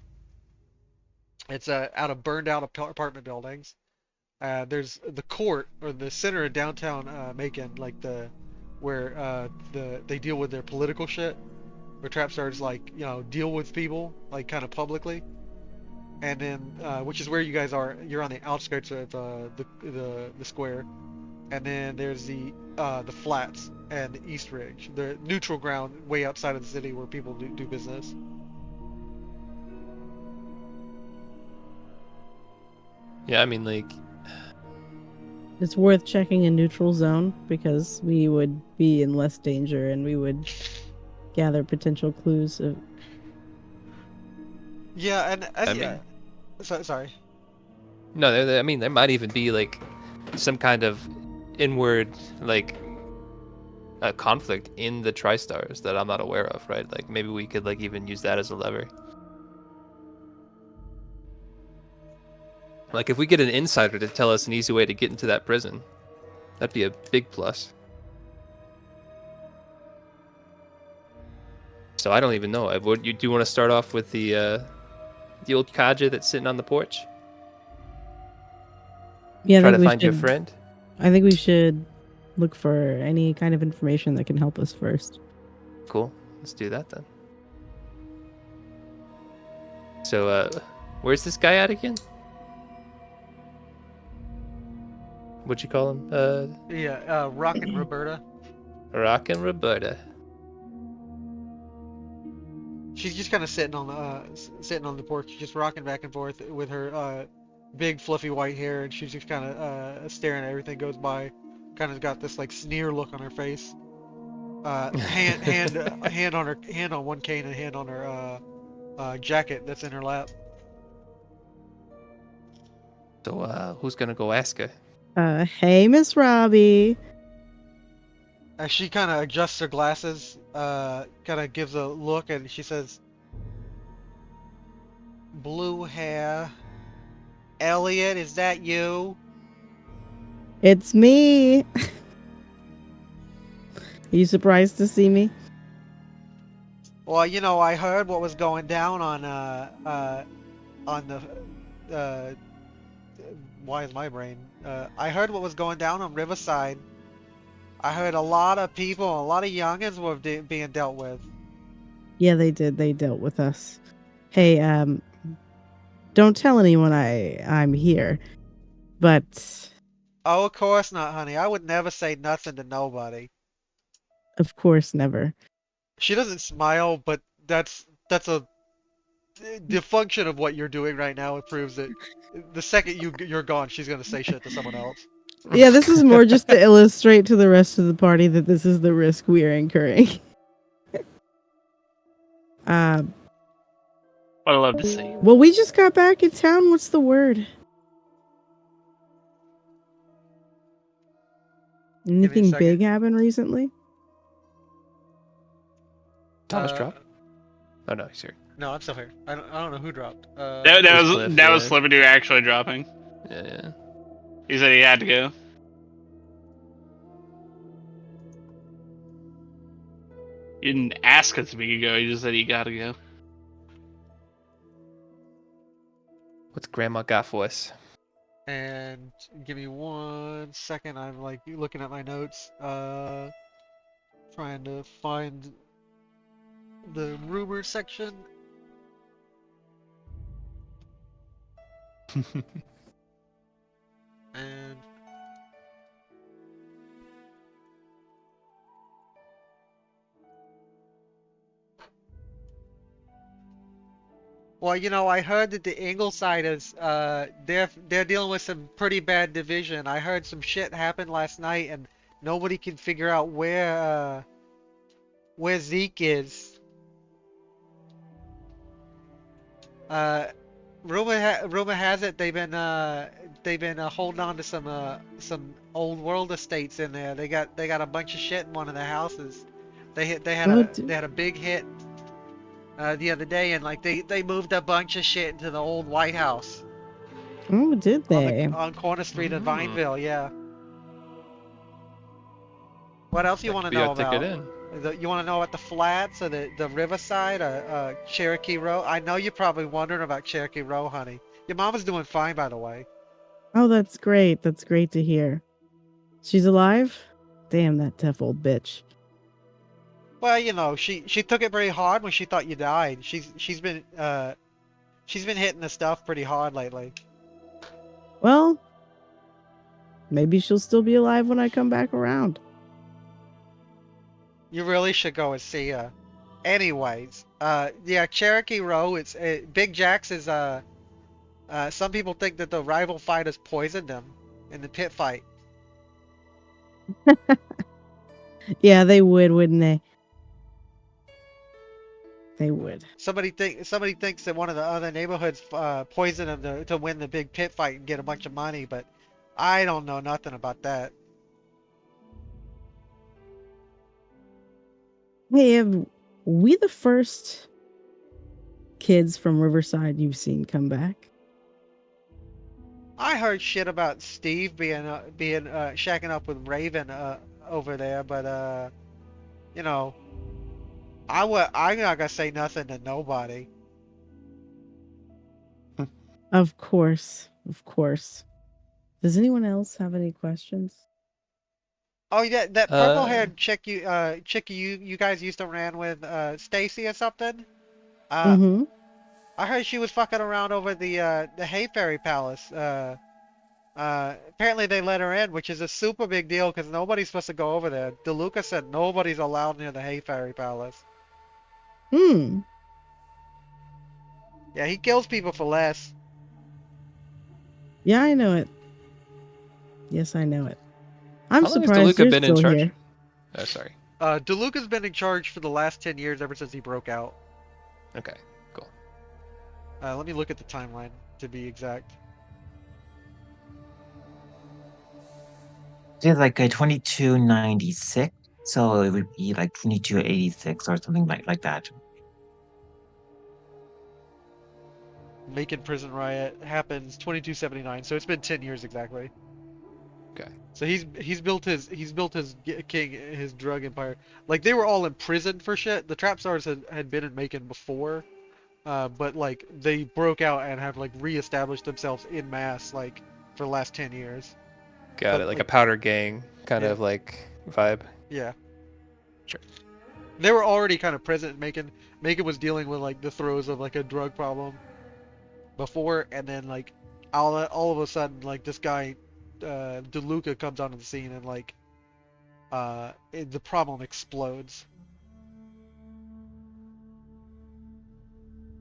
It's out of burned out apartment buildings. There's the court, or the center of downtown Macon, like where they deal with their political shit, where trap stars like deal with people like kind of publicly, and then which is where you guys are. You're on the outskirts of the square, and then there's the flats and the East Ridge, the neutral ground way outside of the city where people do business. Yeah, I mean, like, It's worth checking a neutral zone because we would be in less danger and we would gather potential clues of. Yeah, and I mean, sorry. no, I mean, there might even be like some kind of inward like conflict in the TriStars that I'm not aware of, right? Like maybe we could like even use that as a lever. Like if we get an insider to tell us an easy way to get into that prison, that'd be a big plus. So I don't even know. Would you do want to start off with the old Kaja that's sitting on the porch? Yeah, Try to find your friend. I think we should look for any kind of information that can help us first. Cool. Let's do that then. So, where's this guy at again? What'd you call him? Yeah, Rockin' Roberta. Rockin' Roberta. She's just kind of sitting on the porch, just rocking back and forth with her big fluffy white hair, and she's just kind of staring at everything goes by. Kind of got this like sneer look on her face. Hand on one cane and hand on her jacket that's in her lap. So, who's gonna go ask her? Hey, Miss Robbie. As she kind of adjusts her glasses, kind of gives a look, and she says, "Blue hair, Elliot, is that you?" It's me. Are you surprised to see me? Well, you know, I heard what was going down on the why is my brain? I heard what was going down on Riverside. I heard a lot of people, a lot of youngins were being dealt with. Yeah, they did. They dealt with us. Hey, don't tell anyone I'm here. But Oh, of course not, honey. I would never say nothing to nobody. Of course, never. She doesn't smile, but that's the function of what you're doing right now. It proves that the second you're gone, she's gonna say shit to someone else. Yeah, this is more just to illustrate to the rest of the party that this is the risk we are incurring. What I love to see. Well, we just got back in town. What's the word? me a Anything second. big happen recently? Thomas Uh, dropped. Oh no, he's here. No, I'm still here. I don't know who dropped. That It was was Cliff, that was yeah. Fliperdo actually dropping. Yeah. He said he had to go. He didn't ask us if he could go. He just said he got to go. What's Grandma got for us? And give me 1 second. I'm like looking at my notes. Trying to find the rumor section. And well, I heard that the Ingleside is they're dealing with some pretty bad division. I heard some shit happened last night, and nobody can figure out where Zeke is. Rumor has it they've been holding on to some old world estates in there. They got a bunch of shit in one of the houses. They had a big hit the other day, and like they moved a bunch of shit into the old White House Oh, did they? on Corner Street in Mm. Vineville. Yeah. What else you That want to could be our know ticket about? in. You want to know about the flats or the riverside or Cherokee Row? I know you're probably wondering about Cherokee Row, honey. Your mama's doing fine, by the way. Oh, that's great. That's great to hear. She's alive? Damn, that tough old bitch. Well, she took it pretty hard when she thought you died. She's been hitting the stuff pretty hard lately. Well, maybe she'll still be alive when I come back around. You really should go and see her. Anyways, yeah, Cherokee Row. It's Big Jax is some people think that the rival fighters poisoned him in the pit fight. Yeah, they would, wouldn't they? They would. Somebody thinks that one of the other neighborhoods poisoned him to win the big pit fight and get a bunch of money, but I don't know nothing about that. Hey, have we the first kids from Riverside you've seen come back? I heard shit about Steve being shacking up with Raven over there, but I'm not gonna say nothing to nobody. Of course. Of course. Does anyone else have any questions? Oh yeah, that purple haired chick you guys used to ran with Stacy or something. Mm-hmm. I heard she was fucking around over the Hay Fairy Palace. Apparently they let her in, which is a super big deal because nobody's supposed to go over there. DeLuca said nobody's allowed near the Hay Fairy Palace. Hmm. Yeah, he kills people for less. Yeah, I know it. Yes, I know it. I'm How long has surprised DeLuca you're been in still charge? here. Oh, sorry. DeLuca's been in charge for the last 10 years ever since he broke out. Okay, cool. Let me look at the timeline to be exact. It's like a 2296, so it would be like 2286 or something like that. Macon Prison Riot happens 2279, so it's been 10 years exactly. Okay. So he's built his his drug empire. Like they were all imprisoned for shit. The trap stars had been in Macon before, but like they broke out and have like reestablished themselves in mass like for the last 10 years. Got But, it. Like a like- powder gang kind Yeah. of like vibe. Yeah. Sure. They were already kind of present. Macon was dealing with like the throes of like a drug problem before, and then like all of a sudden like this guy DeLuca comes onto the scene and like the problem explodes.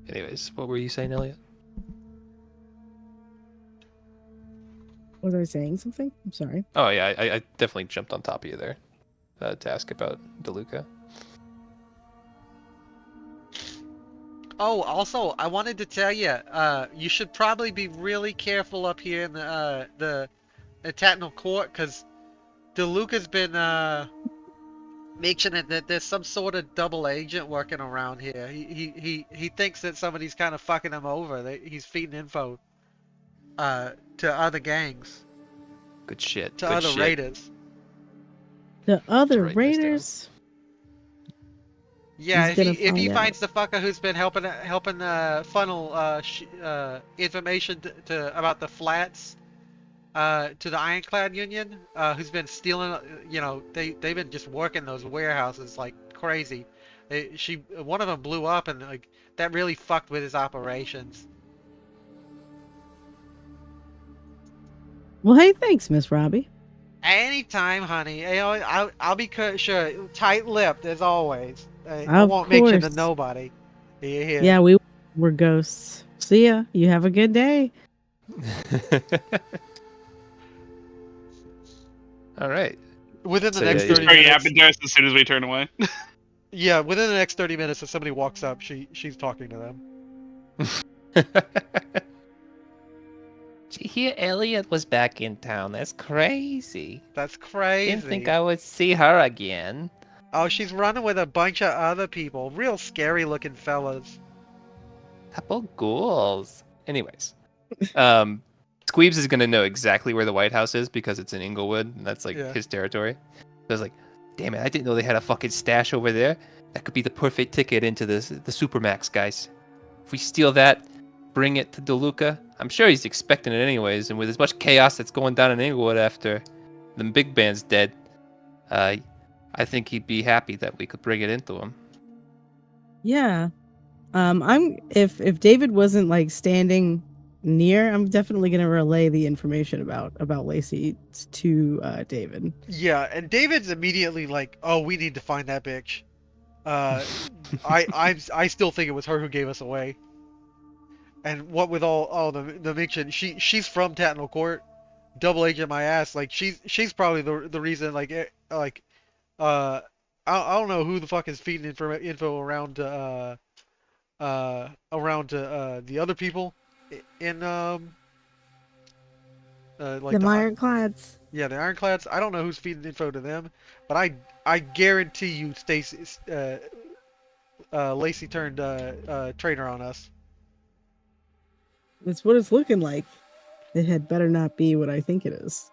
Anyways, what were you saying, Elliot? Was I saying something? I'm sorry. Oh yeah, I definitely jumped on top of you there to ask about DeLuca. Oh, also, I wanted to tell you, you should probably be really careful up here in the Tatnal Court, because DeLuca's been mentioning that there's some sort of double agent working around here. He thinks that somebody's kind of fucking him over. He's feeding info to other gangs, Good shit. to Good other shit. raiders. The other writing this down. raiders. Yeah, He's if gonna he find out. finds the fucker who's been helping funnel information about the flats to the Ironclad Union, who's been stealing, they've been just working those warehouses like crazy. One of them blew up, and like that really fucked with his operations. Well, hey, thanks, Miss Robbie. Anytime, honey. I'll be sure tight-lipped as always. I Of won't mention to course. nobody. Yeah. Yeah, we're ghosts. See ya. You have a good day. All right. Within the So, next yeah, 30 Very minutes. apologized as soon as we turn away. Yeah, within the next 30 minutes, if somebody walks up, she's talking to them. Did you hear Elliot was back in town? That's crazy. That's crazy. Didn't think I would see her again. Oh, she's running with a bunch of other people. Real scary looking fellas. Couple ghouls. Anyways, Skweebz is gonna know exactly where the White House is because it's in Inglewood, and that's like Yeah. his territory. So I was like, damn it, I didn't know they had a fucking stash over there. That could be the perfect ticket into the Supermax, guys. If we steal that, bring it to DeLuca. I'm sure he's expecting it anyways, and with as much chaos that's going down in Inglewood after the big band's dead, I think he'd be happy that we could bring it into him. Yeah. If David wasn't like standing near, I'm definitely gonna relay the information about Lacey to David. Yeah, and David's immediately like, "Oh, we need to find that bitch." I still think it was her who gave us away. And what with all the mention, she's from Tatnal Court, double agent my ass. Like she's probably the reason. I don't know who the fuck is feeding info around to the other people in like The Ironclads. yeah, the Ironclads. I don't know who's feeding info to them, but I guarantee you Stacy Lacey turned traitor on us. That's what it's looking like. It had better not be what I think it is.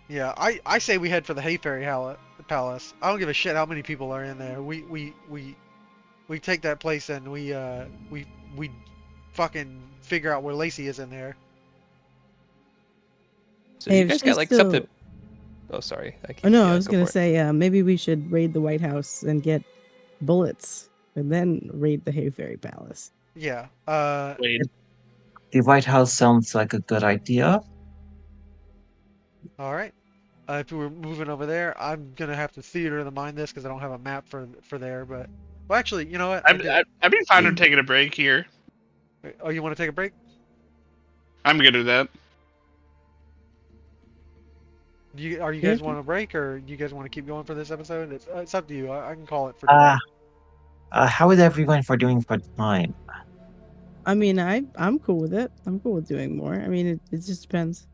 Yeah, I say we head for the Hay Fairy Palace. I don't give a shit how many people are in there. We take that place and we fucking figure out where Lacey is in there. So Hey, you if guys she's got like still- something. Oh, sorry. Oh no, yeah, I was go gonna for it. say maybe we should raid the White House and get bullets, and then raid the Hay Fairy Palace. Yeah. Wait. The White House sounds like a good idea. All right. If we were moving over there, I'm gonna have to theater the mind this because I don't have a map for there. But well, actually, you know what? I do. I'd be fine with taking a break here. Oh, you want to take a break? I'm good with that. Are you Yeah. guys want a break, or do you guys want to keep going for this episode? It's up to you. I can call it for Uh, today. how is everyone for doing for time? I mean, I'm cool with it. I'm cool with doing more. I mean, it just depends.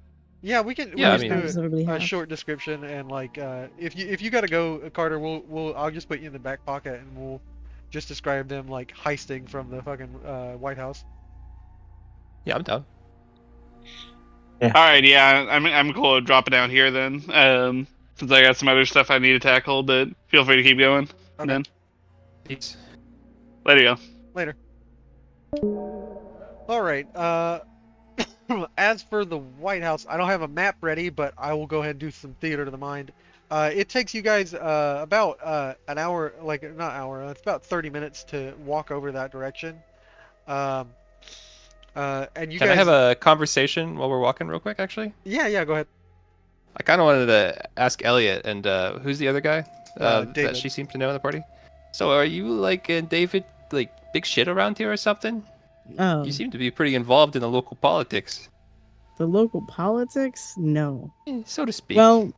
Yeah, we can. Yeah, I we mean- can Does do everybody a have? short description and like if you gotta go, Carter, I'll just put you in the back pocket and we'll just describe them like heisting from the fucking White House. Yeah, I'm down. All right, yeah, I'm cool with dropping down here then. Since I got some other stuff I need to tackle, but feel free to keep going. Okay. Then Peace. later, you go. Later. All right. As for the White House, I don't have a map ready, but I will go ahead and do some theater to the mind. It takes you guys about an hour, like not hour. It's about 30 minutes to walk over that direction. And you Can guys I have a conversation while we're walking real quick, actually? Yeah, go ahead. I kind of wanted to ask Elliot and who's the other guy that David. she seemed to know in the party. So are you like David, like big shit around here or something? You seem to be pretty involved in the local politics, The local politics? No. so to speak. Well,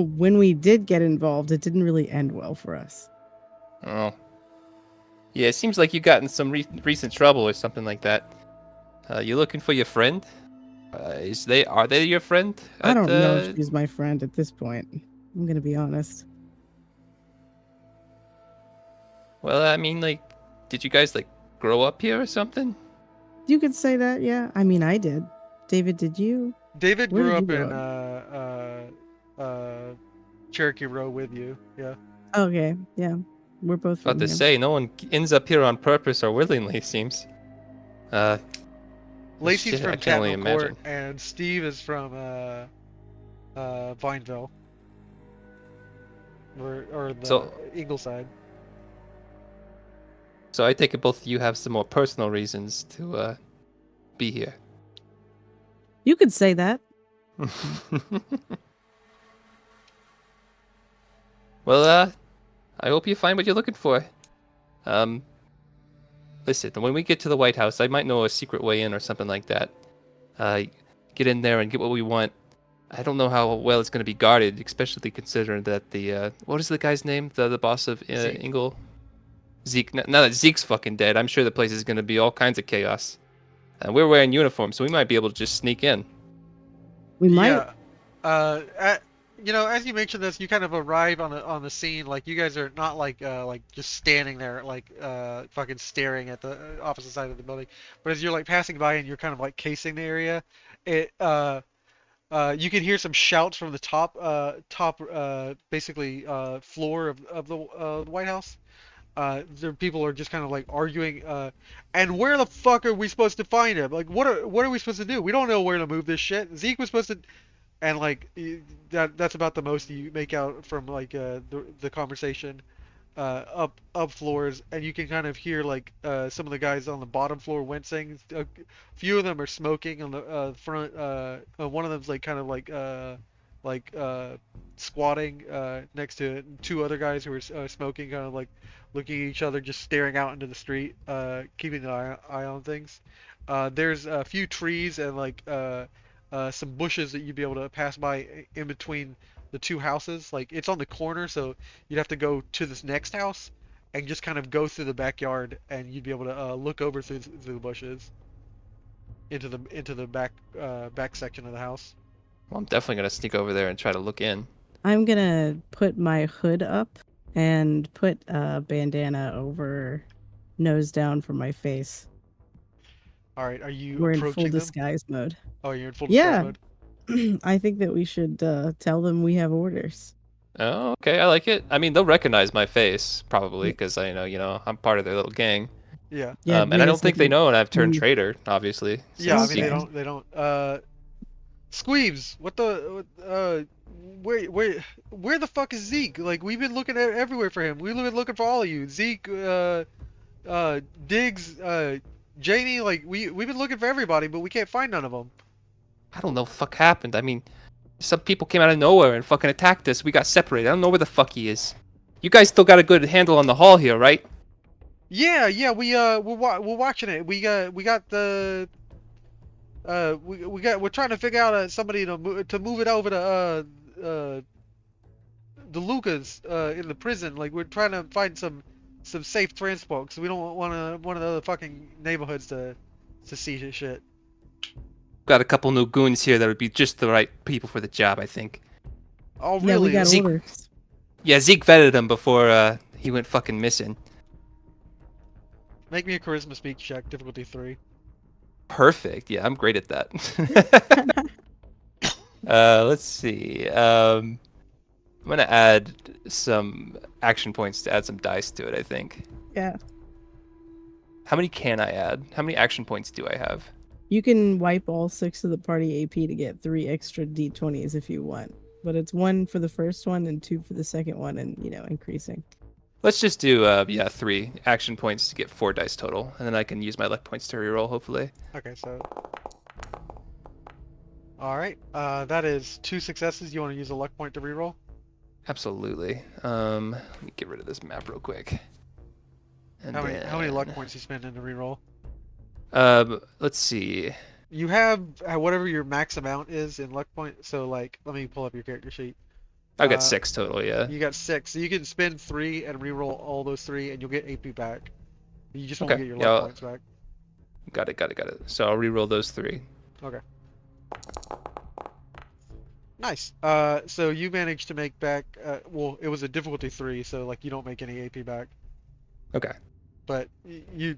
when we did get involved, it didn't really end well for us. Oh. Yeah, it seems like you got in some recent trouble or something like that. You looking for your friend? Are they your friend? I don't know if she's my friend at this point. I'm gonna be honest. Well, I mean, like, did you guys like grow up here or something? You could say that, yeah. I mean, I did. David, did you? David Where grew did up you in grow Cherokee Row with you. Yeah. Okay, yeah. We're both from About to here. say, no one ends up here on purpose or willingly, it seems. Lacey's shit, I from can only Catmull Court, imagine. and Steve is from Vineville, or the So- Ingleside. So I take it both of you have some more personal reasons to be here. You could say that. Well, I hope you find what you're looking for. Listen, when we get to the White House, I might know a secret way in or something like that. Get in there and get what we want. I don't know how well it's going to be guarded, especially considering that the what is the guy's name? The boss of Zeke. Ingle? Zeke. Now that Zeke's fucking dead, I'm sure the place is going to be all kinds of chaos. And we're wearing uniforms, so we might be able to just sneak in. We might. Yeah. As you mentioned this, you kind of arrive on the scene. Like, you guys are not like just standing there like fucking staring at the opposite side of the building. But as you're like passing by and you're kind of like casing the area, you can hear some shouts from the top floor of the White House. There people are just kind of like arguing. And where the fuck are we supposed to find him? Like, what are we supposed to do? We don't know where to move this shit. Zeke was supposed to, and like that's about the most you make out from like the conversation. Up floors, and you can kind of hear like some of the guys on the bottom floor wincing. A few of them are smoking on the front. One of them's like kind of like squatting next to two other guys who are smoking, kind of like looking at each other, just staring out into the street, keeping an eye on things. There's a few trees and like some bushes that you'd be able to pass by in between the two houses. Like, it's on the corner, so you'd have to go to this next house and just kind of go through the backyard, and you'd be able to look over through the bushes into the back section of the house. Well, I'm definitely gonna sneak over there and try to look in. I'm gonna put my hood up and put a bandana over, nose down from my face. All right, are you We're in full approaching them? disguise mode. Oh, you're in full disguise Yeah. mode. I think that we should tell them we have orders. Oh, okay, I like it. I mean, they'll recognize my face probably because I know I'm part of their little gang. Yeah. Yeah, And I don't think they know, and I've turned Mm. traitor, obviously. Yeah, I since mean, Zeke- they don't. Skweebz, where the fuck is Zeke? Like, we've been looking everywhere for him. We've been looking for all of you. Zeke, Diggs, Jamie, like, we've been looking for everybody, but we can't find none of them. I don't know what the fuck happened. I mean, some people came out of nowhere and fucking attacked us. We got separated. I don't know where the fuck he is. You guys still got a good handle on the hall here, right? Yeah, we're watching it. We're trying to figure out somebody to move it over to the Lucas in the prison. Like, we're trying to find some safe transport, because we don't want one of the other fucking neighborhoods to see his shit. Got a couple new goons here that would be just the right people for the job, I think. Oh, Yeah, really? we got Zeke- orders. Yeah, Zeke vetted him before he went fucking missing. Make me a charisma speak check, difficulty 3. Perfect. Yeah, I'm great at that. Let's see. I'm gonna add some action points to add some dice to it, I think. Yeah. How many can I add? How many action points do I have? You can wipe all 6 of the party AP to get 3 extra d20s if you want. But it's 1 for the first one and 2 for the second one, and, increasing. Let's just do 3 action points to get 4 dice total, and then I can use my luck points to reroll, hopefully. Okay, so All right. That is 2 successes. You want to use a luck point to reroll? Absolutely. Let me get rid of this map real quick. And How many luck points you spend in the reroll? Let's see. You have whatever your max amount is in luck point. So like, let me pull up your character sheet. I've got 6 total. Yeah. You got 6, so you can spend 3 and reroll all those 3, and you'll get AP back. You just won't Okay. get your Yeah, luck points back. Got it. So I'll reroll those 3. Okay. Nice. So you managed to make back. Well, it was a difficulty 3, so like you don't make any AP back. Okay. But you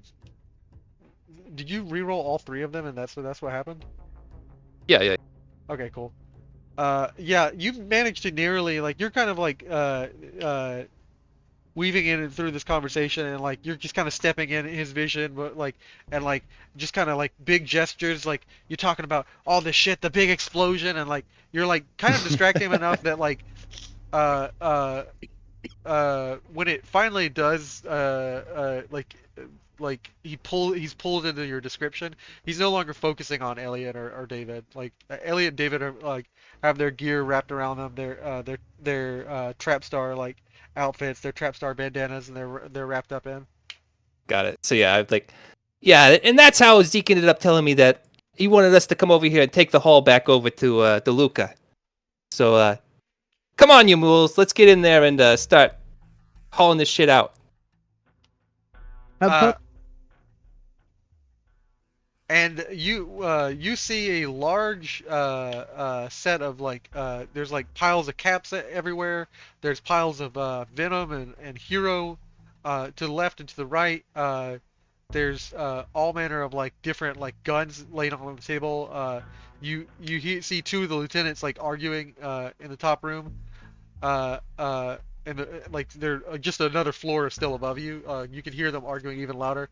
did you reroll all 3 of them, and that's what happened? Yeah. Okay, cool. Yeah, you managed to narrowly, like, you're kind of like weaving in and through this conversation, and like you're just kind of stepping in his vision, but like, and like just kind of like big gestures, like you're talking about all this shit, the big explosion, and like you're like kind of distracting him enough that like uh uh when it finally does like he's pulled into your description, he's no longer focusing on Elliot or David. Like Elliot and David are like have their gear wrapped around them, their trap star like outfits, their trap star bandanas, and they're wrapped up in. Got it. So yeah, and that's how Zeke ended up telling me that he wanted us to come over here and take the haul back over to Luca. So come on, you mules, let's get in there and start hauling this shit out. And you see a large set of like there's like piles of caps everywhere. There's piles of Venom and Hero to the left and to the right. There's all manner of like different like guns laying on the table. You see 2 of the lieutenants like arguing in the top room. And like they're just another floor still above you. You can hear them arguing even louder.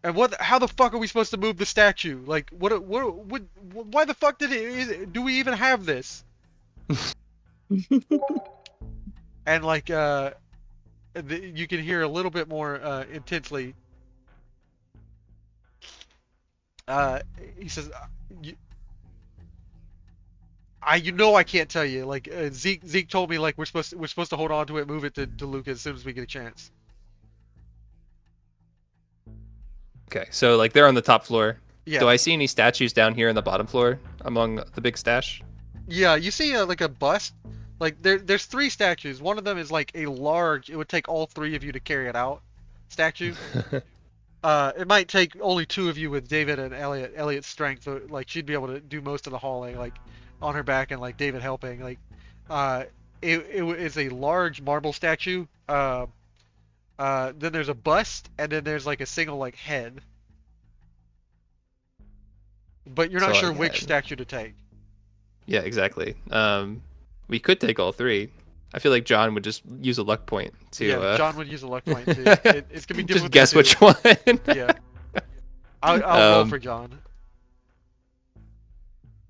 And how the fuck are we supposed to move the statue? Like, why the fuck do we even have this? And like, you can hear a little bit more intensely. He says, I can't tell you. Like, Zeke told me like we're supposed to hold on to it, move it to Luca as soon as we get a chance. Okay, so like they're on the top floor. Yeah. Do I see any statues down here on the bottom floor among the big stash? Yeah, you see like a bust. Like there's 3 statues. One of them is like a large. It would take all 3 of you to carry it out. Statue. It might take only 2 of you with David and Elliot. Elliot's strength, so, like she'd be able to do most of the hauling, like on her back, and like David helping. Like, it is a large marble statue. Then there's a bust, and then there's like a single like head. But you're not So, sure like, which head. statue to take. Yeah, exactly. We could take all 3. I feel like John would just use a luck point to. Yeah, John would use a luck point too. It's gonna be just difficult. guess which one. Yeah. I'll roll for John.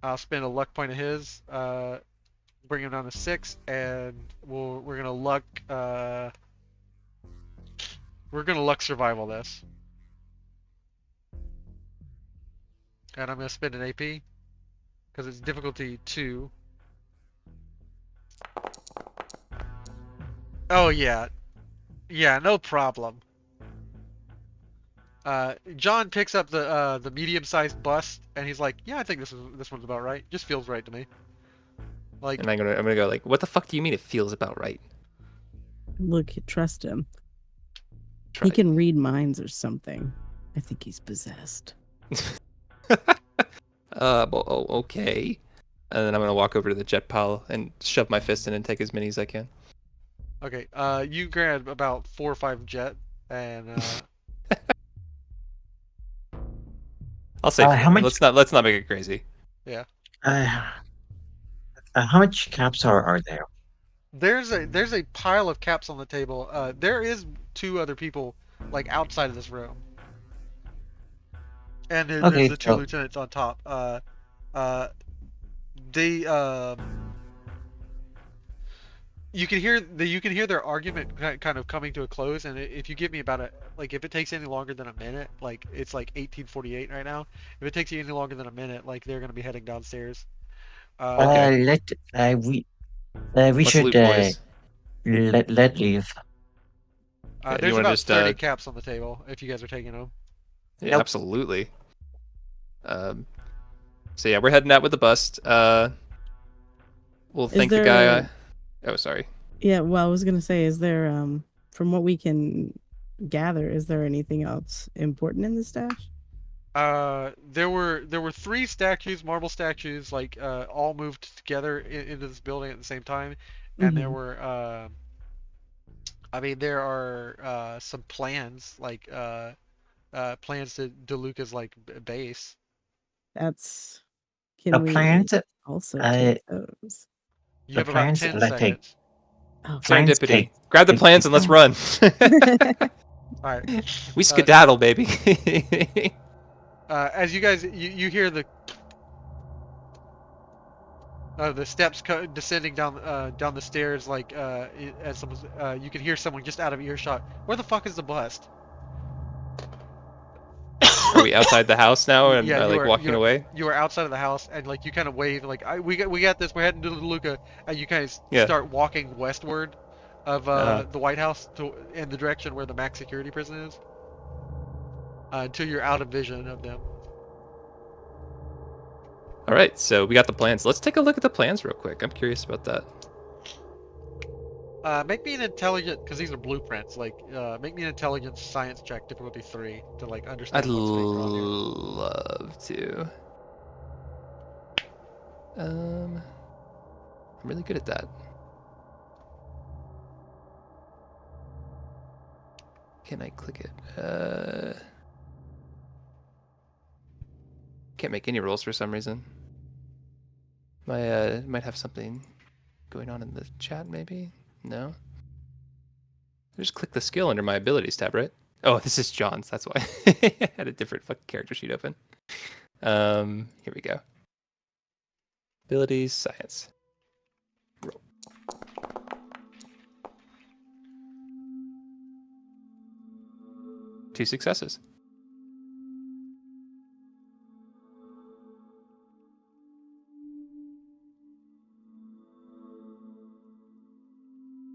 I'll spend a luck point of his, bring him down to 6, and we're gonna luck survival this. And I'm gonna spend an AP because it's difficulty 2. Oh yeah, no problem. John picks up the medium-sized bust, and he's like, "Yeah, I think this one's about right. Just feels right to me." Like, And I'm gonna go like, what the fuck do you mean it feels about right? Look, you trust him. Try He can read minds or something. I think he's possessed. Okay. And then I'm gonna walk over to the jet pile and shove my fist in and take as many as I can. okay, you grab about 4 or 5 jet, and I'll say how 4. much- Let's not make it crazy. How much caps are there? there's a pile of caps on the table. There is 2 other people like outside of this room, and there's Okay, the 2 so- lieutenants on top. You can hear their argument kind of coming to a close, and if you give me about if it takes any longer than a minute, like it's like 18:48 right now. If it takes you any longer than a minute, like they're gonna be heading downstairs. Okay. Let we Let's should loot, boys. let leave. Okay, you There's want to about just 30 caps on the table if you guys are taking them. yeah, Nope. absolutely. So yeah, we're heading out with the bust. We'll Is thank the there guy. Oh, sorry. Yeah, well, I was gonna say, is there from what we can gather, is there anything else important in the stash? There were three statues, marble statues, all moved together into this building at the same time, and there Mhm. were I mean there are some plans plans to DeLuca's base. That's The Can we plans, also uh, take those? You the have about plans, 10 let's take seconds. Okay. plans Serendipity. take. Grab the plans and let's run. All right. We skedaddle, baby. As you guys you hear the steps descending down the stairs as someone's you can hear someone just out of earshot. Where the fuck is the bust? Are we outside the house now and Yeah, like walking away? you are outside of the house and you kind of wave we got this. We're heading to Luca, and you guys Yeah. start walking westward of Uh-huh. the White House in the direction where the max security prison is until you're out of vision of them. All right, so we got the plans. Let's take a look at the plans real quick. I'm curious about that. Make me an intelligent, because these are blueprints. Make me an intelligence science check, difficulty 3, to I'd understand what's being drawn here. love to. I'm really good at that. Can I click it? Can't make any rolls for some reason. Might have something going on in the chat, maybe? No? I just click the skill under my abilities tab, right? Oh, this is John's, that's why. I had a different fucking character sheet open. Here we go. Abilities, science. Roll. Two successes.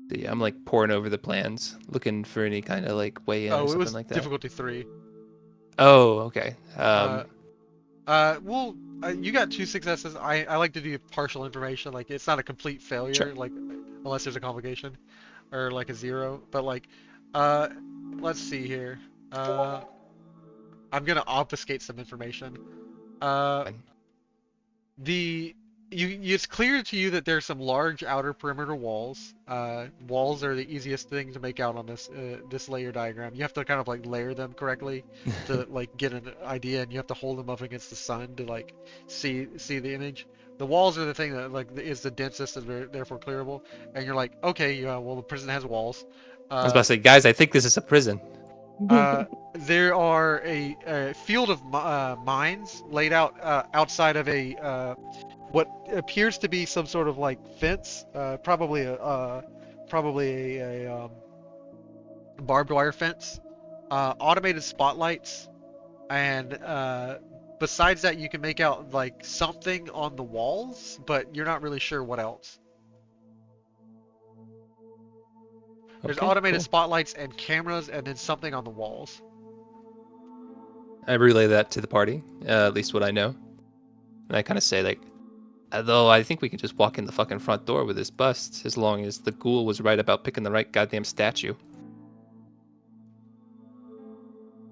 So yeah, I'm like poring over the plans, looking for any kind of like way in or Oh, it something was like that. difficulty 3. Oh, okay. Well, you got 2 successes. I like to do partial information. It's not a complete failure, Sure. Unless there's a complication or a 0. But let's see here. I'm gonna obfuscate some information. Fine. It's clear to you that there's some large outer perimeter walls. Walls are the easiest thing to make out on this layer diagram. You have to kind of layer them correctly to get an idea, and you have to hold them up against the sun to see the image. The walls are the thing that is the densest and therefore clearable. And you're like, okay, yeah, well the prison has walls. I was about to say, guys, I think this is a prison. There are a field of mines laid out outside of what appears to be some sort of fence, probably a barbed wire fence, automated spotlights, and besides that, you can make out something on the walls, but you're not really sure what else. There's Okay, automated cool. spotlights and cameras, and then something on the walls. I relay that to the party, at least what I know. And I kind of say, although I think we can just walk in the fucking front door with this bust, as long as the ghoul was right about picking the right goddamn statue.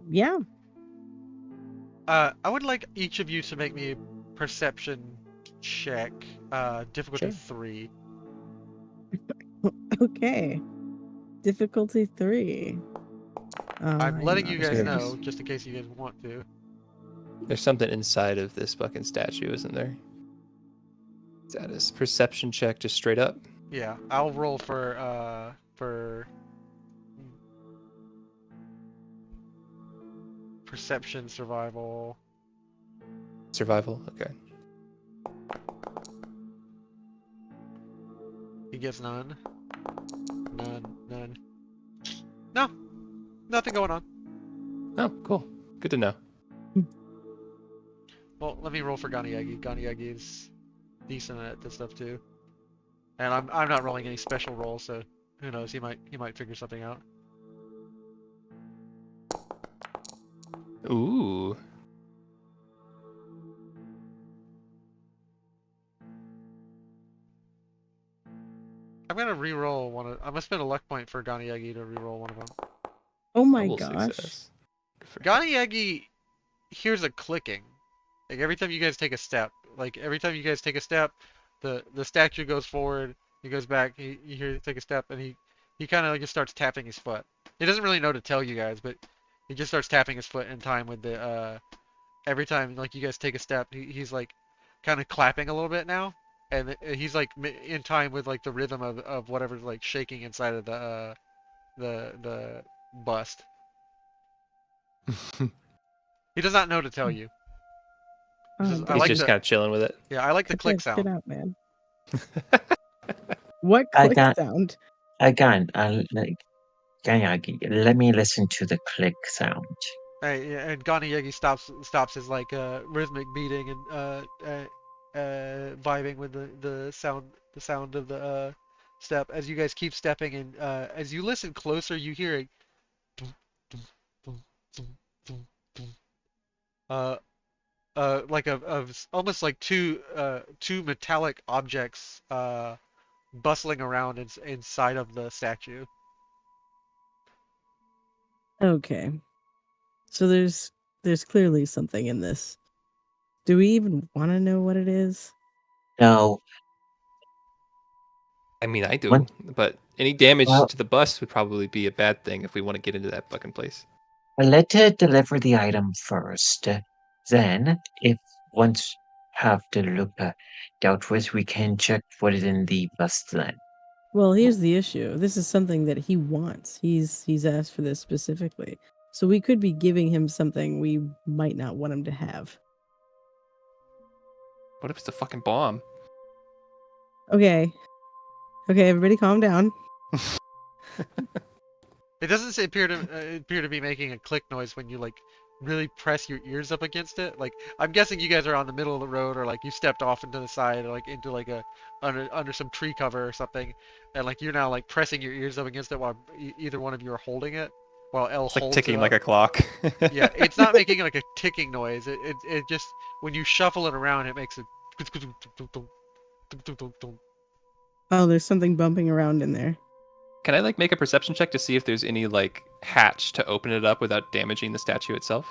Yeah. I would like each of you to make me a perception check, difficulty Sure. 3. Okay. Difficulty 3. I'm letting you guys sure. know, just in case you guys want to. There's something inside of this fucking statue, isn't there? Status perception check, just straight up. Yeah, I'll roll for perception survival. Survival, okay. He gets none. None. No, nothing going on. Oh, cool. Good to know. Well, let me roll for Ganayegi. Ganayegi is decent at this stuff too. And I'm not rolling any special rolls, so who knows? He might figure something out. Ooh. I'm gonna re-roll one of. I'm gonna spend a luck point for Ganayegi to re-roll one of them. Oh my Double gosh. success. Good for him. Ganayegi hears a clicking. Like every time you guys take a step, the statue goes forward, he goes back, you hear it take a step, and he kind of like just starts tapping his foot. He doesn't really know to tell you guys, but he just starts tapping his foot in time with the every time like you guys take a step, he's like kind of clapping a little bit now, and he's like in time with like the rhythm of whatever's like shaking inside of the bust. He does not know to tell you. He says, I He's like just the kind of chilling with it. yeah, I like the Cut click that shit sound. out, man. What I click got- sound? Again, Ganayegi, let me listen to the click sound. Hey, yeah, and Ganayegi stops his like rhythmic beating and vibing with the sound of the step as you guys keep stepping, and as you listen closer you hear a dum, dum, dum, dum, dum, dum. Like of almost like two metallic objects bustling around inside of the statue. Okay. So there's clearly something in this. Do we even want to know what it is? No, I mean, I do, One- but any damage Well- to the bus would probably be a bad thing if we want to get into that fucking place. let's deliver the item first. Then, if once have the look dealt with, we can check what is in the bus then. Well, here's the issue. This is something that he wants. He's asked for this specifically. So we could be giving him something we might not want him to have. What if it's a fucking bomb? Okay. Okay, everybody calm down. It doesn't appear to be making a click noise when you like really press your ears up against it. Like I'm guessing you guys are on the middle of the road, or like you stepped off into the side, or like into like a under some tree cover or something, and like you're now like pressing your ears up against it while either one of you are holding it, while L It's like holds ticking it like up. a clock. Yeah, it's not making like a ticking noise. It just when you shuffle it around, it makes a. Oh, there's something bumping around in there. Can I like make a perception check to see if there's any like hatch to open it up without damaging the statue itself?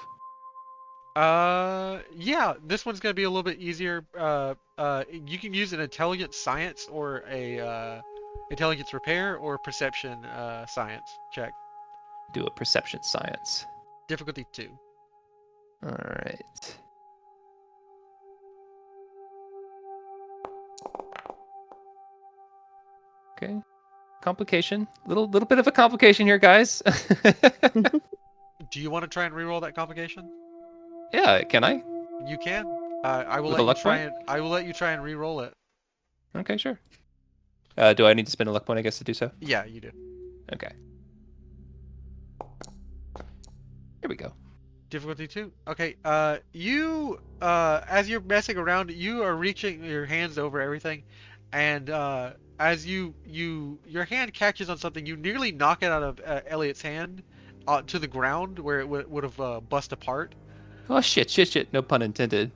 Yeah, this one's gonna be a little bit easier. You can use an intelligence science or a intelligence repair or perception science check. Do a perception science. Difficulty 2. All right. Okay. Complication. Little bit of a complication here, guys. Do you want to try and reroll that complication? Yeah, can I? You can. I will With a let you luck try point? and I will let you try and reroll it. Okay, sure. Do I need to spend a luck point, I guess, to do so? Yeah, you do. Okay. Here we go. Difficulty 2. Okay. You as you're messing around, you are reaching your hands over everything, and as your hand catches on something, you nearly knock it out of Elliot's hand to the ground where it would have bust apart. Oh shit. No pun intended.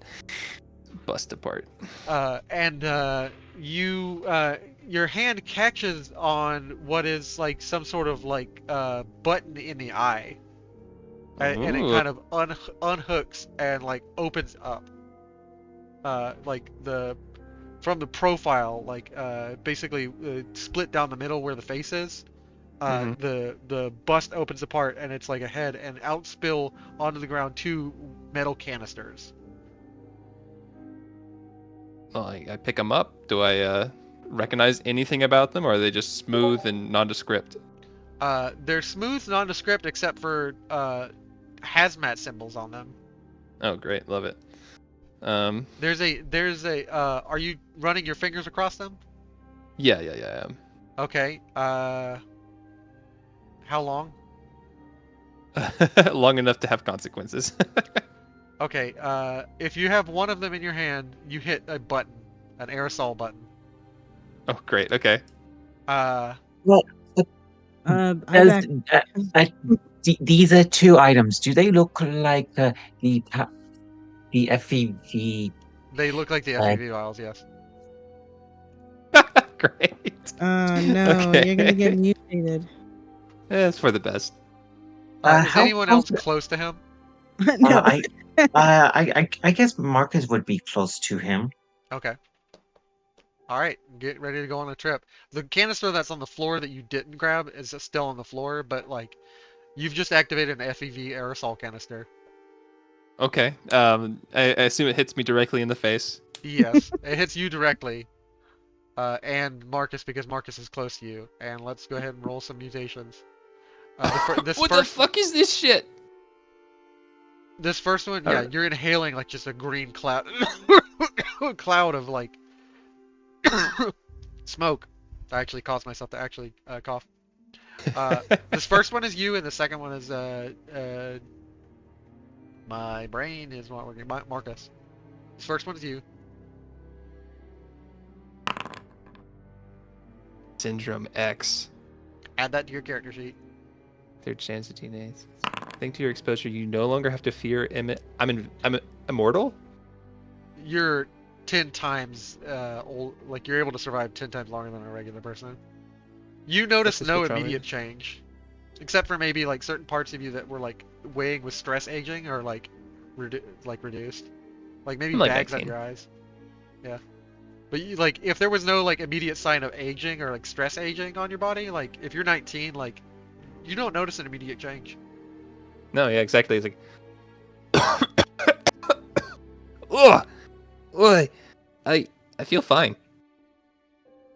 Bust apart. And your hand catches on what is like some sort of like button in the eye. And it Ooh. kind of unhooks and like opens up. Like from the profile, like basically split down the middle where the face is. Mhm. The bust opens apart and it's like a head, and out spill onto the ground 2 metal canisters. Well, I pick them up. Do I recognize anything about them, or are they just smooth and nondescript? They're smooth, nondescript, except for hazmat symbols on them. Oh, great. Love it. There's a are you running your fingers across them? Yeah, I am. Okay. How long? Long enough to have consequences. Okay. If you have one of them in your hand, you hit a button, an aerosol button. Oh, great. Okay. Well, I does, back. uh, these are two items. Do they look like the FEV? They look like the Uh, FEV vials, yes. Great. Oh no, you're gonna get Okay. mutated. It's for the best. Is how anyone close? else close to him? No. I guess Marcus would be close to him. Okay. All right, get ready to go on a trip. The canister that's on the floor that you didn't grab is still on the floor, but like you've just activated an FEV aerosol canister. Okay. I assume it hits me directly in the face. Yes, it hits you directly, and Marcus because Marcus is close to you. And let's go ahead and roll some mutations. What the fuck is this shit? This first one, yeah, Alright. you're inhaling like just a green cloud, cloud of like smoke. I actually caused myself to actually cough. This first one is you, and the second one is my brain is not working. Marcus. This first one is you. Syndrome X. Add that to your character sheet. Third chance of teenage. Thanks to your exposure, you no longer have to fear I'm immortal? You're 10 times old. Like you're able to survive 10 times longer than a regular person. You notice That's no just immediate change, except for maybe like certain parts of you that were like weighing with stress aging or like reduced. Like maybe I'm like bags 19. under your eyes. Yeah. But you, like if there was no like immediate sign of aging or like stress aging on your body, like if you're 19, like you don't notice an immediate change. No, yeah, exactly. It's like Ugh! Ugh! I feel fine.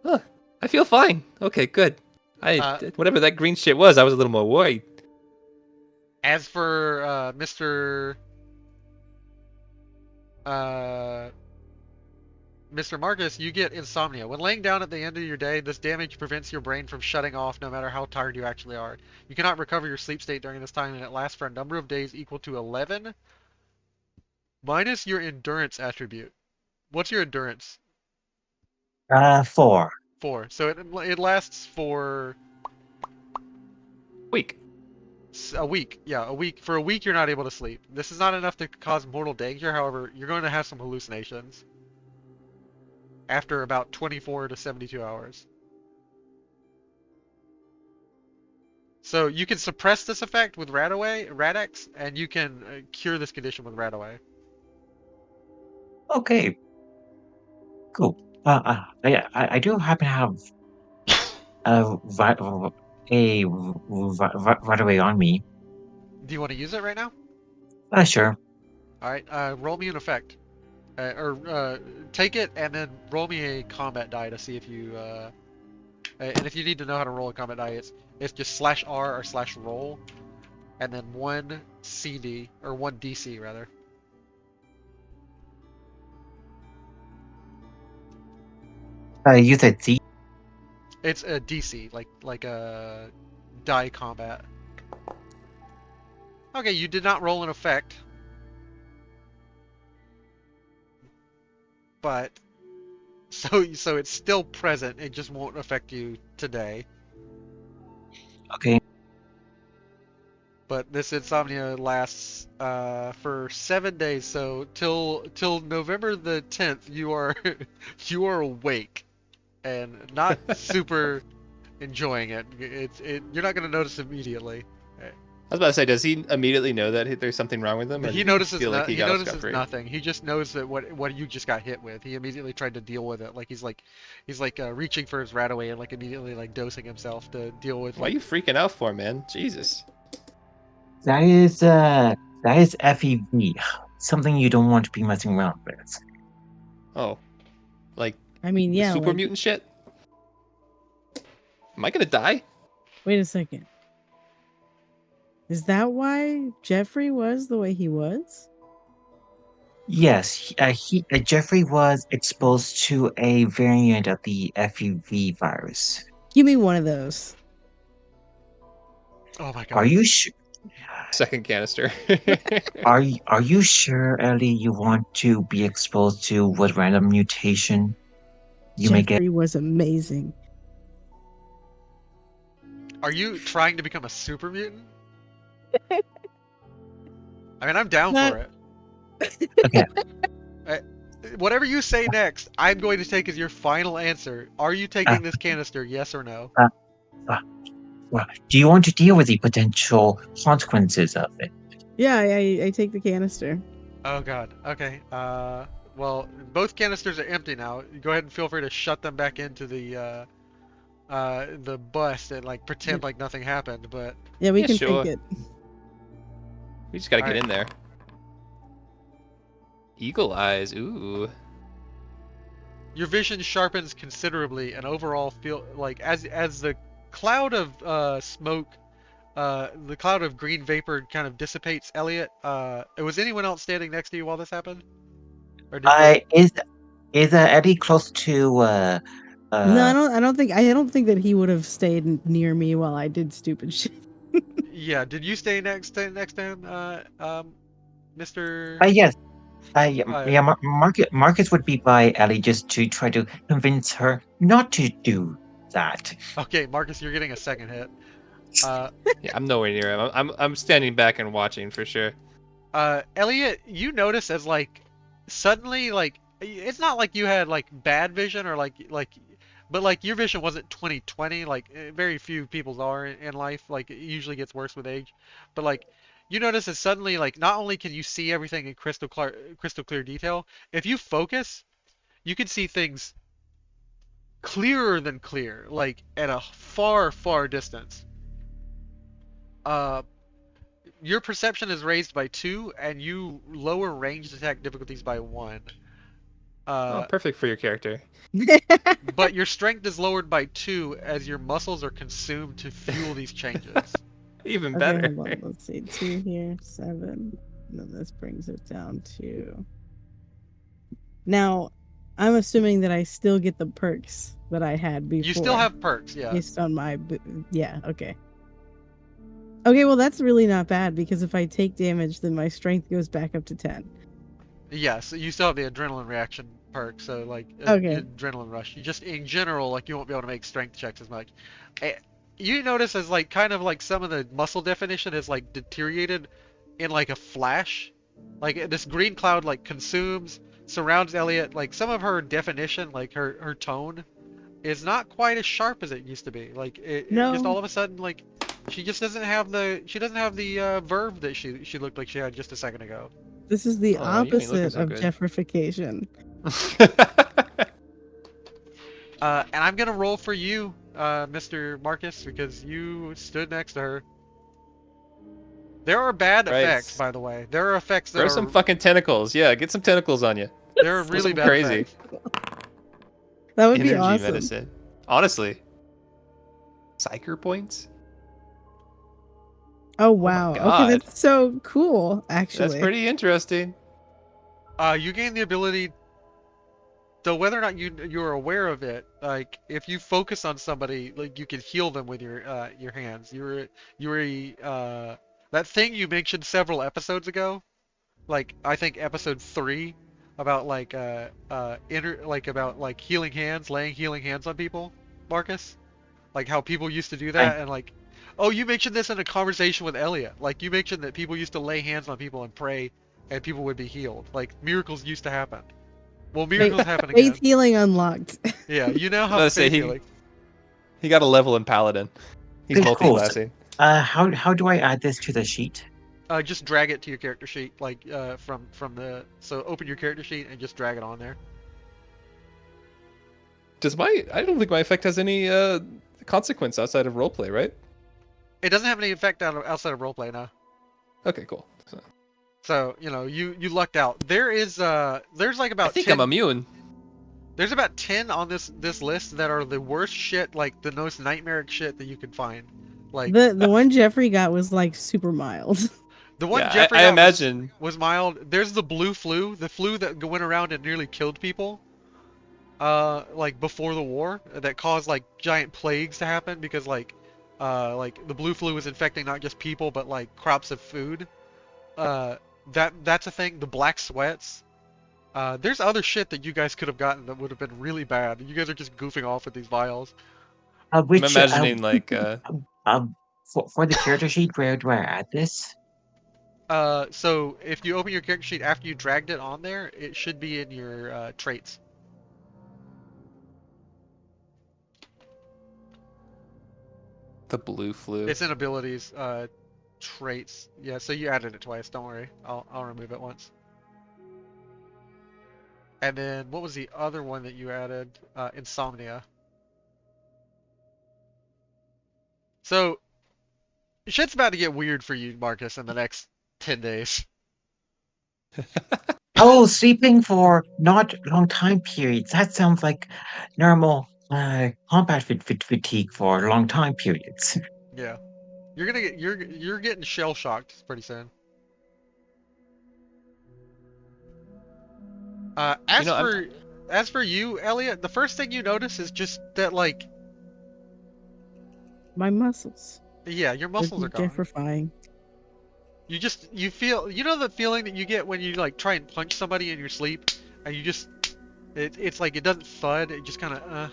Huh. I feel fine. Okay, good. Whatever that green shit was, I was a little more worried. As for uh, Mr. Marcus, you get insomnia. When laying down at the end of your day, this damage prevents your brain from shutting off no matter how tired you actually are. You cannot recover your sleep state during this time, and it lasts for a number of days equal to 11 minus your endurance attribute. What's your endurance? 4. 4. So it lasts for Weak. a week. Yeah, a week. For a week, you're not able to sleep. This is not enough to cause mortal danger. However, you're going to have some hallucinations after about 24 to 72 hours. So you can suppress this effect with Radex, and you can cure this condition with Radaway. Okay, cool. I do happen to have right away on me. Do you want to use it right now? Sure. All right. Roll me an effect, or take it and then roll me a combat die to see if you. And if you need to know how to roll a combat die, it's just /R or /roll, and then 1 CD or 1 DC rather. You said C. It's a DC, like a die combat. Okay, you did not roll an effect, but so it's still present. It just won't affect you today. Okay. But this insomnia lasts for 7 days. So till November the 10th, you are you are awake and not super enjoying it. You're not gonna notice immediately. I was about to say, does he immediately know that there's something wrong with him? Or He does notices feel like he he got off notices scot-free? nothing. He just knows that what you just got hit with. He immediately tried to deal with it. Like he's reaching for his Radaway and like immediately like dosing himself to deal with. Why are you freaking out for, man? Jesus. That is FEV. Something you don't want to be messing around with. Oh. Like, I mean, the yeah, super like, mutant shit? Am I gonna die? wait a second. Is that why Jeffrey was the way he was? Yes, Jeffrey was exposed to a variant of the FEV virus. Give me one of those. Oh my god. Are you sure? Second canister. Are you sure, Ellie? You want to be exposed to what random mutation you may get? Jeffrey was amazing. Are you trying to become a super mutant? I mean, I'm down Not- for it. Okay. Whatever you say next, I'm going to take as your final answer. Are you taking this canister, yes or no? Well, do you want to deal with the potential consequences of it? Yeah, I take the canister. Oh god. Okay. Well, both canisters are empty now. Go ahead and feel free to shut them back into the bus and like pretend like nothing happened. But Yeah, we Yeah, can sure. take it. We just gotta get Alright. in there. Eagle eyes. Ooh. your vision sharpens considerably, and overall feel like as the cloud of smoke, the cloud of green vapor kind of dissipates. Elliot, was anyone else standing next to you while this happened? Or did Is Eddie close to No, I don't think that he would have stayed near me while I did stupid shit. yeah, did you stay next to him, Mr. yes. Alright. Yeah, Marcus would be by Ellie just to try to convince her not to do that. Okay, Marcus, you're getting a second hit. Yeah, I'm nowhere near him. I'm standing back and watching for sure. Elliot, you notice as like suddenly like it's not like you had like bad vision or but like your vision wasn't 20/20 like very few people's are in life, like it usually gets worse with age, but like you notice that suddenly like not only can you see everything in crystal clear detail, if you focus you can see things clearer than clear, like at a far distance. uh your perception is raised by 2, and you lower ranged attack difficulties by 1. Oh, perfect for your character. But your strength is lowered by 2 as your muscles are consumed to fuel these changes. Even Okay, better. hold on. Let's see. 2 here, 7. And then this brings it down to. Now, I'm assuming that I still get the perks that I had before. You still have perks, yeah. Based on my. Yeah, okay. Okay, well, that's really not bad because if I take damage, then my strength goes back up to 10. Yeah, so you still have the adrenaline reaction perk, so like Okay. adrenaline rush. You just in general, like you won't be able to make strength checks as much. You notice as like kind of like some of the muscle definition is like deteriorated in like a flash. Like this green cloud like consumes, surrounds Elliot. Like some of her definition, like her tone, is not quite as sharp as it used to be. Like it just No. all of a sudden like she just doesn't have the verve that she looked like she had just a second ago. This is the Oh, you ain't looking opposite so of good. Jeffrification. And I'm gonna roll for you, Mr. Marcus, because you stood next to her. There are bad Right. effects, by the way. There are effects that Throw are some fucking tentacles. Yeah, get some tentacles on you. there are Throw really some bad crazy. effects. That would be Energy awesome. medicine. Honestly. Psyker points? Oh wow. Okay, God. that's so cool. Actually, That's pretty interesting. You gain the ability, though whether or not you're aware of it, like if you focus on somebody, like you can heal them with your hands. That thing you mentioned several episodes ago, like I think episode 3, about like about like healing hands, laying healing hands on people, Marcus, like how people used to do that, and like, oh, you mentioned this in a conversation with Elliot. Like you mentioned that people used to lay hands on people and pray, and people would be healed. Like miracles used to happen. Well, miracles happen again. faith healing unlocked. Yeah, you now I was have gonna say, faith healing. He got a level in Paladin. He's Cool. multi-classing. How do I add this to the sheet? Just drag it to your character sheet, like from the. So open your character sheet and just drag it on there. I don't think my effect has any consequence outside of roleplay, right? It doesn't have any effect outside of roleplay now. Okay, cool. So you lucked out. There's like about I think 10, I'm immune. There's about 10 on this list that are the worst shit, like the most nightmaric shit that you could find. Like The one Jeffrey got was like super mild. the one Yeah, Jeffrey I got imagine. was mild. There's the blue flu, the flu that went around and nearly killed people. like before the war that caused like giant plagues to happen because like the blue flu was infecting not just people but like crops of food. That's a thing. The black sweats. There's other shit that you guys could have gotten that would have been really bad. You guys are just goofing off with these vials. I'm Which imagining like for the character sheet, where do I add this? So if you open your character sheet after you dragged it on there, it should be in your traits. the blue flu. It's in abilities, traits. Yeah, so you added it twice. Don't worry. I'll remove it once. And then what was the other one that you added? Insomnia. So shit's about to get weird for you, Marcus, in the next 10 days. Oh, sleeping for not long time periods. That sounds like normal combat fatigue for long time periods. Yeah. You're getting shell shocked pretty soon. You know, As for you, Elliot, the first thing you notice is just that like My muscles. yeah, your muscles are gone. Gentrifying. You feel the feeling that you get when you like try and punch somebody in your sleep and you just it's like it doesn't thud, it just kind of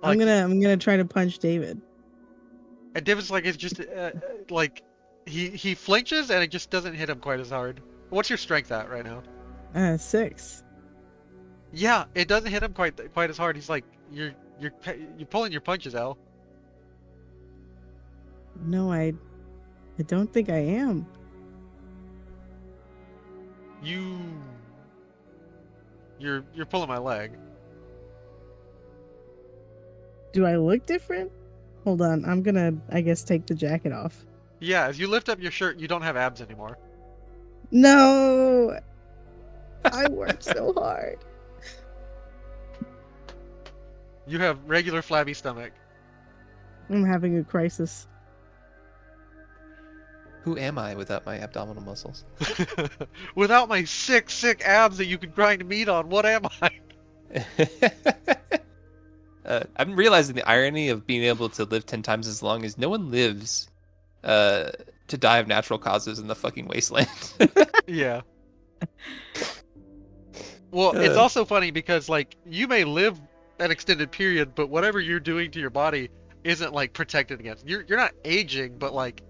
I'm gonna try to punch David. And David's like it's just like he flinches and it just doesn't hit him quite as hard. What's your strength at right now? 6. Yeah, it doesn't hit him quite as hard. He's like you're pulling your punches, Al. No, I don't think I am. You're pulling my leg. Do I look different? Hold on, I'm gonna, I guess, take the jacket off. Yeah, as you lift up your shirt, you don't have abs anymore. No! I worked so hard. You have regular flabby stomach. I'm having a crisis. who am I without my abdominal muscles? Without my sick abs that you could grind meat on, what am I? I'm realizing the irony of being able to live 10 times as long is no one lives to die of natural causes in the fucking wasteland. Yeah. Well, it's also funny because, like, you may live an extended period, but whatever you're doing to your body isn't, like, protected against. You're not aging, but, like,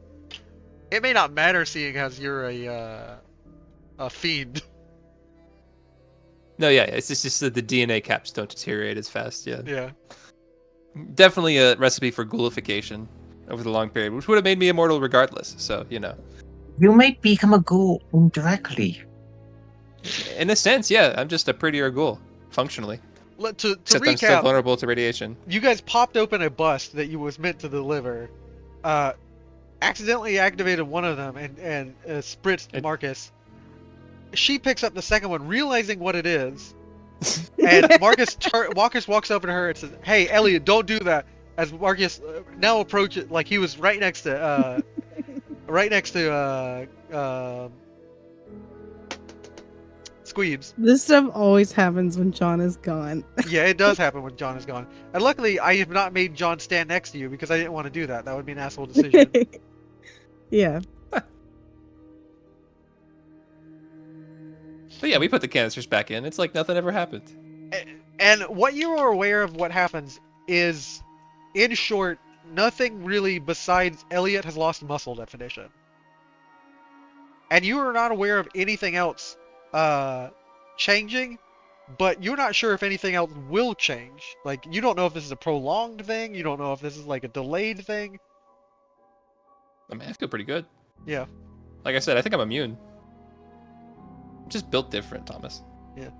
it may not matter seeing as you're a fiend. No, yeah, it's just that the DNA caps don't deteriorate as fast, yeah. Yeah. Definitely a recipe for ghoulification over the long period, which would have made me immortal regardless, so, you know. You might become a ghoul indirectly. In a sense, yeah, I'm just a prettier ghoul, functionally. To Except I'm still recap, vulnerable to radiation. you guys popped open a bust that you was meant to deliver, accidentally activated one of them and spritzed Marcus. She picks up the second one, realizing what it is, and Marcus walks over to her and says, "Hey, Elliot, don't do that." As Marcus now approaches, like he was right next to Skweebz. This stuff always happens when John is gone. Yeah, it does happen when John is gone. And luckily, I have not made John stand next to you because I didn't want to do that. That would be an asshole decision. Yeah. But yeah, we put the canisters back in. It's like nothing ever happened. And what you are aware of what happens is, in short, nothing really besides Elliot has lost muscle definition. And you are not aware of anything else changing, but you're not sure if anything else will change. Like, you don't know if this is a prolonged thing, you don't know if this is like a delayed thing. I mean, I feel pretty good. Yeah. Like I said, I think I'm immune. I'm just built different, Thomas. Yeah.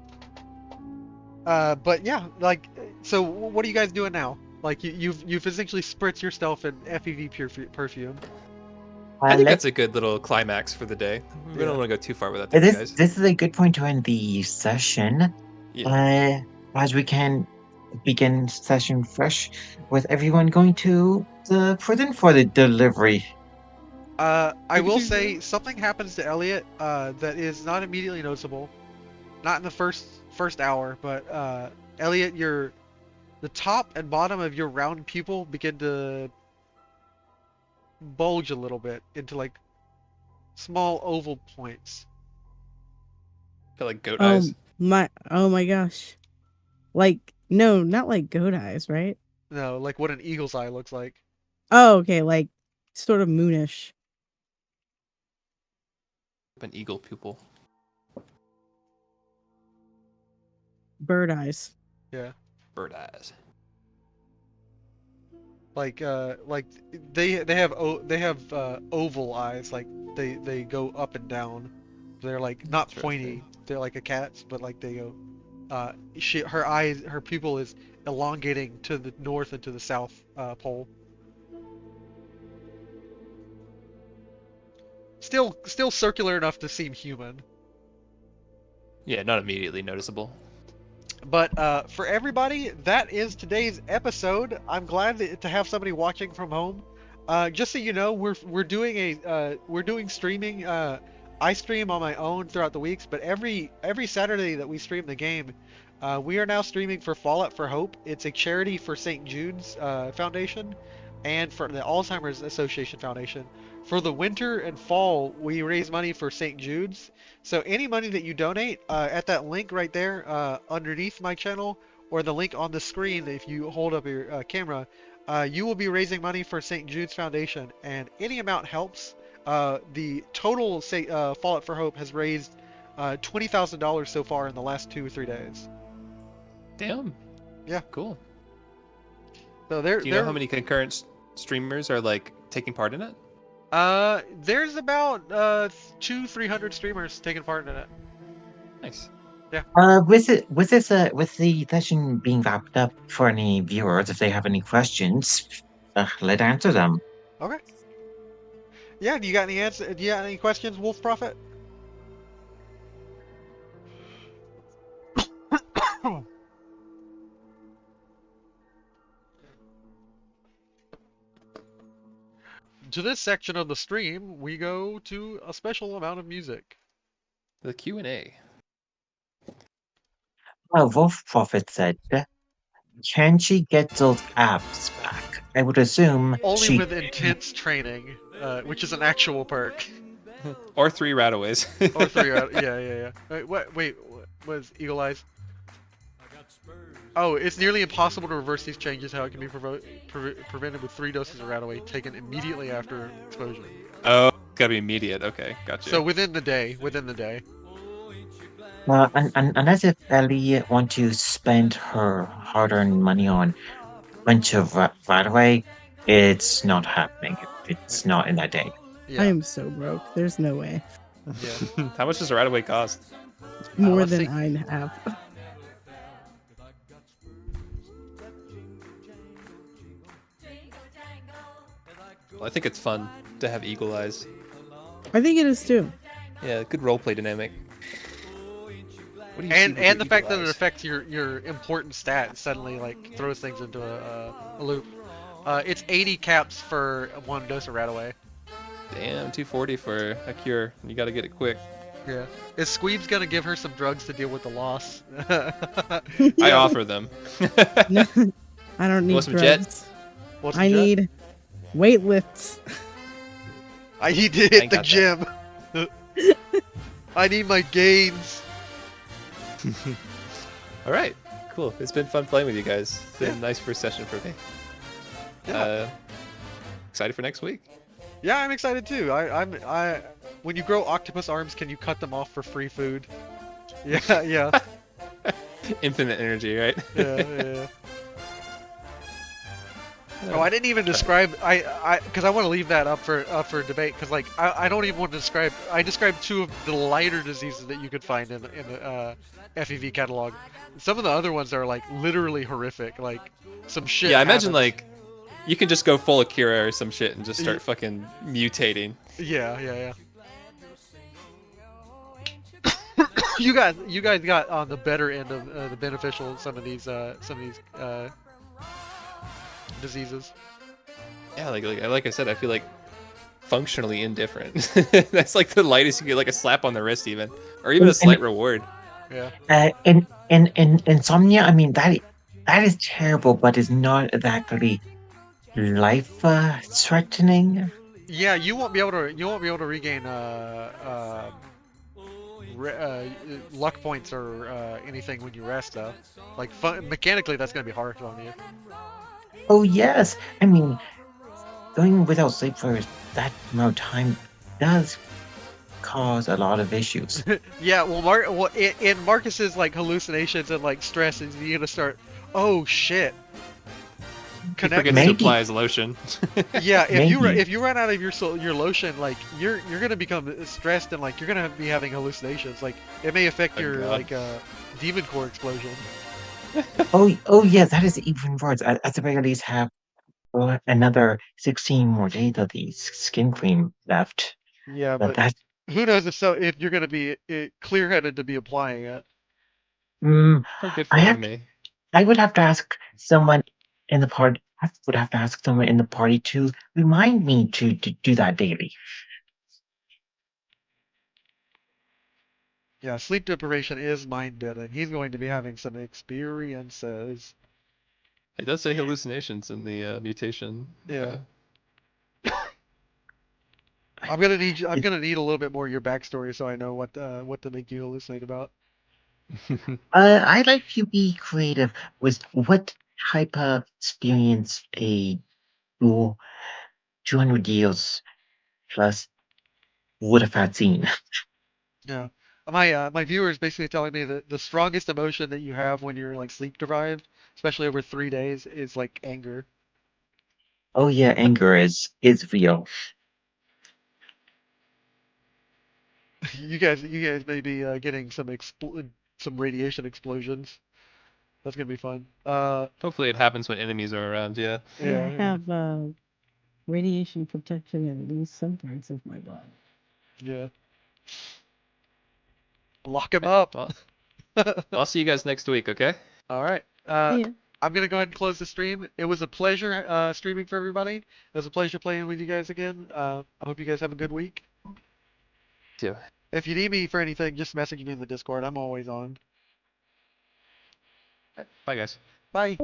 But yeah, like, so what are you guys doing now? Like, you've essentially spritzed yourself in FEV perfume. I think that's a good little climax for the day. We don't want to go too far without that, guys. This is a good point to end the session. Yeah. As we can begin session fresh with everyone going to the prison for the delivery. I will say something happens to Elliot that is not immediately noticeable, not in the first hour, but Elliot, the top and bottom of your round pupil begin to bulge a little bit into like small oval points. I feel like goat eyes. Oh my gosh. Like, no, not like goat eyes, right? No, like what an eagle's eye looks like. Oh, okay, like sort of moonish. An eagle pupil. Bird eyes. Yeah. Bird eyes. Like they have oval eyes, like they go up and down. They're like not pointy. Interesting. They're like a cat's, but like they go. Her pupil is elongating to the north and to the south pole. Still circular enough to seem human. Yeah, not immediately noticeable. But for everybody, that is today's episode. I'm glad to have somebody watching from home. Just so you know, we're doing streaming. I stream on my own throughout the weeks, but every Saturday that we stream the game, we are now streaming for Fallout for Hope. It's a charity for St. Jude's Foundation and for the Alzheimer's Association Foundation. For the winter and fall, we raise money for St. Jude's. So any money that you donate at that link right there underneath my channel, or the link on the screen if you hold up your camera, you will be raising money for St. Jude's Foundation, and any amount helps. The total Fallout for Hope has raised $20,000 so far in the last 2 or 3 days. Damn. Yeah. Cool. So Do you know how many concurrent streamers are like taking part in it? There's about 200-300 streamers taking part in it. Nice. With the session being wrapped up, for any viewers, if they have any questions, let's answer them. Okay. Yeah, do you got any answer? Do you got any questions, WolfProphet? To this section of the stream, we go to a special amount of music. The Q&A. WolfProphet said, "Can she get those abs back?" I would assume Only she. with intense training, which is an actual perk. Or 3 rataways. Or 3 out. Yeah. Wait, what was Eagle Eyes? Oh, it's nearly impossible to reverse these changes. How it can be prevented with 3 doses of Rataway taken immediately after exposure. Oh, gotta be immediate. Okay, gotcha. So within the day. Unless if Ellie want to spend her hard-earned money on a bunch of right away, it's not happening. It's not in that day. Yeah. I am so broke. There's no way. Yeah. How much does a rataway cost? More let's than see. I have. Well, I think it's fun to have eagle eyes. I think it is too. Yeah, good roleplay dynamic. What do you see And with your the fact eagle that it eyes? affects your important stat suddenly like throws things into a loop. It's 80 caps for 1 dose of Rataway. Damn, 240 for a cure. You gotta get it quick. Yeah. Is Skweebz gonna give her some drugs to deal with the loss? I offer them. No, I don't need Want some jet? drugs. What's I the jet? need weight lifts. I need to I hit ain't the got gym. I need my gains. All right, cool. It's been fun playing with you guys. It's been a nice first session for me. Yeah. Excited for next week. Yeah, I'm excited too. I when you grow octopus arms, can you cut them off for free food? Yeah. Infinite energy, right? Yeah. Oh, I didn't even describe because I want to leave that up for debate because like I don't even want to describe. I described 2 of the lighter diseases that you could find in the FEV catalog. Some of the other ones are like literally horrific, like some shit. Yeah, I imagine happens. like you can just go full Akira or some shit and just start fucking mutating. Yeah. You guys got on the better end of the beneficial some of these diseases. Yeah, like I said, I feel like functionally indifferent. That's like the lightest you get, like a slap on the wrist even, or even a slight reward. Yeah. And insomnia, I mean that is terrible, but it's not exactly life threatening. Yeah, you won't be able to regain luck points or anything when you rest though. Like mechanically, that's gonna be hard on you. Oh yes, I mean going without sleep for that amount of time does cause a lot of issues. Yeah, well, in Marcus's like hallucinations and like stress, is you're gonna start. Oh shit! He Connect. forgets to Maybe, apply his lotion. Yeah, maybe, if you run out of your lotion, like you're gonna become stressed and like you're gonna be having hallucinations. Like it may affect Oh, your God. like demon core explosion. oh yeah, that is even worse. At the very least, have another 16 more days of the skin cream left. Yeah, But but that, who knows if you're gonna be clear-headed to be applying it. mm, Oh, good I for have, him, me. I would have to ask someone in the party. I would have to ask someone in the party to remind me to do that daily. Yeah, sleep deprivation is mind-bending. He's going to be having some experiences. It does say hallucinations in the mutation. Yeah. I'm gonna need a little bit more of your backstory so I know what to make you hallucinate about. I'd like to be creative with what type of experience a dual 200 deals plus would have had seen. Yeah. My viewer is basically telling me that the strongest emotion that you have when you're like sleep deprived, especially over 3 days, is like anger. Oh yeah, anger is real. You guys may be getting some radiation explosions. That's gonna be fun. Hopefully it happens when enemies are around, yeah. Yeah, I Yeah, have radiation protection in at least some parts of my body. yeah. Lock him up. Well, I'll see you guys next week, okay? All right. Yeah. I'm gonna go ahead and close the stream. It was a pleasure streaming for everybody. It was a pleasure playing with you guys again. I hope you guys have a good week. Too. If you need me for anything, just message me in the Discord. I'm always on. Bye, guys. Bye.